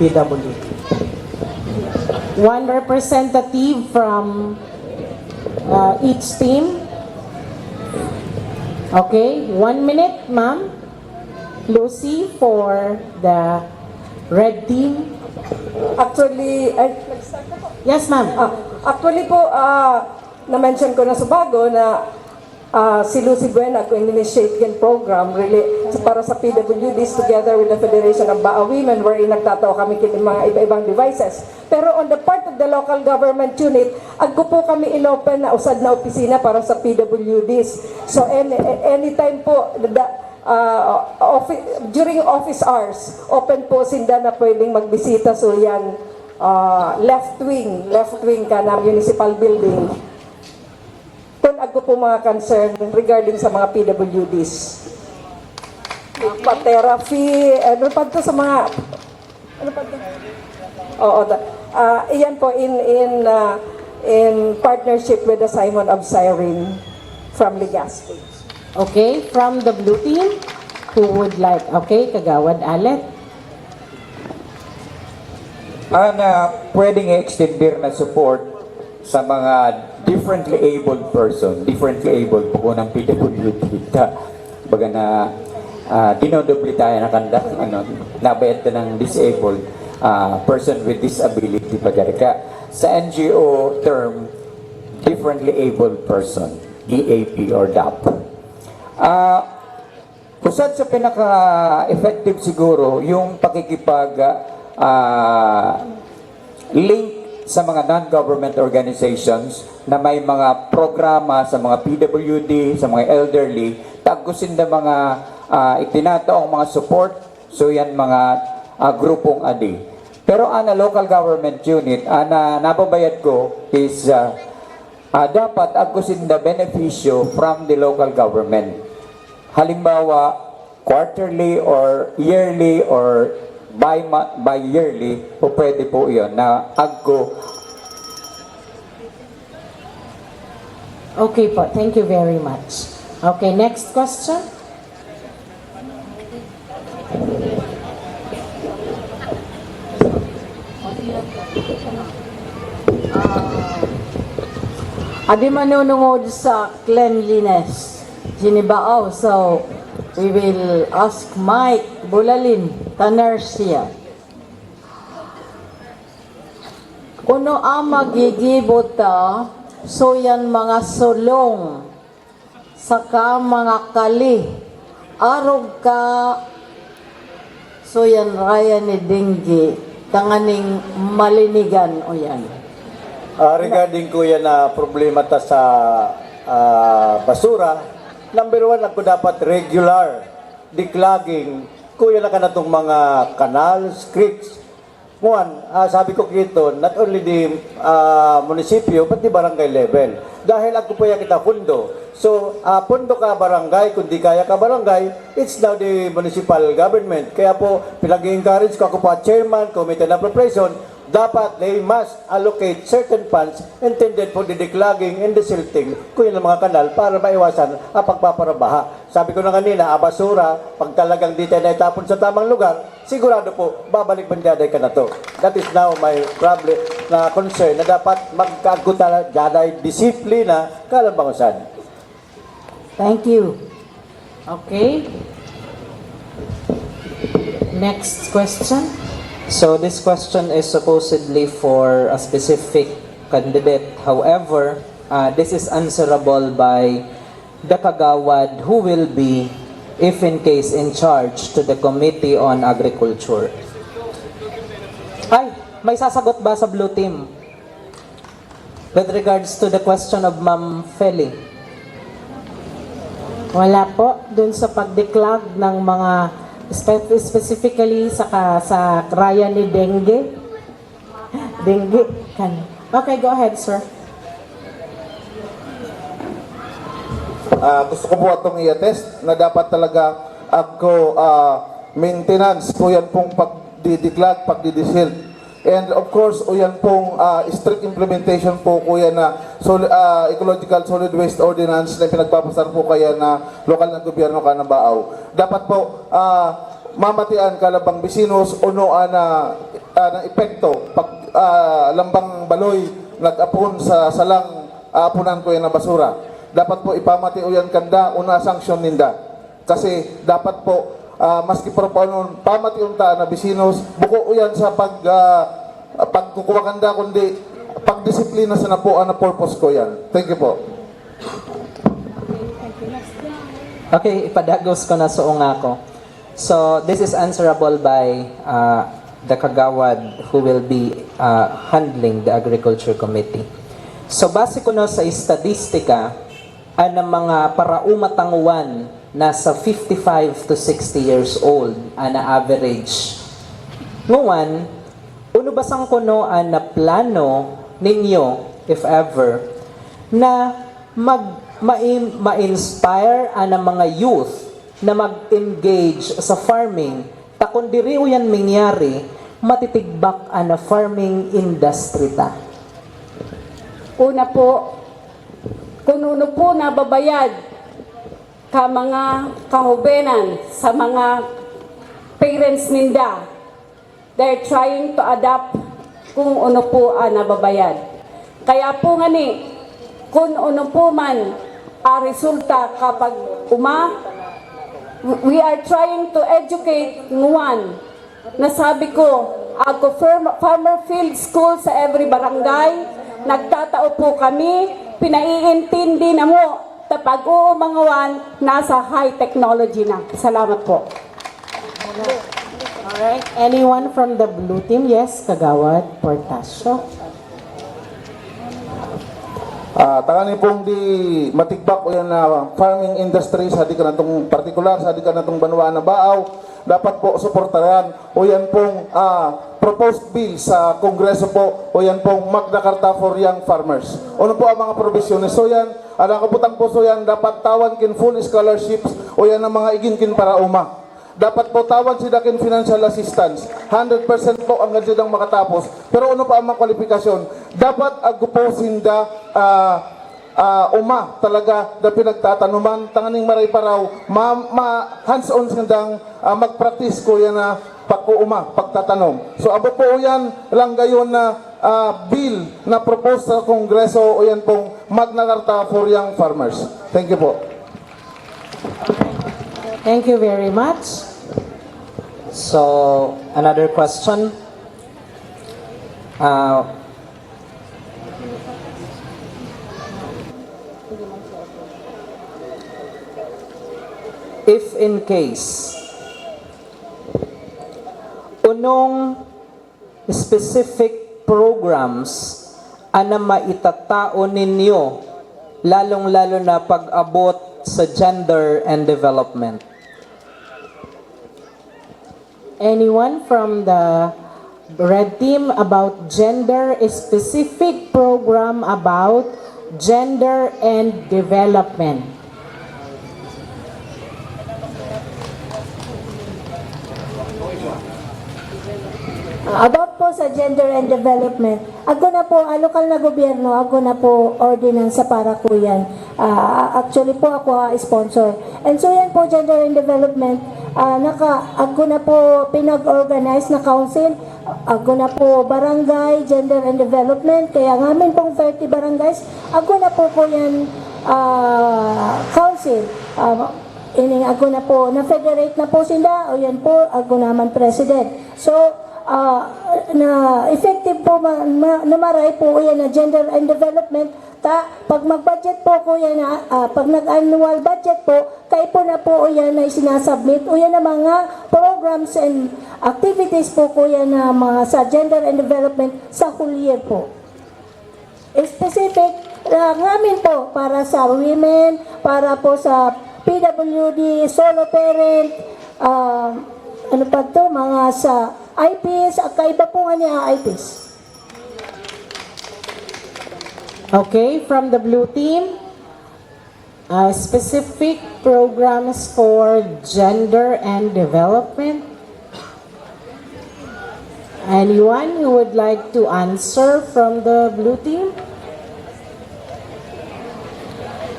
PWD. One representative from each team. Okay, 1 minute, ma'am. Lucy for the red team. Actually, yes, ma'am. Actually po, na-mention ko na sa bago na si Lucy Buena ko initiate yung program really para sa PWDs together with the Federation of Baa Women wherein nagtatao kami kini mga iba-ibang devices. Pero on the part of the local government unit, agko po kami inopen na usad na opisina para sa PWDs. So anytime po, during office hours, open po sinda na pwedeng magbisita. So yan, left wing ka na municipal building. Kung agko po mga concern regarding sa mga PWDs. Pa-therapy, ano pa to sa mga, ano pa to? Oo, iyan po in partnership with the Simon of Cyrene from Legazpi. Okay, from the blue team, who would like, okay, Kagawad Alet. Pwedeng i-extender na support sa mga differently abled person, differently abled po ng PWD. Baga na dinodobli tayo na kanda, nabayad na ng disabled person with disability. Baga ka. Sa NGO term, differently abled person, DAP or DAP. Kusad sa pinaka-effective siguro, yung pakikipag link sa mga non-government organizations na may mga programa sa mga PWD, sa mga elderly, tagusin na mga itinataong mga support, so yan mga grupong adi. Pero ana local government unit, ana nababayad ko is dapat agusin na benepisyo from the local government. Halimbawa, quarterly or yearly or by yearly, po pwede po yun na agko. Okay po, thank you very much. Okay, next question. Adi manunungod sa cleanliness. Sinibaaw, so we will ask Mike Bulalin, Tanersia. Kuno ang magigibot So yan mga sulong, saka mga kali, arog ka, so yan raya ni Dinggi, kanganing malinigan o yan. Regarding ko yan na problema ta sa basura, number one, ako dapat regular declogging. Kuya na ka na itong mga canals, creeks. One, sabi ko dito, not only the munisipyo, but the barangay level. Dahil ako po yung kita pundo. So, pundo ka barangay, kung di kaya ka barangay, it's now the municipal government. Kaya po, pinag-encourage ko ako po chairman, committee on appropriation, dapat they must allocate certain funds intended for the declogging and the silting kung yun ang mga kanal para maiwasan ang pagpaparabaha. Sabi ko na kanina, basura, pag talagang di tayo naitapon sa tamang lugar, sigurado po, babalik bandaday ka na to. That is now my problem na concern na dapat magkagutan jaday disiplina kalambangusan. Thank you. Okay. Next question. So this question is supposedly for a specific candidate. However, this is answerable by the kagawad who will be, if in case, in charge to the Committee on Agriculture. Ay, may sasagot ba sa blue team? With regards to the question of Ma'am Feli. Wala po. Dun sa pag-declog ng mga specifically sa raya ni Dengue. Dengue. Okay, go ahead, sir. Gusto ko po itong i-attest na dapat talaga ako maintenance po yan pong pagdidiklag, pagdidisil. And of course, o yan pong strict implementation po kuya na Ecological Solid Waste Ordinance na pinagpapasar po kaya na lokal na gobyerno ka ng Baaw. Dapat po mamatian ka labang bisinos uno na epekto pag lambang baloy nag-apon sa salang apunan ko yan na basura. Dapat po ipamati o yan kanda una sanksyon ninda. Kasi dapat po maski proponon pamati unta na bisinos buko uyan sa pagkukuha kanda kundi pagdisiplina sa napo na purpose ko yan. Thank you po. Okay, ipadagos ko na suong ako. So this is answerable by the kagawad who will be handling the Agriculture Committee. So base ko na sa statistika ang mga paraumatanguan nasa 55 to 60 years old na average. Nguwan, uno basang kuno na plano ninyo, if ever, na ma-inspire ang mga youth na mag-engage sa farming, takon diri yan mangyari, matitigbak ang farming industry ta. Una po, kung uno po nababayad ka mga kahubenan sa mga parents ninda, they're trying to adapt kung uno po nababayad. Kaya po nga ni, kung uno po man resulta kapag we are trying to educate nguwan. Nasabi ko, ako farmer field school sa every barangay, nagtatao po kami, pinaiintindi na mo, tapag umangawan, nasa high technology na. Salamat po. Alright, anyone from the blue team? Yes, Kagawad Portasio. Tangani pong di matigbak o yan na farming industry sa di ka na itong particular, sa di ka na itong banwa na Baaw, dapat po suportaran o yan pong proposed bill sa Kongreso po o yan pong Magna Carta for Young Farmers. Ano po ang mga provisiones? So yan, ang kaputang po so yan, dapat tawan kin full scholarships o yan ang mga iginkin para uma. Dapat po tawan sila kin financial assistance. 100% po ang gansidang makatapos. Pero ano pa ang mga kwalifikasyon? Dapat aguposin da uma talaga da pinagtatanuman. Tanganing maray paraw, hands-on sindang mag-practice ko yan na pag-uuma, pagtatanom. So abo po yan lang gayon na bill na propose sa Kongreso o yan pong Magna Carta for Young Farmers. Thank you po. Thank you very much. So, another question. If in case, unong specific programs ana maitatao ninyo, lalong-lalo na pag-abot sa gender and development? Anyone from the red team about gender, a specific program about gender and development? About po sa gender and development, ako na po, lokal na gobyerno, ako na po ordinansa para po yan. Actually po ako sponsor. And so yan po, gender and development, ako na po pinag-organize na council, ako na po barangay, gender and development, kaya ngamin pong 30 barangays, ako na po yan council. Ako na po, na-federate na po sila, o yan po, ako naman president. So, na effective po na maray po yan na gender and development pag mag-budget po ko yan pag nag-annual budget po kayo po na po yan na sinasubmit o yan na mga programs and activities po ko yan na mga sa gender and development sa whole year po. Specific ngamin po para sa women, para po sa PWD, solo parent, ano pa to, mga sa IPs, kaiba po nga niya IPs. Okay, from the blue team, specific programs for gender and development. Anyone who would like to answer from the blue team?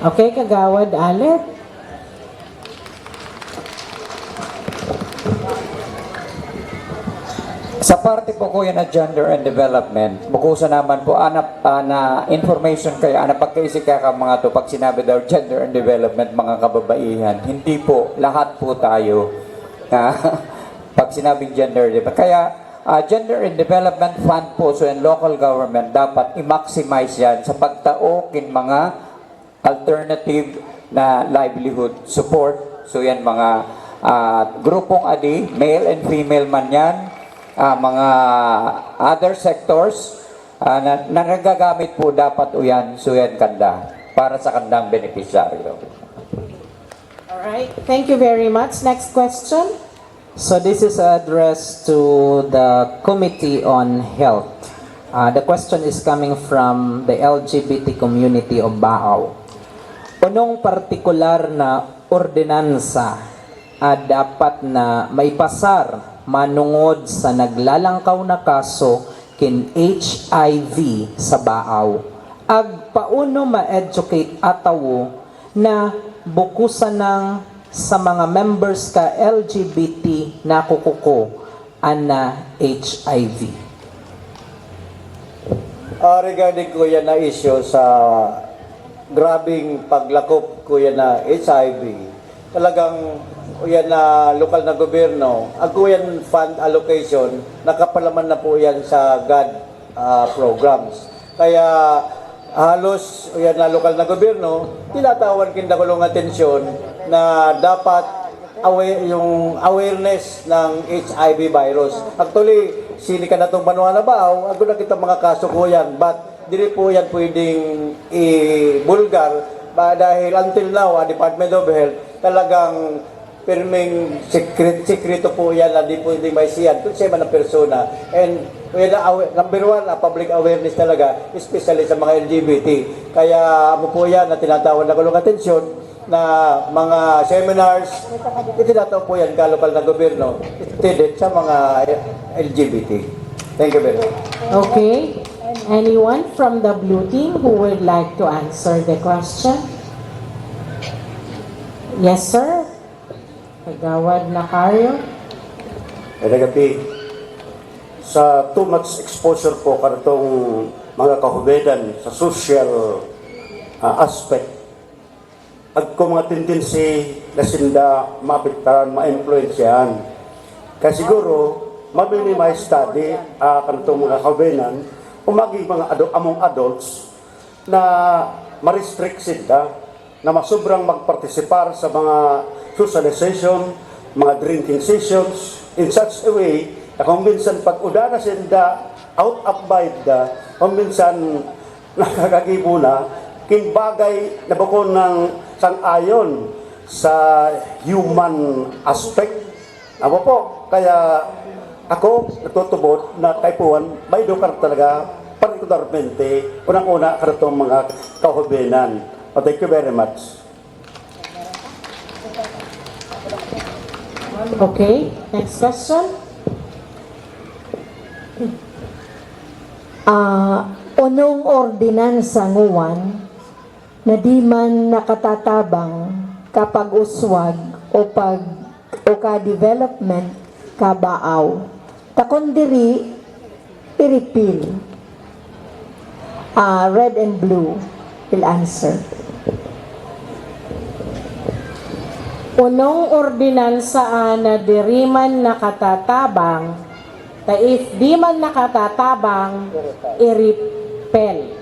Okay, Kagawad Alec. Sa parte po ko yan na gender and development, bukusan naman po na information kayo, pagkaisip kaya ka mga to, pag sinabi daw gender and development, mga kababaihan, hindi po, lahat po tayo, pag sinabing gender, kaya gender and development fund po, so yung local government, dapat i-maximize yan sa pagtaokin mga alternative na livelihood support, so yan mga grupong adi, male and female man yan, mga other sectors na nagagamit po dapat uyan suyan kanda para sa kandang beneficiaryo. Alright, thank you very much. Next question. So this is addressed to the Committee on Health. The question is coming from the LGBT community of Baaw. Unong partikular na ordinansa dapat na maipasar manungod sa naglalangkaw na kaso kin HIV sa Baaw. Ag pauno ma-educate atawo na bukusan ng sa mga members ka LGBT na kukuko ana HIV. Regarding ko yan na issue sa grabing paglakop ko yan na HIV, talagang yan na lokal na gobyerno, ako yan fund allocation, nakapalaman na po yan sa GAD programs. Kaya halos yan na lokal na gobyerno, tinatawan kindakulong atensyon na dapat yung awareness ng HIV virus. Actually, sini ka na itong Banwa na Baaw, ako na kita mga kaso ko yan, but dili po yan pwedeng i-bulgar dahil until now, Department of Health talagang pirming sekreto po yan na di po hindi may siyan kung siya man ang persona. And number one, public awareness talaga, especially sa mga LGBT. Kaya mo po yan na tinatawag na kulong atensyon na mga seminars, itinataw po yan kalokal na gobyerno intended sa mga LGBT. Thank you very much. Okay. Anyone from the blue team who would like to answer the question? Yes, sir. Kagawad Nacario. Gabi, sa too much exposure po kanitong mga kahubedan sa social aspect at kung mga tendency na sinda maapektahan, ma-influensyahan. Kaya siguro, maminimize study kanitong mga kahubedan o maging mga among adults na ma-restrict sila na masobrang magpartisipar sa mga socialization, mga drinking sessions in such a way na kung minsan pag udana sila out of bite kung minsan nakakagibo na kinbagay na bako ng sang-ayon sa human aspect. Ako po, kaya ako natutubod na Taipuan may dukar talaga partikularmente unang-una karatong mga kahubinan. Thank you very much. Okay, next question. Unong ordinansa nguwan na di man nakatatabang kapag uswag o ka-development kabaaw. Takon diri iripil. Red and blue will answer. Unong ordinansa na diri man nakatatabang, ta if di man nakatatabang, iripel.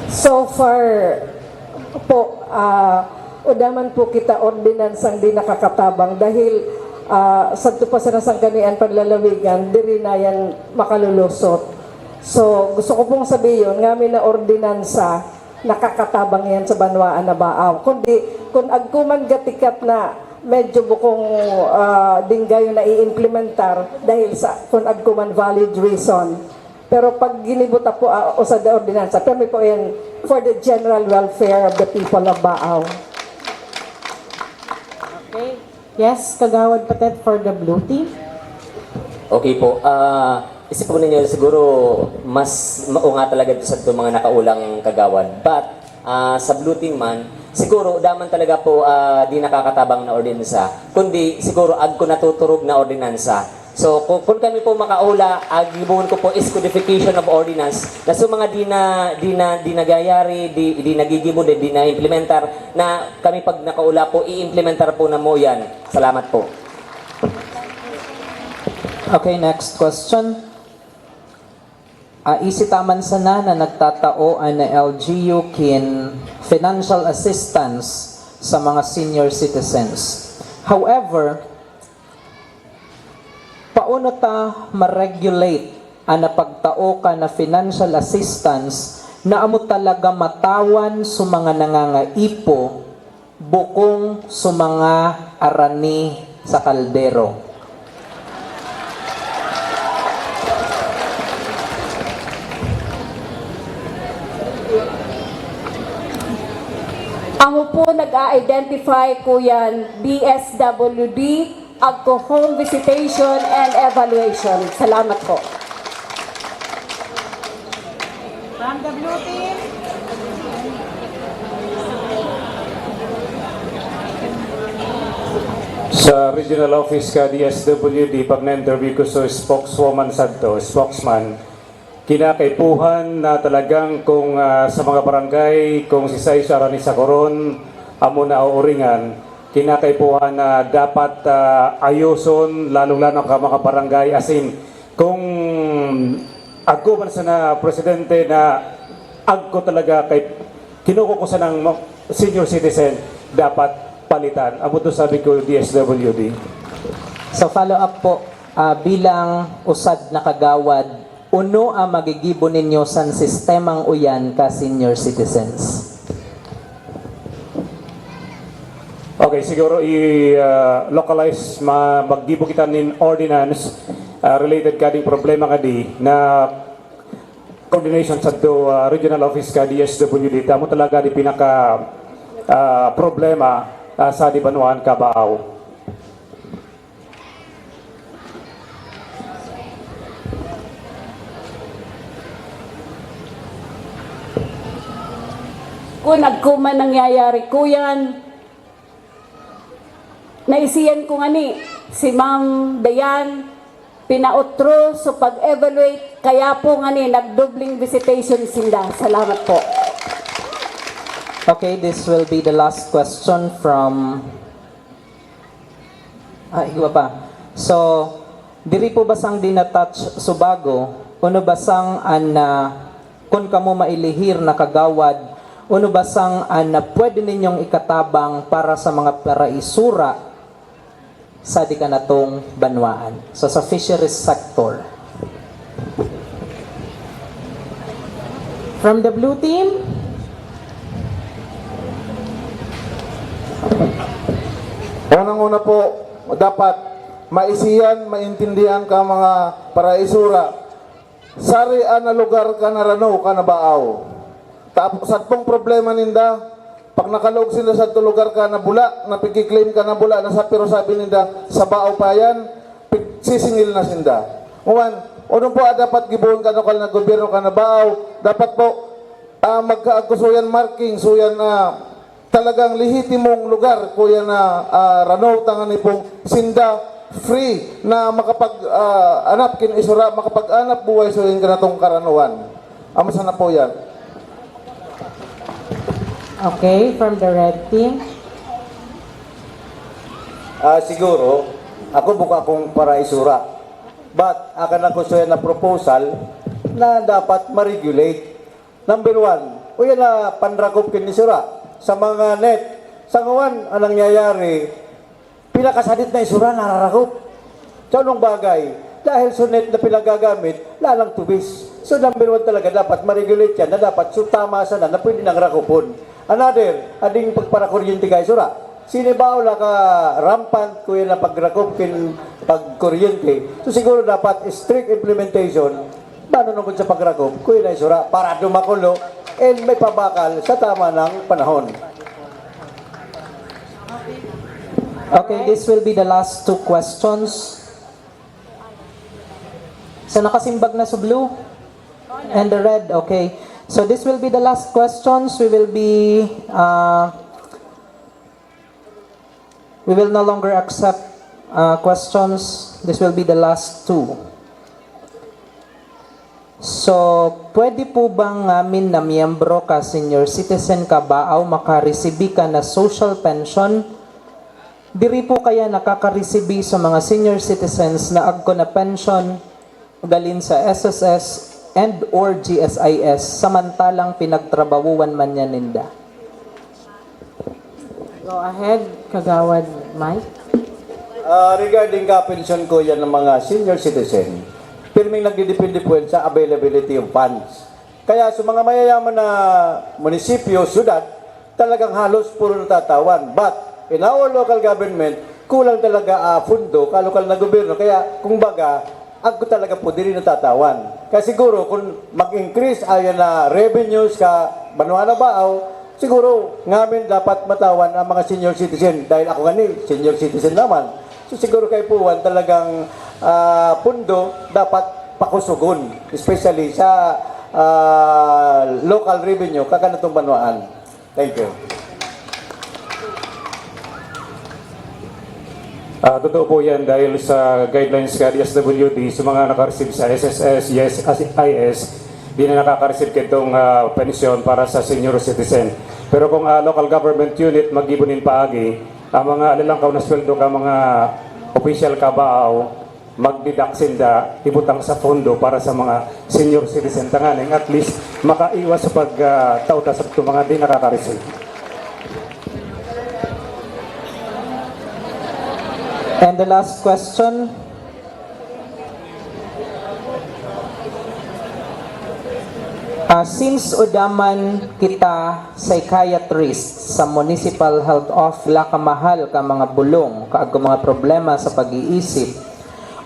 So far po, udaman po kita ordinansang di nakakatabang dahil sa pa sa nasangkanian panlalawigan, diri na yan makalulusot. So, gusto ko pong sabihin, ngamin na ordinansa, nakakatabang yan sa banwaan na baaw. Kundi, kung agkuman gatikat na medyo bukong dinggayo na i-implementar dahil sa kung agkuman valid reason. Pero pag ginibuta po o sa ordinansa, pero po yan for the general welfare of the people of Baaw. Okay. Yes, Kagawad Patet for the blue team. Okay po. Isip po ninyo siguro mas maunga talaga ito sa mga nakaulang kagawad. But sa blue team man, siguro daman talaga po di nakakatabang na ordinansa. Kundi siguro ag ko natuturog na ordinansa. So kung kami po makaula, agibuhon ko po is codification of ordinance na so mga di nagyayari, di nagigibo, di na implementar na kami pag nakaula po i-implementar po na mo yan. Salamat po. Okay, next question. Isitaman sana na nagtatao na LGU kin financial assistance sa mga senior citizens. However, paano ta ma-regulate ang pagtao ka na financial assistance na amo talaga matawan sa mga nangangaipo bukong sa mga arani sa kaldero? Ako po nag-a-identify ko yan, DSWD, Agco Home Visitation and Evaluation. Salamat po. From the blue team. Sa regional office ka DSWD, pag na-interview ko sa spokeswoman sadto, spokesman, kinakaipuhan na talagang kung sa mga barangay, kung si Say Sarani sa Coron, amo na uuringan, kinakaipuhan na dapat ayuson, lalong-lalo ka mga barangay, asin kung agko man sa na presidente na agko talaga kay kinuko ko sa ng senior citizen, dapat palitan. Amo to sabi ko DSWD. So follow up po, bilang usad na kagawad, uno ang magigibo ninyo sa sistemang uyan ka senior citizens? Okay, siguro i-localize, maggibo kita nin ordinance related ka ding problema ka di na coordination sa do regional office ka DSWD. Tamo talaga di pinaka problema sa di Banuan Kabaaw. Kung nagkuman nangyayari ko yan, naisiyan ko nga ni, si Ma'am Dayan, pinautro so pag-evaluate, kaya po nga ni, nagdubling visitation sila. Salamat po. Okay, this will be the last question from... iba pa. So, Diri po basang dinatouch Subago, uno basang kung kamo mailihir na kagawad, uno basang na pwede ninyong ikatabang para sa mga paraisura sa di kanatong banwaan. So sa fisheries sector. From the blue team, unang-una po, dapat maisiyan, maintindihan ka mga paraisura. Sari na lugar ka na rano, ka na baaw. Tapos at pong problema ninda, pag nakalog sila sa lugar ka na bula, na pikiklaim ka na bula, na sa pero sabi ninda, sa baaw pa yan, sisingil na sinda. Unang po, dapat gibuhon ka na gobyerno ka na baaw, dapat po, magkaagusuyan marking, so yan talagang lehitimong lugar, kuya na rano, tangan ni pong sinda, free na makapag-anap kin isura, makapag-anap buhay so yung ganatong karanuan. Amasa na po yan. okay, from the red team, Siguro, ako buka akong paraisura. But, akan ako siya na proposal na dapat ma-regulate. Number one, uyan na panrakop kinisura sa mga net. Sa ngawan, anong nangyayari, pinakasadit na isura, nararakop. So, anong bagay? Dahil sa net na pinagagamit, lalang tubis. So, number one talaga, dapat ma-regulate yan na dapat so tama sana na pwede nang rakopon. Another, ading pagparakuryente ka isura. Sinibaw la ka rampant kuya na pagrakop kin pagkuryente. So siguro dapat strict implementation paano nungkod sa pagrakop kuya na isura para dumakulo and may pabakal sa tama ng panahon. Okay, this will be the last two questions. So nakasimbag na sa blue and the red, okay. So this will be the last questions. We will no longer accept questions. This will be the last two. So, pwede po bang amin na miyembro ka, senior citizen ka baaw, makaresibi ka na social pension? Diri po kaya nakakaresibi sa mga senior citizens na agko na pension galin sa SSS and or GSIS samantalang pinagtrabawuan man niya ninda? go ahead, Kagawad Mike. Regarding ka pension ko yan ng mga senior citizen, pirming nagdidepende po yan sa availability of funds. Kaya sa mga mayayaman na munisipyo, syudad, talagang halos puro natatawan. But in our local government, kulang talaga fundo, kalokal na gobyerno. Kaya kung baga, ako talaga po diri natatawan. Kaya siguro kung mag-increase ayon na revenues ka Banuana Baaw, siguro ngamin dapat matawan ang mga senior citizen dahil ako gani senior citizen naman. So siguro kay Puwan talagang pundo dapat pakusugon, especially sa local revenue kakanatong Banuan. Thank you. Totoo po yan dahil sa guidelines ka DSWD sa mga nakareceive sa SSS, IS, di na nakaka-receive kitong pensyon para sa senior citizen. Pero kung local government unit magibunin paagi, ang mga alalang na sweldo ka mga official kabaaw, magdidaksin da, ibutang sa fondo para sa mga senior citizen tanganing at least makaiwas sa pagtauta sa mga di nakaka-receive. And the last question. Since udaman kita psychiatrist sa municipal health office, wala ka mahal ka mga bulong, kaag mga problema sa pag-iisip,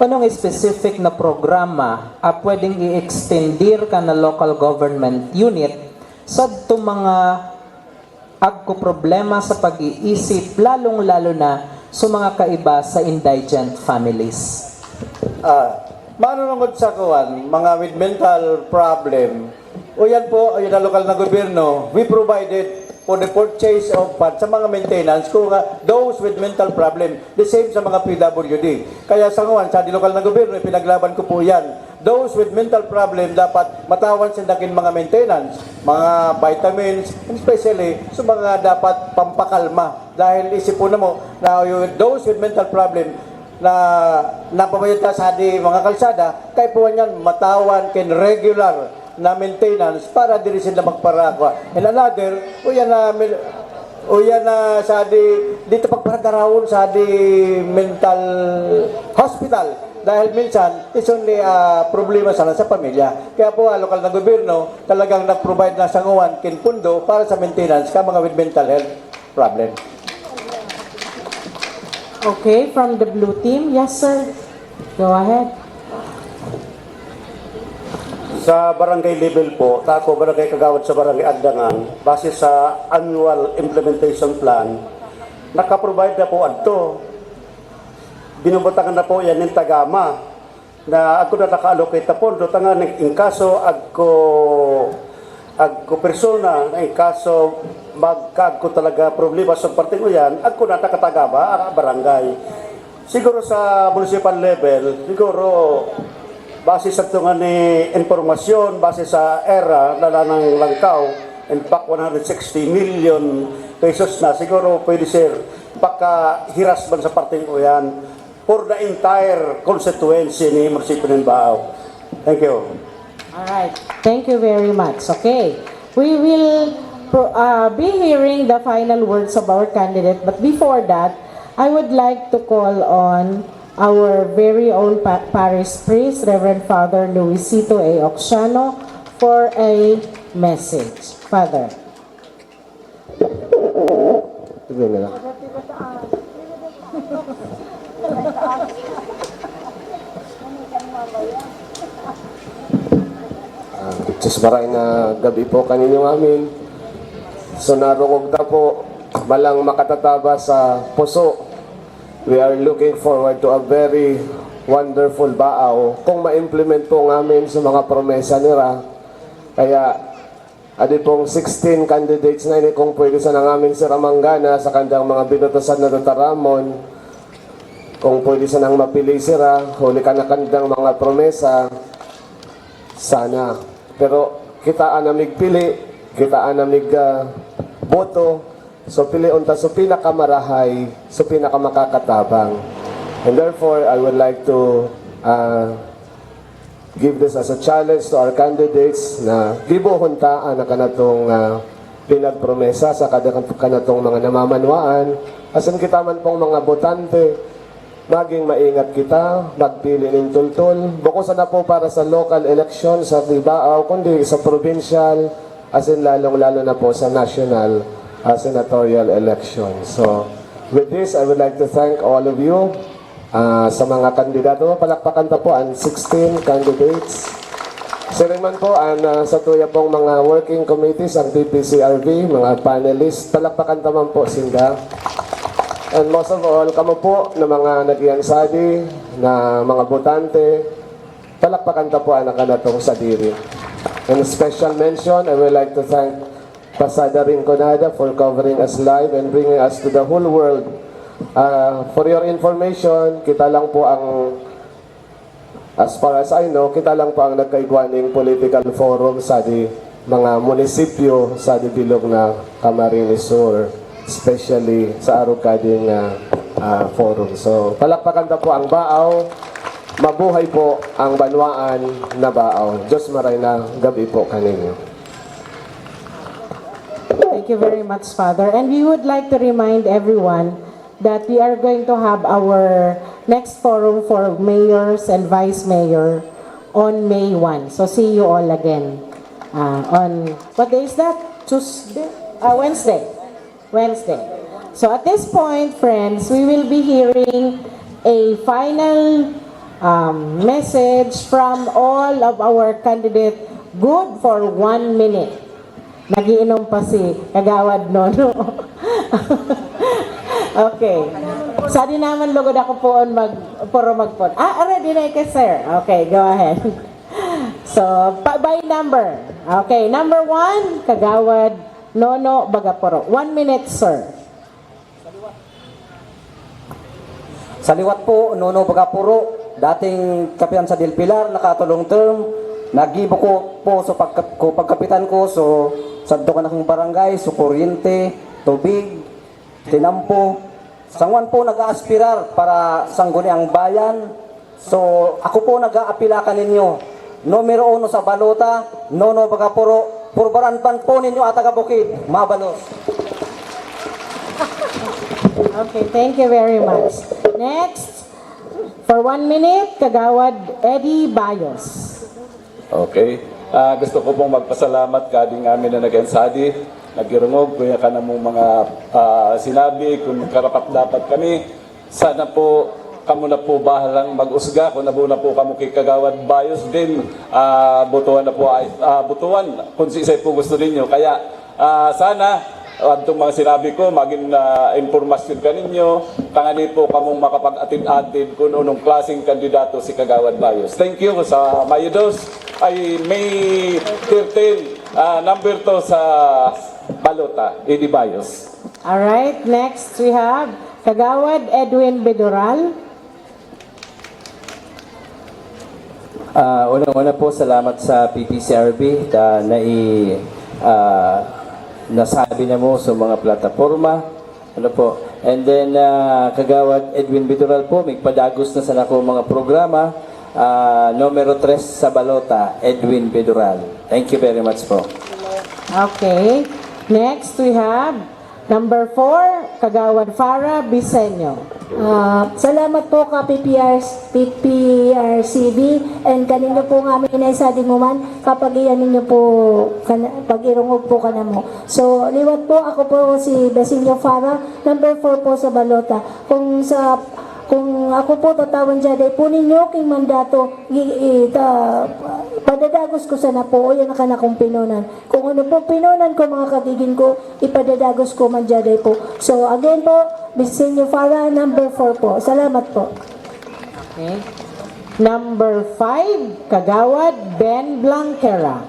anong specific na programa pwedeng i-extendir ka na local government unit sa mga agko problema sa pag-iisip, lalong-lalo na sa mga kaiba sa indigent families? Manunungod sa kuwan, mga with mental problem, o yan po, ayun na lokal na gobyerno, we provided for the purchase of funds sa mga maintenance kung those with mental problem, the same sa mga PWD. Kaya sa ngawan, sa di lokal na gobyerno, pinaglaban ko po yan. Those with mental problem, dapat matawan sa dakin mga maintenance, mga vitamins, and especially sa mga dapat pampakalma. Dahil isip po na mo, na those with mental problem, na napabayad ta sa di mga kalsada, kay po yan matawan ken regular na maintenance para diri sila magparakwa. And another, uyan na sa dito pagparagarawon sa di mental hospital dahil minsan it's only problema sana sa pamilya. Kaya po lokal na gobyerno talagang nag-provide na sanguan kin pundo para sa maintenance ka mga with mental health problem. Okay, from the blue team, yes sir. Go ahead. Sa barangay level po, tako barangay kagawad sa barangay Agdangan, base sa annual implementation plan, nakaprovide na po adto. Binubutangan na po yan ng tagama na ako na naka-allocate na po. Tangan in kaso agko persona na in kaso magkagko talaga problema sa parting uyan, agko na nakatagama barangay. Siguro sa municipal level, siguro base sa tungan ni informasyon, base sa era na lanang langkaw, in fact 160 million pesos na, siguro pwede sir, pagkahiras man sa parting uyan for the entire constituency ni munisipyo ng Baaw. Thank you. Alright, thank you very much. Okay, we will be hearing the final words of our candidate, but before that, I would like to call on our very own parish priest, Reverend Father Luisito A. Oxiano, for a message. Father. Diyos maray na gabi po kaninyong amin. So narungog na po, malang makatataba sa puso. We are looking forward to a very wonderful baaw kung ma-implement po namin sa mga promesa nila. Kaya, adi pong 16 candidates na ini kung pwede sa nangamin si Ramanggana sa kandang mga binutosan na Dutaramon. Kung pwede sa nang mapili sila, huli ka na kandang mga promesa, sana. Pero kita anamig pili, kita anamig boto, so pili unta so pinakamarahay, so pinakamakakatabang. And therefore, I would like to give this as a challenge to our candidates na gibuhuntaan na kanatong pinagpromesa sa kanatong mga namamanwaan. Asan kita man pong mga botante, maging maingat kita, magpili ng tultul. Bukod na po para sa local election sa Tibaaw, kundi sa provincial, asin lalong-lalo na po sa national senatorial election. So, with this, I would like to thank all of you sa mga kandidato. Palakpakan ta po ang 16 candidates. Siriman po ang sa tuya pong mga working committees, ang PPCRV, mga panelists. Palakpakan taman po sinda. And most of all, kamo po na mga nag-iansadi, na mga botante, palakpakan ta po ang nakanatong sa diri. And a special mention, I would like to thank Pasada Rinconada for covering us live and bringing us to the whole world. For your information, kita lang po ang, as far as I know, kita lang po ang nagkaigwaning political forum sa di mga munisipyo sa di bilog na Camarines Sur, especially sa Arukading forum. So, palakpakan ta po ang Baaw. Mabuhay po ang banwaan na Baaw. Diyos maray na gabi po kaninyo. Thank you very much, Father. And we would like to remind everyone that we are going to have our next forum for mayors and vice mayor on May 1. So see you all again on, what day is that? Tuesday? Wednesday. Wednesday. So at this point, friends, we will be hearing a final message from all of our candidates, good for 1 minute. Nagiinom pa si Kagawad Nono. Okay. Sa di naman lugod ako poon magpon. Ready na ka, sir. Okay, go ahead. So, by number. Okay, number 1, Kagawad Nono Bagapuro. 1 minute, sir. Sa liwat po, Nono Bagapuro, dating kapitan sa Del Pilar, nakatulong term, nagibo ko po sa pagkapitan ko, so sadto ka na kong barangay, so kuryente, tubig, tinampo, Sangwan po nag-aaspirar para sangguniang bayan. So, ako po nag-aapila ka ninyo. Numero 1 sa balota, Nono Bagapuro, purbaran pan po ninyo at taga-bukid, mabalos. Okay, thank you very much. Next, for 1 minute, Kagawad Eddie Bayos. Okay. Gusto ko pong magpasalamat kading amin na nag-ensadi, nagirungog, kuya ka na mong mga sinabi, kung karapat dapat kami. Sana po, kamo na po bahalang mag-usga, kung nabuna po kamo kay Kagawad Bayos din, butuan na po, butuan, kung sisay po gusto ninyo. Kaya sana, itong mga sinabi ko, maging informasyon ka ninyo, tangani po kamong makapag-atid-atid kung anong klaseng kandidato si Kagawad Bayos. Thank you sa Mayudos. Ay May 13, number 2 sa balota, Eddie Bayos. Alright, next we have Kagawad Edwin Bedoral. Unang-una po, salamat sa PPCRB na nasabi na mo sa mga plataforma. Ano po? And then, Kagawad Edwin Bedoral po, may padagos na sa nako mga programa. Numero 3 sa balota, Edwin Bedoral. Thank you very much po. Okay. Next we have number 4, Kagawad Farah Bisenyo. Salamat po ka PPRCB and kanino po nga may inaisa din mo man kapag iyan ninyo po pag irungog po ka na mo. So liwat po, ako po si Basilio Farah, number 4 po sa balota. Kung ako po tatawan dyan, po ninyo king mandato, padadagos ko sana po, o yan na kong pinunan. Kung ano po pinunan ko, mga kagigin ko, ipadadagos ko man dyan po. So again po, Basilio Farah, number 4 po. Salamat po. Okay. Number 5, Kagawad Ben Blanquera.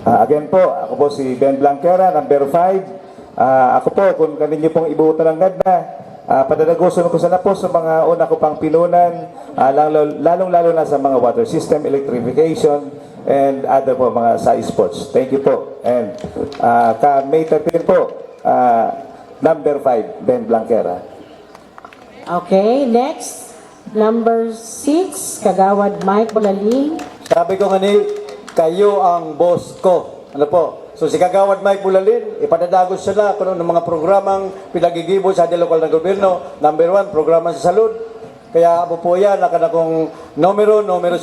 Again po, ako po si Ben Blanquera, number 5. Ako po, kung kaninyo pong ibuutan ng ganda, padadagoson ko sana po sa mga una ko pang pinunan, lalong-lalo na sa mga water system, electrification, and other po mga sa sports. Thank you po. And May 13 po, number 5, Ben Blanquera. Okay, next, number 6, Kagawad Mike Bulaling. Sabi ko nga kayo ang boss ko. Ano po? So si Kagawad Mike Bulalin, ipadadagos sila kung ano mga programang pinagigibo sa ating lokal na gobyerno. Number 1, programa sa salud. Kaya abo po yan, nakanakong numero 6.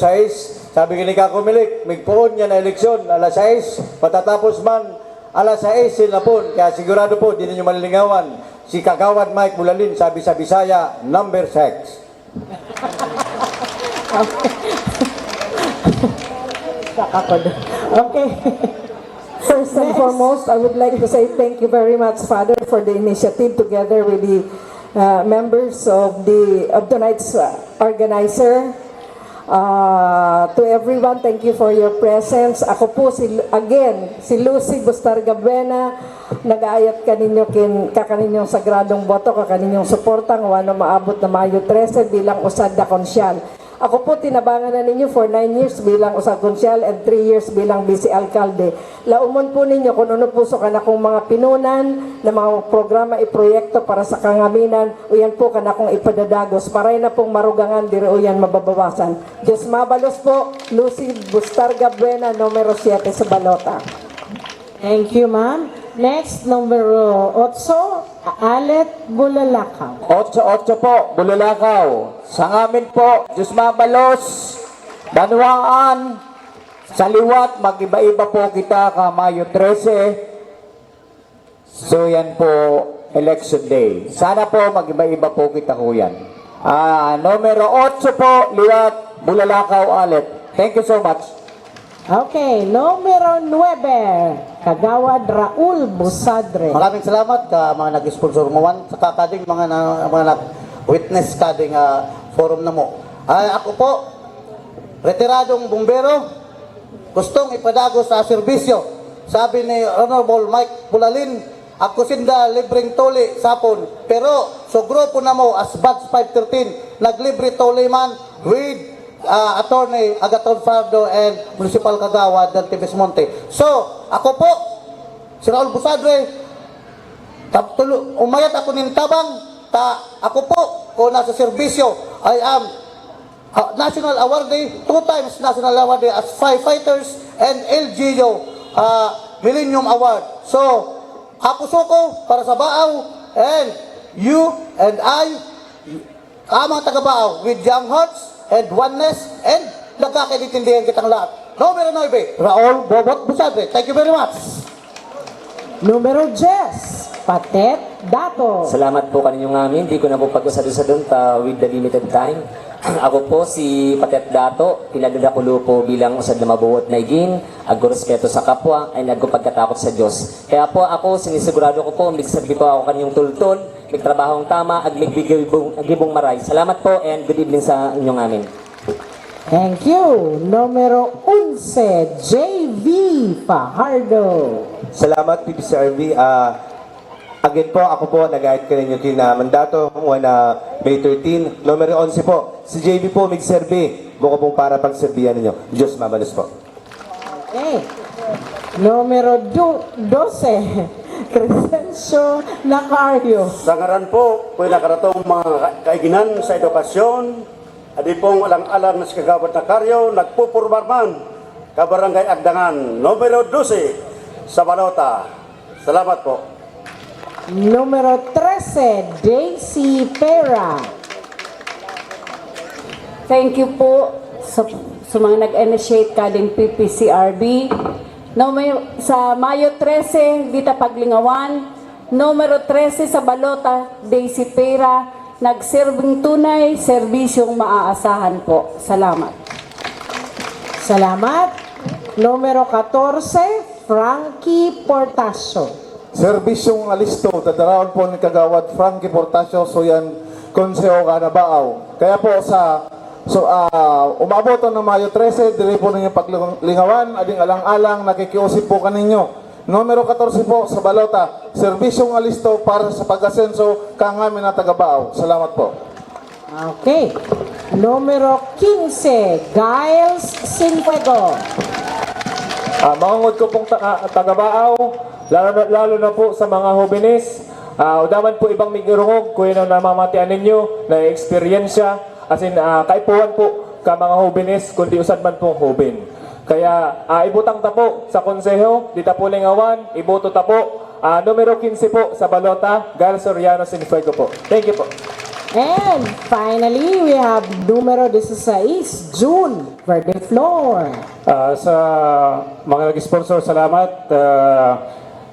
Sabi nga ni Kakumilik, migpoon niya na eleksyon, alas 6. Patatapos man, alas 6 sila po. Kaya sigurado po, di ninyo malilingawan. Si Kagawad Mike Bulalin, sabi sa Bisaya, number 6. Okay. First and foremost, I would like to say thank you very much, Father, for the initiative together with the members of tonight's organizer. To everyone, thank you for your presence. Ako po si Lucy Bustarga Buena. Nag-aayat kaninyong sagradong boto, kaninyong suportang wano maabot na Mayo 13 bilang usad na konsyal. Ako po tinabangan na ninyo for 9 years bilang usad konsyal and 3 years bilang vice alkalde. Laumon po ninyo kung ano po so kanakong mga pinunan na mga programa iproyekto para sa kangaminan o yan po kanakong ipadadagos. Paray na pong marugangan diri o yan mababawasan. Diyos mabalos po, Lucy Bustarga Buena, numero 7 sa balota. Thank you, ma'am. Next, number 8, Alet Bulalakaw. 8 po, Bulalakaw. Sa ngamin po, Diyos mabalos, Banwaan, sa liwat, mag-iba-iba po kita ka Mayo 13. So yan po, election day. Sana po mag-iba-iba po kita ko yan. Numero 8 po, liwat, Bulalakaw, Alet. Thank you so much. Okay, numero 9, Kagawad Raul Busadre. Maraming salamat ka mga nag-sponsor mo sa kading mga nag-witness kading forum na mo. Ako po, retiradong bumbero, gustong ipadagos sa serbisyo. Sabi ni Honorable Mike Bulalin, ako sinda libreng toli sapon. Pero so grupo na mo as batch 513, naglibre toli man with Attorney Agaton Fardo and Municipal Kagawad ng Tibes Monte. So, ako po, si Raul Busadre, umayat ako ng tabang ako po, kung nasa serbisyo, I am National Awardee, 2 times National Awardee as firefighters and LGU Millennium Award. So, ako suko para sa Baaw, and you and I, amang taga-Baaw, with young hearts and oneness, and nagkakaintindihan kitang lahat. Numero 9, Raul Bobot Busadre. Thank you very much. Numero 10, Patet Dato. Salamat po kaninyo ngamin. Hindi ko na po pag-usad-usad with the limited time. Ako po si Patet Dato, pinadadakulo po bilang usad na mabuot na igin, agrespeto sa kapwa, ay nagpagkatakot sa Diyos. Kaya po ako, sinisigurado ko po, magsabi po ako kanyang tultol, magtrabahong tama, at magbigibong maray. Salamat po and good evening sa inyong amin. Thank you. Numero 11, JV Fajardo. Salamat, PPCRV. Again po, ako po, nag-ahit ka ninyo mandato na May 13. Numero 11 po, si JV po, mag-serve. Buka pong para pag-serbihan ninyo. Diyos mamalos po. Okay. Numero 12, Crescencio Nacario. Sa ngaran po, po nakaratong mga kaiginan sa edukasyon, adi pong alang-alang na si Kagawad Nacario, nagpupurmarman, Kabarangay Agdangan, numero 12, sa Balota. Salamat po. Numero 13, Daisy Pera. Thank you po sa mga nag-initiate kading PPCRB. Sa Mayo 13, Dita Paglingawan. Numero 13 sa Balota, Daisy Pera. Nagsirbing tunay, serbisyong maaasahan po. Salamat. Salamat. Numero 14, Frankie Portasio. Serbisyong alisto, dadaraon po ni Kagawad Frankie Portasio, so yan, Konseho Kanabaaw. Kaya po umabot ng Mayo 13, dili po ninyo paglingawan, ading alang-alang, nakikiusip po kaninyo. Numero 14 po sa Balota, serbisyong alisto para sa pag-asenso kangamin na taga-Baaw. Salamat po. Okay. Numero 15, Giles Sinfuego. Mangungod ko pong taga-Baaw, lalo na po sa mga hobinis. Udaman po ibang migirungog, kung yun ang namamatian ninyo, na eksperyensya, as in, kaipuhan po ka mga hobinis, kundi usad man pong hobin. Kaya, ibutang tapo sa konseho, di tapo lingawan, iboto tapo, numero 15 po sa Balota, Gal Soriano Sinfuego po. Thank you po. And finally, we have numero 16, June Verdeflor. Sa mga nag-sponsor, salamat.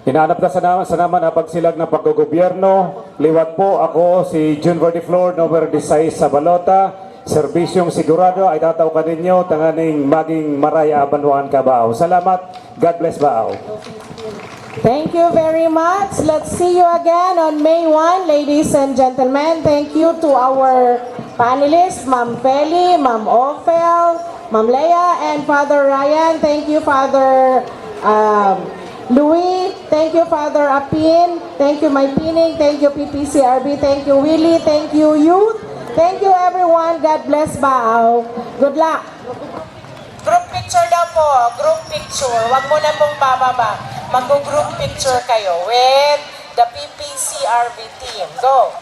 Hinahanap na sa naman ang pagsilag ng paggogobyerno. Liwat po ako si June Verdeflor, numero 16 sa Balota. Serbisyong sigurado ay tataw ka ninyo, tanganing maging maraya abanuan ka Baaw. Salamat. God bless Baaw. Thank you very much. Let's see you again on May 1, ladies and gentlemen. Thank you to our panelists, Ma'am Feli, Ma'am Ophel, Ma'am Leia, and Father Ryan. Thank you, Father Louis. Thank you, Father Apin. Thank you, My Pining. Thank you, PPCRB. Thank you, Willie. Thank you, Youth. Thank you, everyone. God bless Baaw. Good luck. Group picture daw po. Group picture. Huwag mo na pong bababa. Mag-group picture kayo with the PPCRB team. Go!